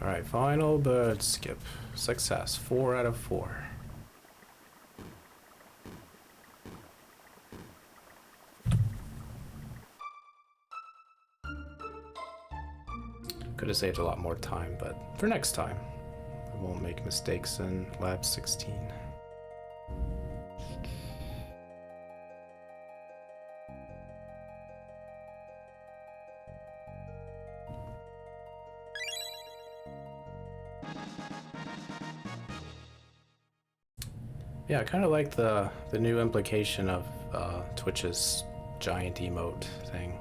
Alright, final bird skip. Success, 4 out of 4. Could have saved a lot more time, but for next time, I won't make mistakes in Lab 16. Yeah, I kind of like the new implication of Twitch's giant emote thing.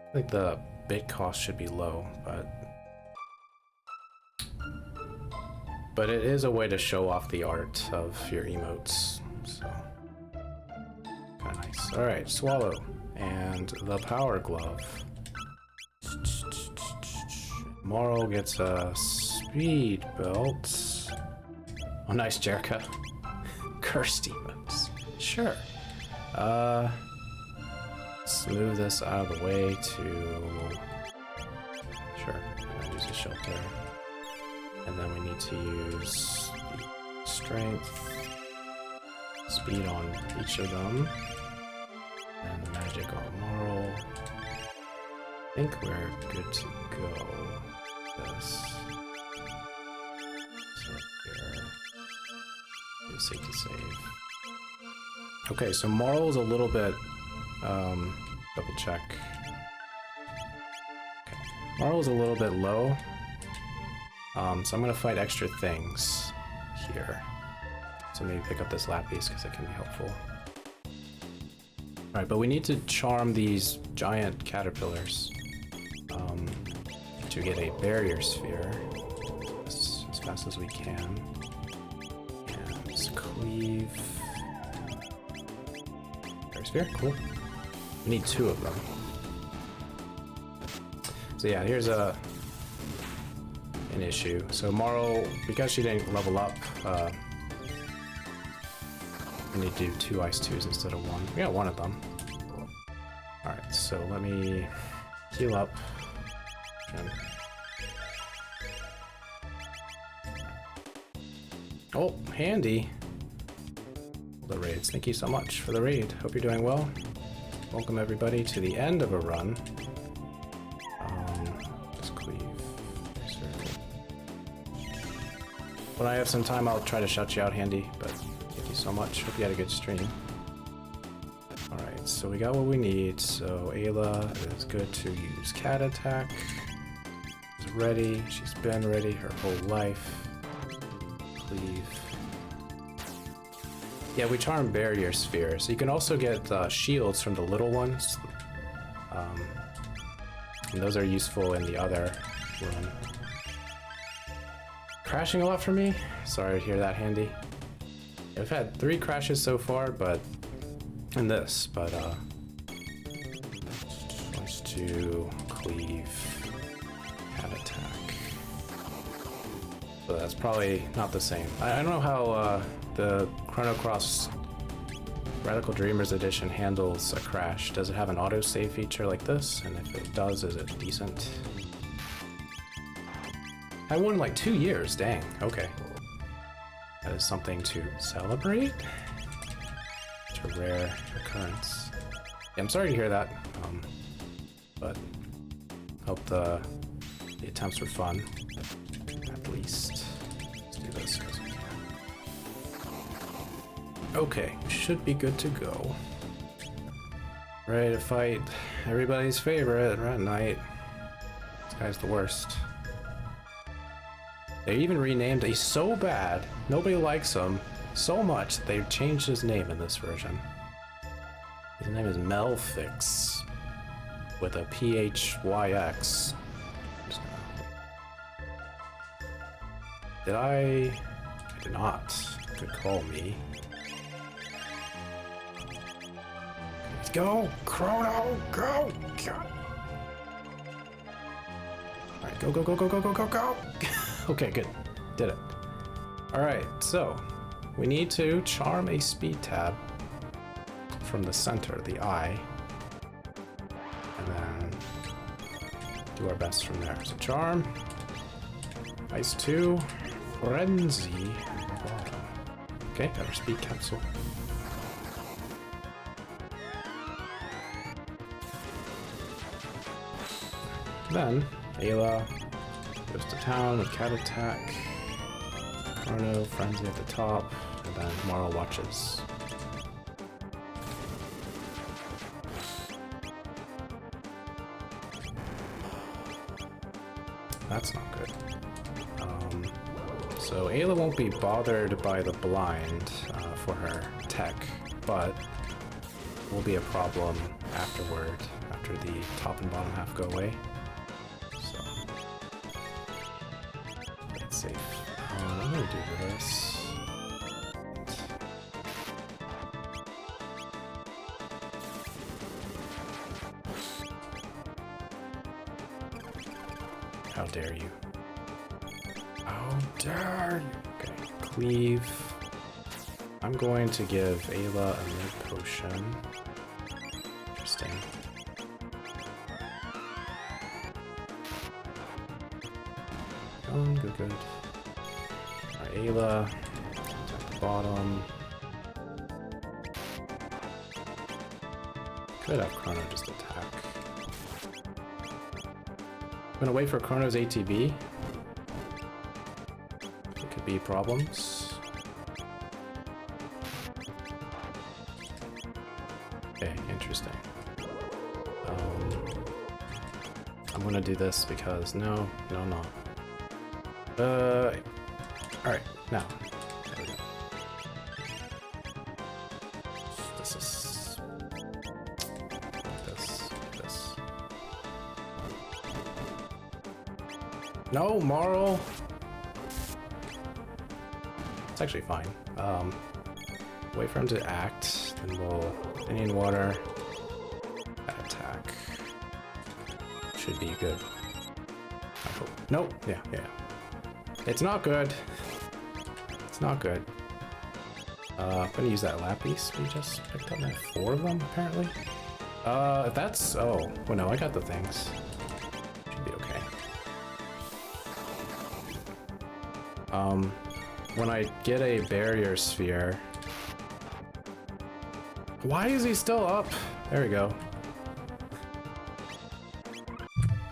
I think the bit cost should be low, but it is a way to show off the art of your emotes, so kind of nice. All right, Swallow and the Power Glove. Moral gets a speed belt. Oh, nice, Jericho. Cursed emotes. Sure. Let's move this out of the way to... Sure, I'll use a shelter. And then we need to use the strength, speed on each of them, and the magic on Moral. I think we're good to go. This. So here. Do a safety save. Okay, so Marl's a little bit, double check. Okay. Marl's a little bit low. So I'm gonna fight extra things here. So maybe pick up this lapis because it can be helpful. Alright, but we need to charm these giant caterpillars to get a barrier sphere as fast as we can. And let's cleave. Barrier sphere, cool. We need 2 of them. So yeah, here's an issue. So Marl, because she didn't level up, we need to do 2 ice 2s instead of 1. We got 1 of them. Alright, so let me heal up. Oh, handy. The raids. Thank you so much for the raid. Hope you're doing well. Welcome everybody to the end of a run. Just cleave. When I have some time, I'll try to shout you out, Handy, but thank you so much. Hope you had a good stream. Alright, so we got what we need. So Ayla is good to use cat attack. She's ready. She's been ready her whole life. Cleave. Yeah, we charm barrier sphere. So you can also get shields from the little ones. And those are useful in the other room. Crashing a lot for me? Sorry to hear that, Handy. I've had 3 crashes so far, but in this, but wants to cleave, cat attack. So that's probably not the same. I don't know how the Chrono Cross Radical Dreamers Edition handles a crash. Does it have an autosave feature like this? And if it does, is it decent? I won like 2 years, dang, okay. That is something to celebrate. It's a rare occurrence. Yeah, I'm sorry to hear that, but hope the attempts were fun, at least. Let's do this because we can. Okay, should be good to go. Ready to fight everybody's favorite Red Knight. This guy's the worst. They even renamed, he's so bad, nobody likes him so much that they've changed his name in this version. His His name is Melfix with a PHYX. Did I did not. Good call, me. Let's go! Chrono! Go! Alright, go, go, go, go, go, go, go, go! Okay, good. Did it. Alright, so we need to charm a speed tab from the center, the eye, and then do our best from there. So charm, ice 2, frenzy, okay, got our speed capsule. Then Ayla goes to town with cat attack, Chrono, frenzy at the top, and then Marl watches. That's not good. So Ayla won't be bothered by the blind for her tech, but will be a problem afterward, after the top and bottom half go away. So, it's safe. I'm gonna do this. How dare you? How dare you? Okay, cleave. I'm going to give Ayla a mid potion. Interesting. Good, good. Alright, Ayla. At the bottom. Could have Chrono just attack. I'm gonna wait for Chrono's ATB. It could be problems. Okay, interesting. I'm gonna do this because no, not. Alright, now. There we go. This is this. No, Marl! It's actually fine. Wait for him to act, then we'll Indian water, attack. Should be good. I hope. Nope, yeah. It's not good. It's not good. I'm gonna use that lapis we just picked up. I have 4 of them, apparently. If that's... oh, well no, I got the things. Should be okay. When I get a barrier sphere... Why is he still up? There we go.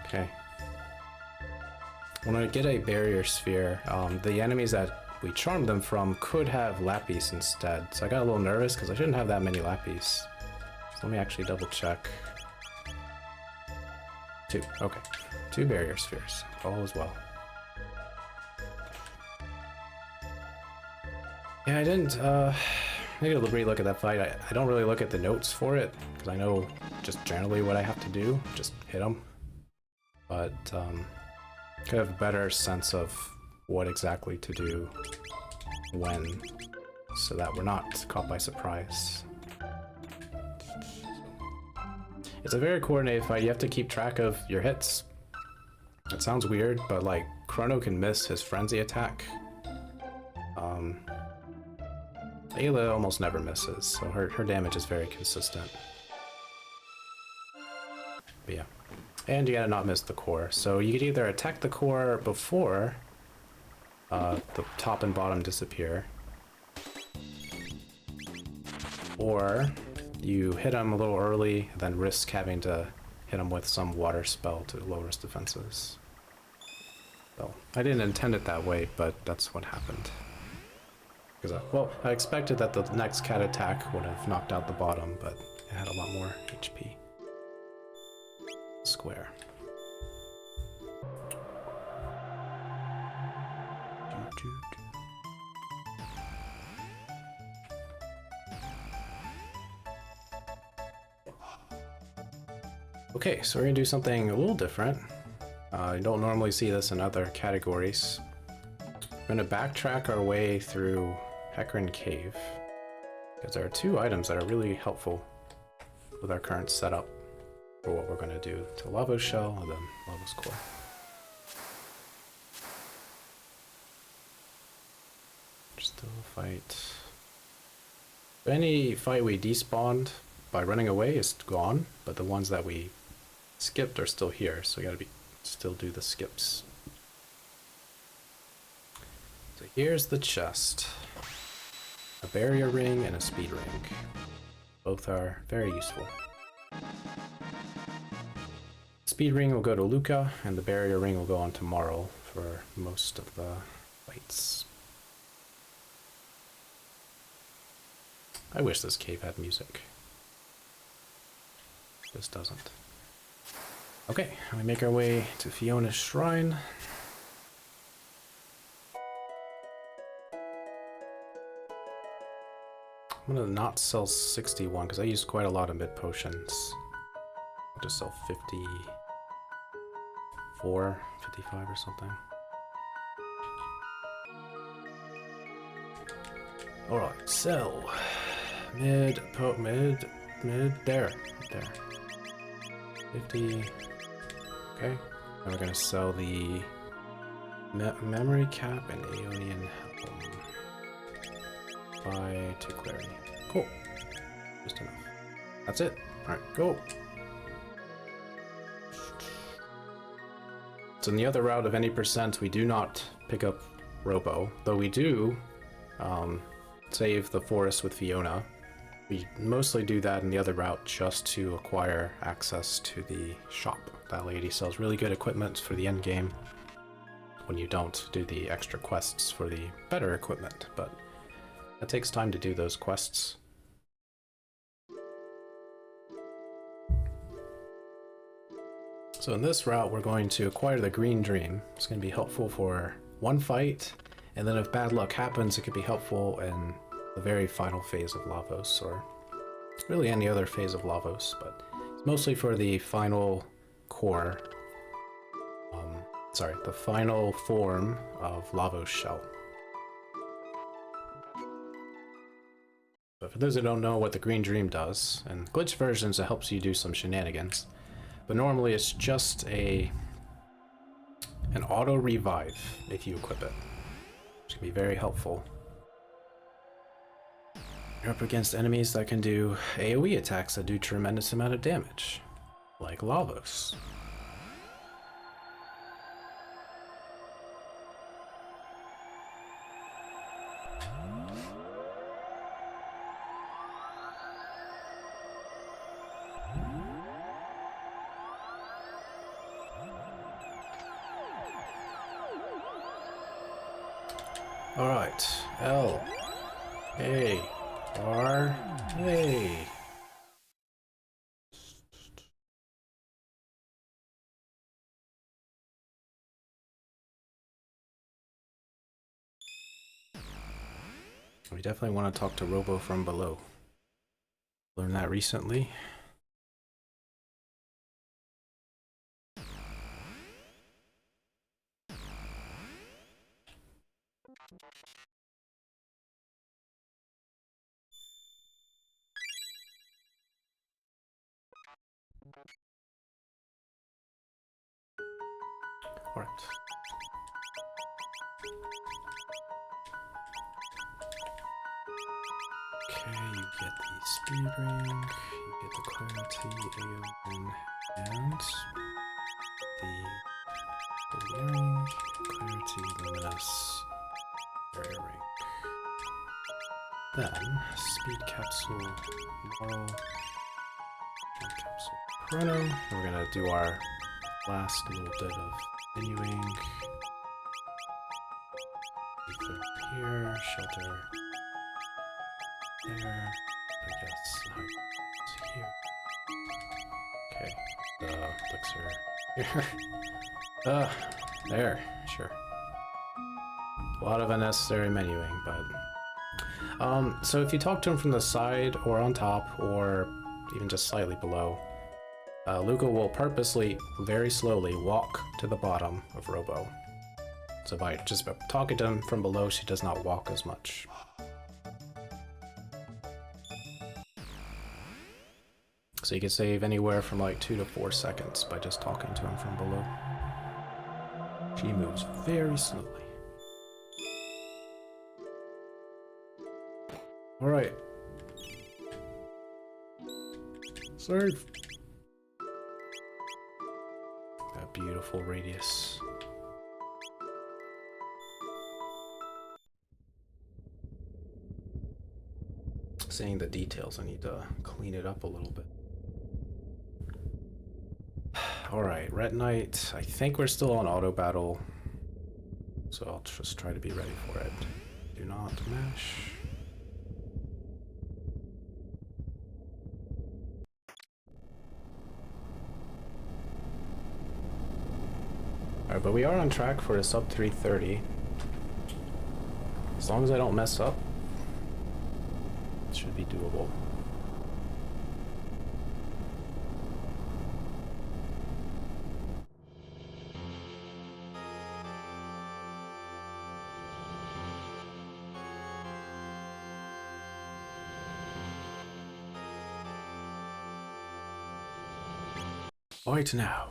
Okay. When I get a barrier sphere, the enemies that we charmed them from could have lapis instead. So I got a little nervous because I shouldn't have that many lapis. So let me actually double check. 2, okay. 2 barrier spheres. All is well. Yeah, I didn't, I need to re-look at that fight. I don't really look at the notes for it, because I know just generally what I have to do, just hit them. But, could have a better sense of what exactly to do when, so that we're not caught by surprise. It's a very coordinated fight. You have to keep track of your hits. It sounds weird, but like, Chrono can miss his frenzy attack. Ayla almost never misses, so her damage is very consistent. But yeah. And you gotta not miss the core. So you could either attack the core before the top and bottom disappear, or you hit him a little early, then risk having to hit him with some water spell to lower his defenses. So I didn't intend it that way, but that's what happened. Because I expected that the next cat attack would have knocked out the bottom, but it had a lot more HP. Square. Okay, so we're gonna do something a little different. You don't normally see this in other categories. We're gonna backtrack our way through Hecarim Cave, because there are two items that are really helpful with our current setup for what we're gonna do to Lava's Shell and then Lava's Core. Still fight. Any fight we despawned by running away is gone, but the ones that we skipped are still here, so we gotta still do the skips. So here's the chest. A barrier ring and a speed ring. Both are very useful. Speed ring will go to Luca, and the barrier ring will go on to Marl for most of the fights. I wish this cave had music. This doesn't. Okay, we make our way to Fiona's shrine. I'm gonna not sell 61 because I used quite a lot of mid potions. I'll just sell 54, 55 or something. Alright, sell. Mid, there. 50. Okay. Now we're gonna sell the memory cap and Aeonian helm. Buy 2 clarity. Cool. Just enough. That's it. Alright, go. So in the other route of any percent, we do not pick up Robo, though we do save the forest with Fiona. We mostly do that in the other route just to acquire access to the shop. That lady sells really good equipment for the end game when you don't do the extra quests for the better equipment, but it takes time to do those quests. So in this route, we're going to acquire the Green Dream. It's going to be helpful for one fight, and then if bad luck happens, it could be helpful in the very final phase of Lavos, or really any other phase of Lavos, but it's mostly for the final core, the final form of Lavos Shell. But for those who don't know what the Green Dream does, in glitch versions it helps you do some shenanigans, but normally it's just an auto revive if you equip it, which can be very helpful. You're up against enemies that can do AoE attacks that do tremendous amount of damage, like Lavos. Alright, L, A, R, A. We definitely want to talk to Robo from below. Learned that recently. All right. Okay, you get the speed ring, you get the clarity, Aeon, and the ring, clarity, luminous, barrier ring. Then, speed capsule, Marl, speed capsule, Chrono. We're gonna do our last little bit of menuing. Ether here, shelter there, I guess here. Okay, the elixir here. There, sure. A lot of unnecessary menuing, but so if you talk to him from the side or on top or even just slightly below, Luca will purposely, very slowly, walk to the bottom of Robo. So by just talking to him from below, she does not walk as much. So you can save anywhere from like 2 to 4 seconds by just talking to him from below. She moves very slowly. Alright. Save. That beautiful radius. Seeing the details, I need to clean it up a little bit. Alright, Red Knight. I think we're still on auto battle. So I'll just try to be ready for it. Do not mash. Alright, but we are on track for a sub 330. As long as I don't mess up, it should be doable. Right now.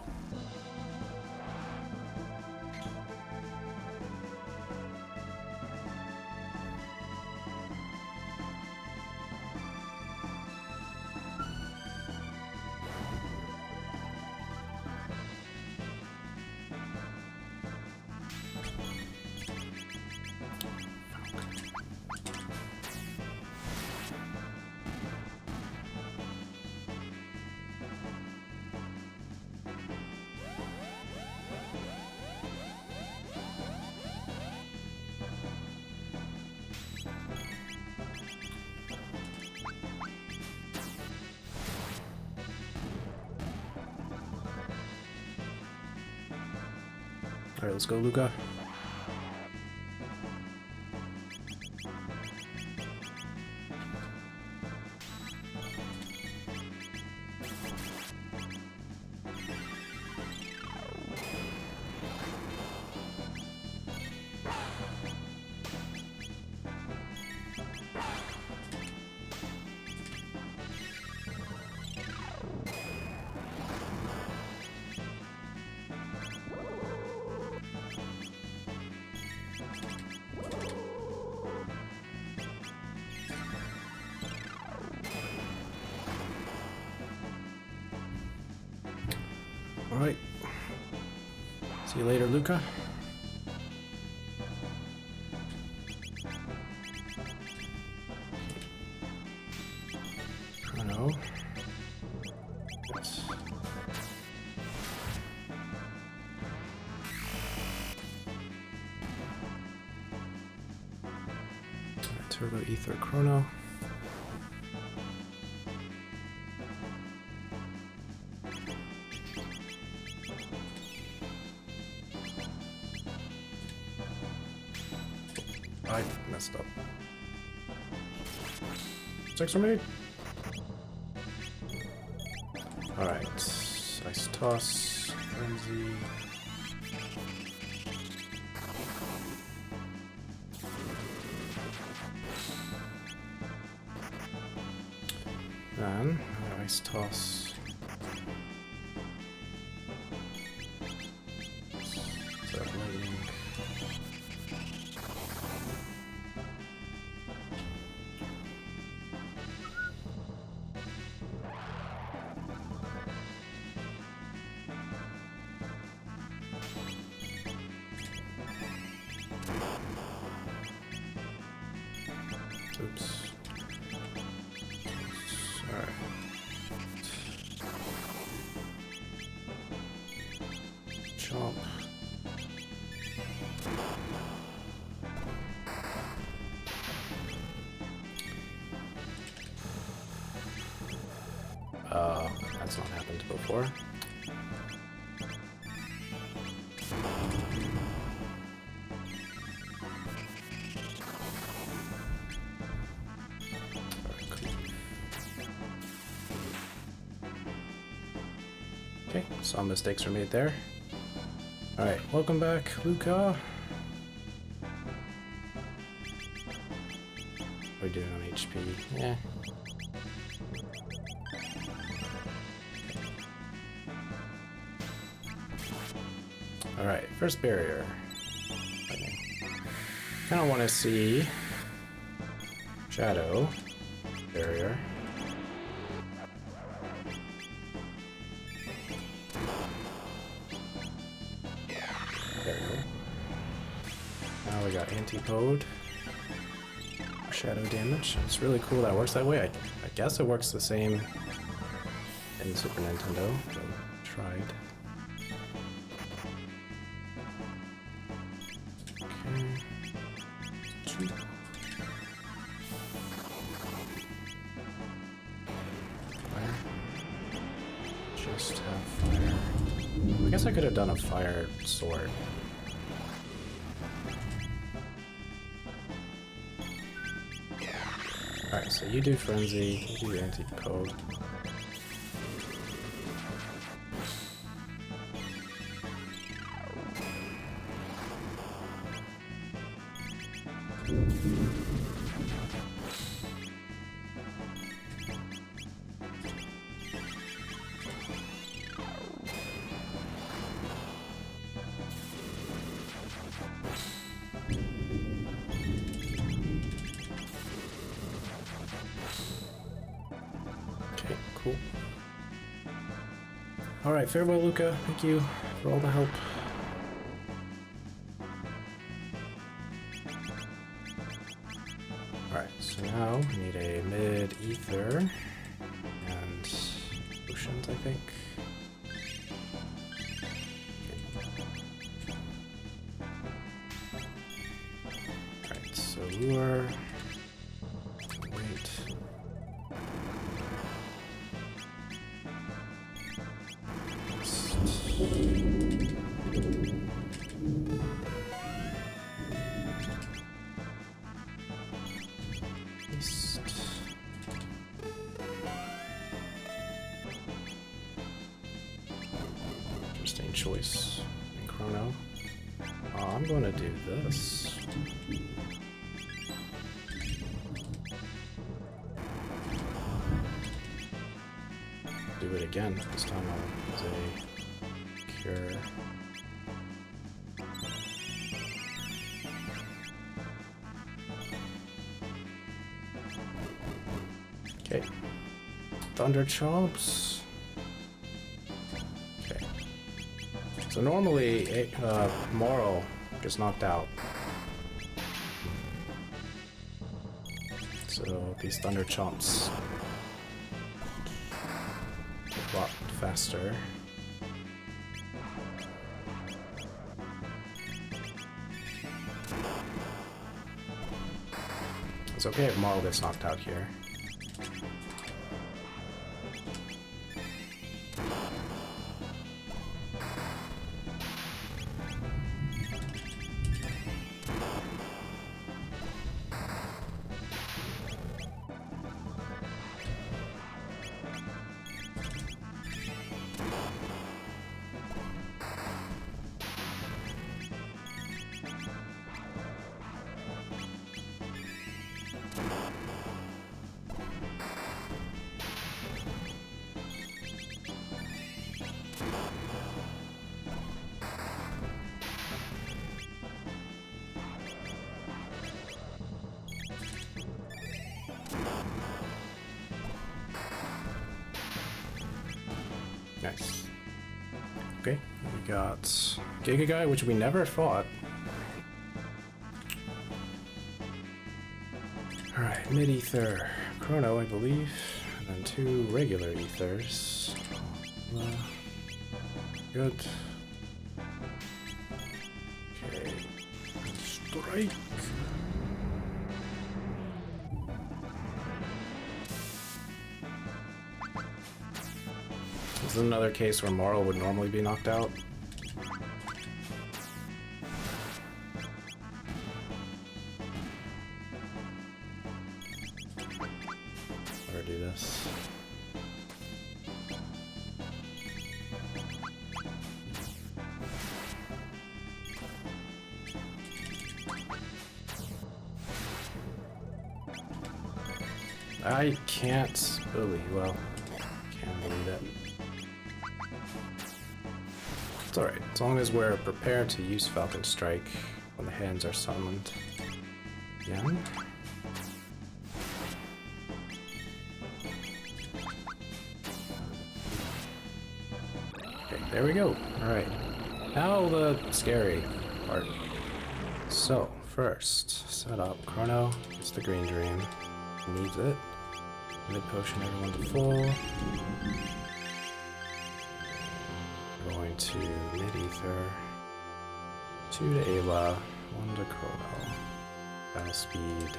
Alright, let's go, Luca. Alright. See you later, Luca. Chrono. Yes. Turbo Ether Chrono. I messed up. 6 for me. Alright. Ice Toss. Frenzy. Then, Ice Toss. So, lightning. Oops. Alright. Chomp. That's not happened before. Okay, some mistakes were made there. Alright, welcome back, Luca. What are we doing on HP? Yeah. Alright, first barrier. Kind of want to see Shadow barrier. There we go. Now we got antipode. Shadow damage. It's really cool that it works that way. I guess it works the same in Super Nintendo, so tried. Okay. Fire. Just have fire. I guess I could have done a fire sword. Alright, so you do Frenzy, you do Antipode. Cool. Alright, farewell, Luca. Thank you for all the help. Alright, so now we need a mid-ether and potions, I think. Alright, so lure. Wait. Interesting choice in Chrono. I'm going to do this. Do it again. This time I'll use a cure. Okay. Thunder Chomps. Okay. So normally, Moral gets knocked out. So these Thunder Chomps a lot faster. It's okay if Marl gets knocked out here. Nice. Okay, we got Giga Guy, which we never fought. Alright, mid-ether. Chrono, I believe. And then 2 regular ethers. Good. Okay. Strike. This is another case where Moral would normally be knocked out. Better do this. I can't believe, well, can't believe it. It's alright, as long as we're prepared to use Falcon Strike when the hands are summoned. Yeah. Okay, there we go. Alright. Now the scary part. So, first, set up Chrono. It's the green dream. Needs it. Mid potion everyone to full. We're going to mid ether. 2 to Ayla. 1 to Chrono. Battle speed.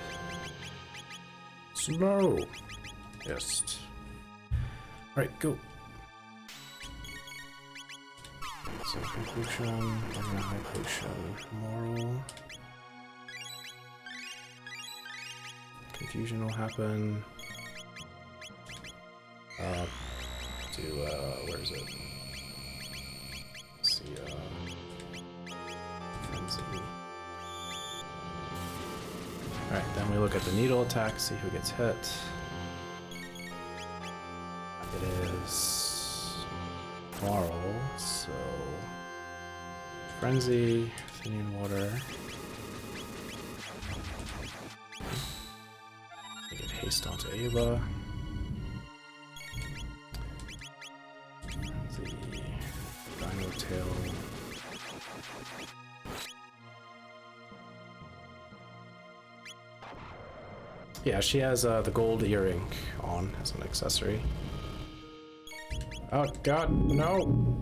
Slow! Just. Alright, go! So, conclusion, high potion, moral. Confusion will happen. Where is it? Let's see, Frenzy. Alright, then we look at the needle attack, see who gets hit. It is Marl, so Frenzy, Athenian Water. Get haste onto Ayla. The Dino Tail. Yeah, she has the gold earring on as an accessory. Oh god, no!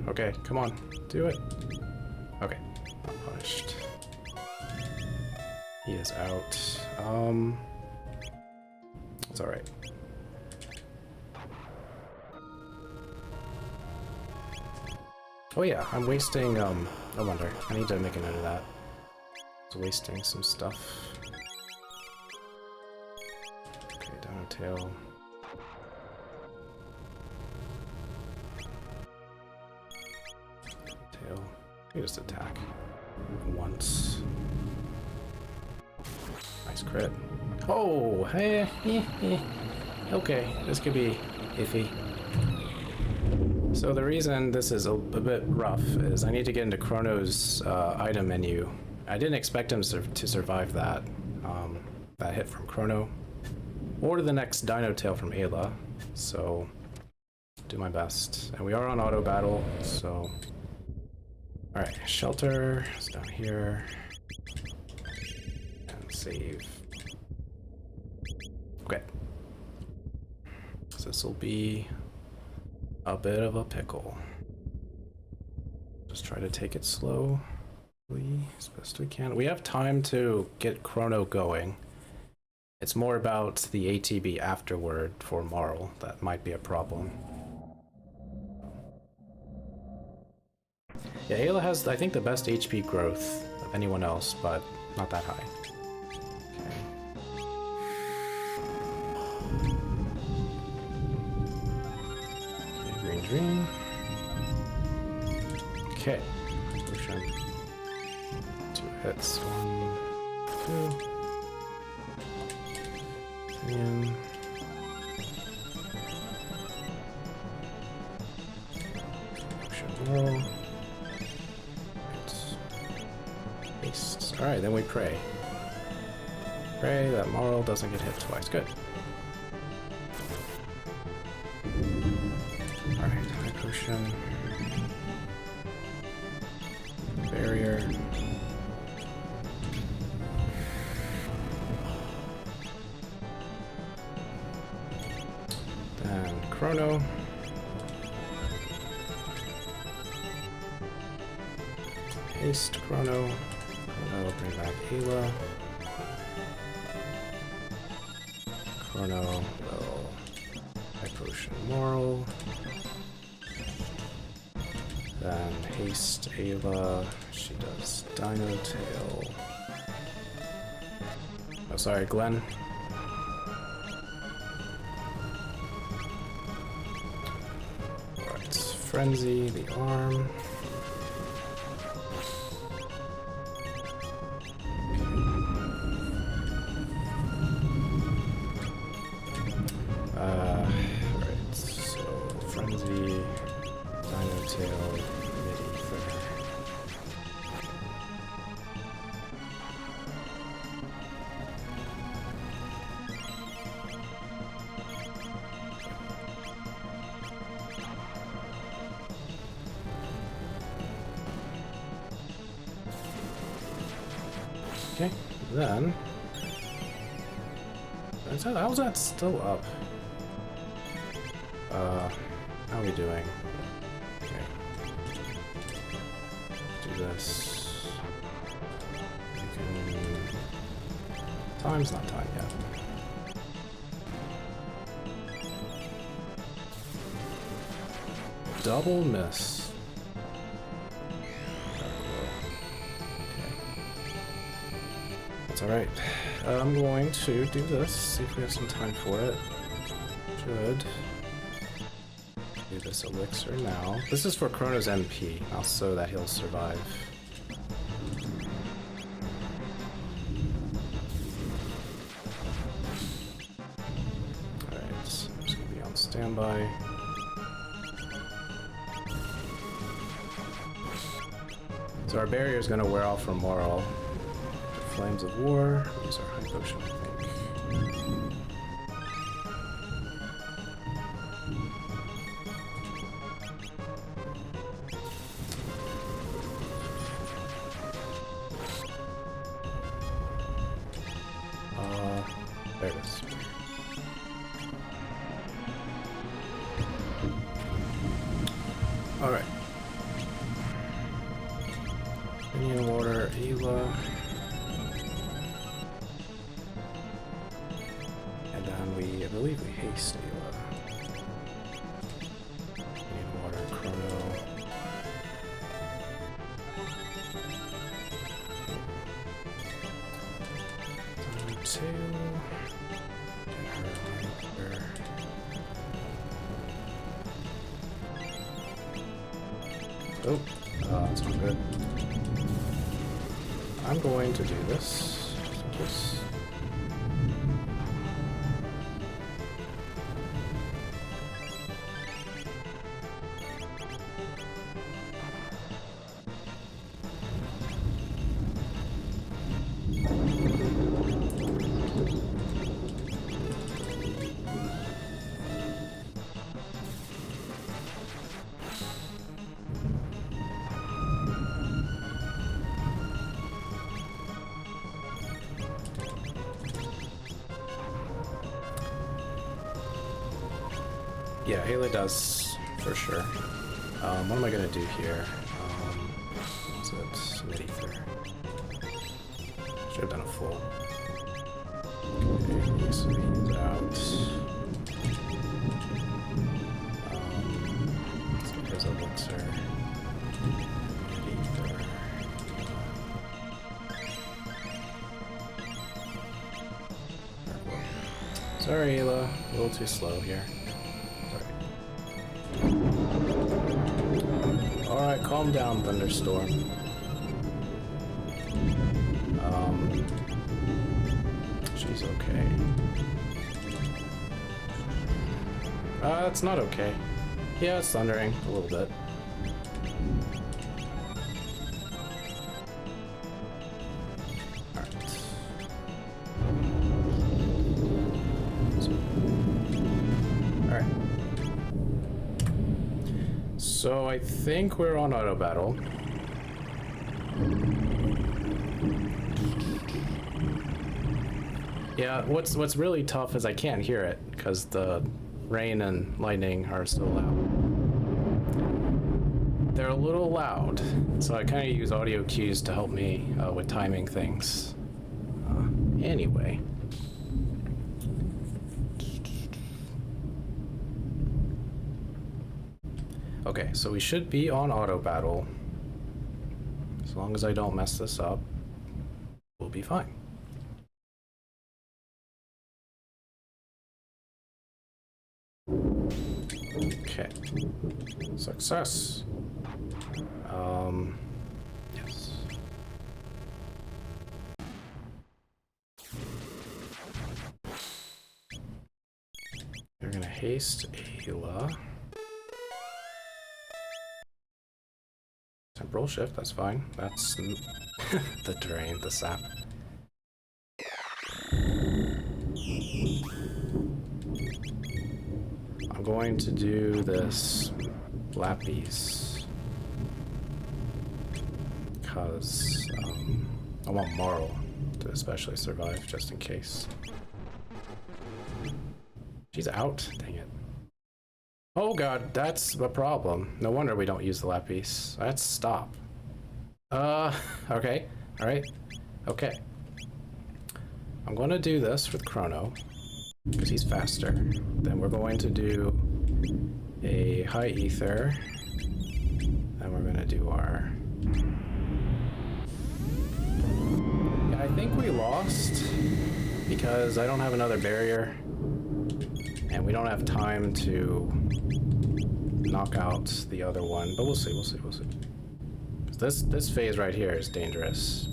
Okay, come on, do it. Okay, not punished. He is out. It's alright. Oh yeah, I'm wasting, no wonder. I need to make a note of that. I was wasting some stuff. Okay, Dino Tail. Tail. You just attack once. Nice crit. Oh, hey, okay, this could be iffy. So the reason this is a bit rough is I need to get into Chrono's item menu. I didn't expect him to survive that, that hit from Chrono, or the next Dino Tail from Ayla, so do my best. And we are on auto battle, so... Alright, Shelter is down here, and save. Okay. So this will be a bit of a pickle. Just try to take it slowly as best we can. We have time to get Chrono going. It's more about the ATB afterward for Marl that might be a problem. Yeah, Ayla has, I think, the best HP growth of anyone else, but not that high. Green. Okay. Potion. 2 hits. 1, 2. And potion roll. Haste. Alright, then we pray. Pray that Marl doesn't get hit twice. Good. Potion. Barrier. Then Chrono. Haste Chrono. Chrono, bring back Ayla. Chrono will high potion Marl. Then haste Ayla, she does Dino Tail. Oh, sorry, Glenn. Alright, Frenzy, the arm. Okay, then... How's that still up? How are we doing? Okay. Do this. You can... Time's not time yet. Double miss. That's alright. I'm going to do this, see if we have some time for it. Should do this elixir now. This is for Chrono's MP, also that he'll survive. Alright, so I'm just gonna be on standby. So our barrier is gonna wear off for Moral. Flames of War. Use our high potion, I think. There it is. All right. Minion Water, Ela. I believe we haste Ela. Need water, Chrono. Two. Get her. Oh, that's not good. I'm going to do this. Just yeah, Ayla does, for sure. What am I gonna do here? Is it mid-ether? Should have done a full. Okay, so he's out. So here's elixir. Mid-ether. Sorry, Ayla. A little too slow here. Alright, calm down, Thunderstorm. She's okay. It's not okay. Yeah, it's thundering a little bit. Alright. So I think we're on auto battle. Yeah, what's really tough is I can't hear it because the rain and lightning are so loud. They're a little loud, so I kind of use audio cues to help me with timing things. Anyway. Okay, so we should be on auto battle. As long as I don't mess this up, we'll be fine. Okay. Success. Yes. You're gonna haste Ayla. Temporal shift, that's fine. That's the drain, the sap. I'm going to do this lapis because I want Marl. to especially survive, just in case. She's out. Dang it. Oh god, that's a problem. No wonder we don't use the lapis. Let's stop. Okay. Alright. Okay. I'm gonna do this with Chrono, because he's faster. Then we're going to do a high ether. Then we're gonna do our... Yeah, I think we lost, because I don't have another barrier. And we don't have time to knock out the other one, but we'll see, we'll see, we'll see. This phase right here is dangerous.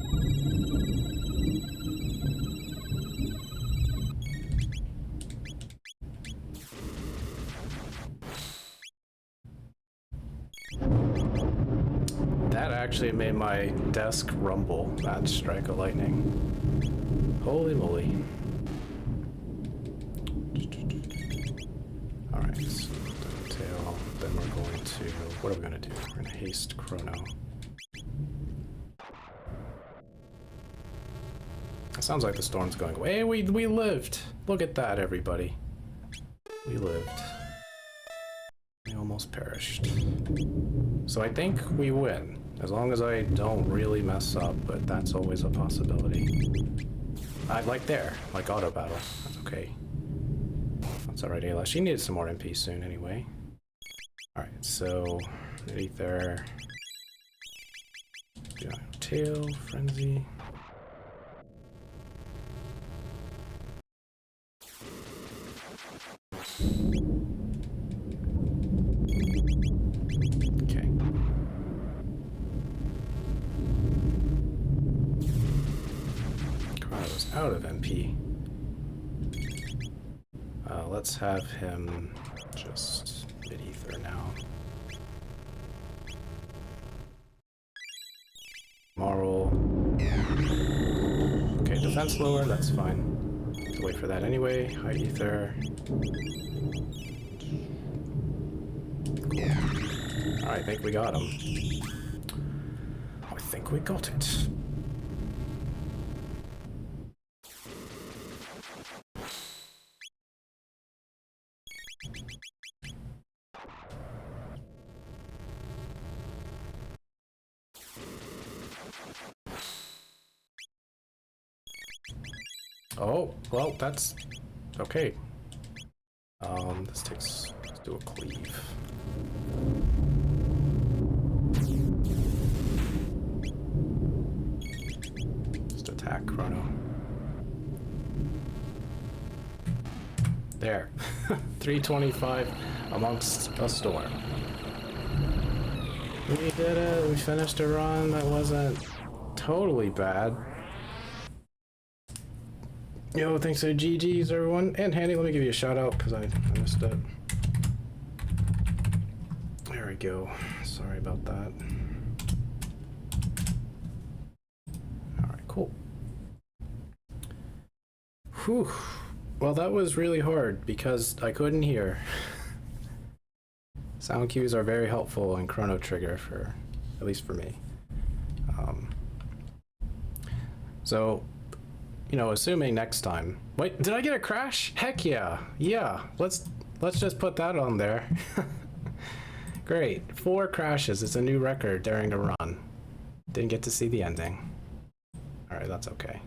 That actually made my desk rumble, that strike of lightning. Holy moly. Alright, so tail, then we're going to, what are we going to do? We're going to haste Chrono. It sounds like the storm's going away. Hey, we lived! Look at that, everybody. We lived. We almost perished. So I think we win, as long as I don't really mess up, but that's always a possibility. I'd like there, like auto battle. That's okay. That's alright, Ayla. She needs some more MP soon anyway. Alright, so Ether. Tail, Frenzy. Okay. Chrono's out of MP. Let's have him just mid-ether now. Moral. Okay, defense lower, that's fine. Wait for that anyway. High ether. Cool. Alright, I think we got him. I think we got it. Oh, well, that's okay. This takes, let's do a cleave. Just attack Chrono. There. 325 amongst a storm. We did it. We finished a run that wasn't totally bad. Yo, thanks to GG's everyone. And Handy, let me give you a shout out because I missed it. There we go. Sorry about that. Alright, cool. Whew. Well, that was really hard because I couldn't hear. Sound cues are very helpful in Chrono Trigger, for at least for me. So, you know, assuming next time. Wait, did I get a crash? Heck yeah, yeah. Let's just put that on there. Great, 4 crashes. It's a new record during the run. Didn't get to see the ending. All right, that's okay.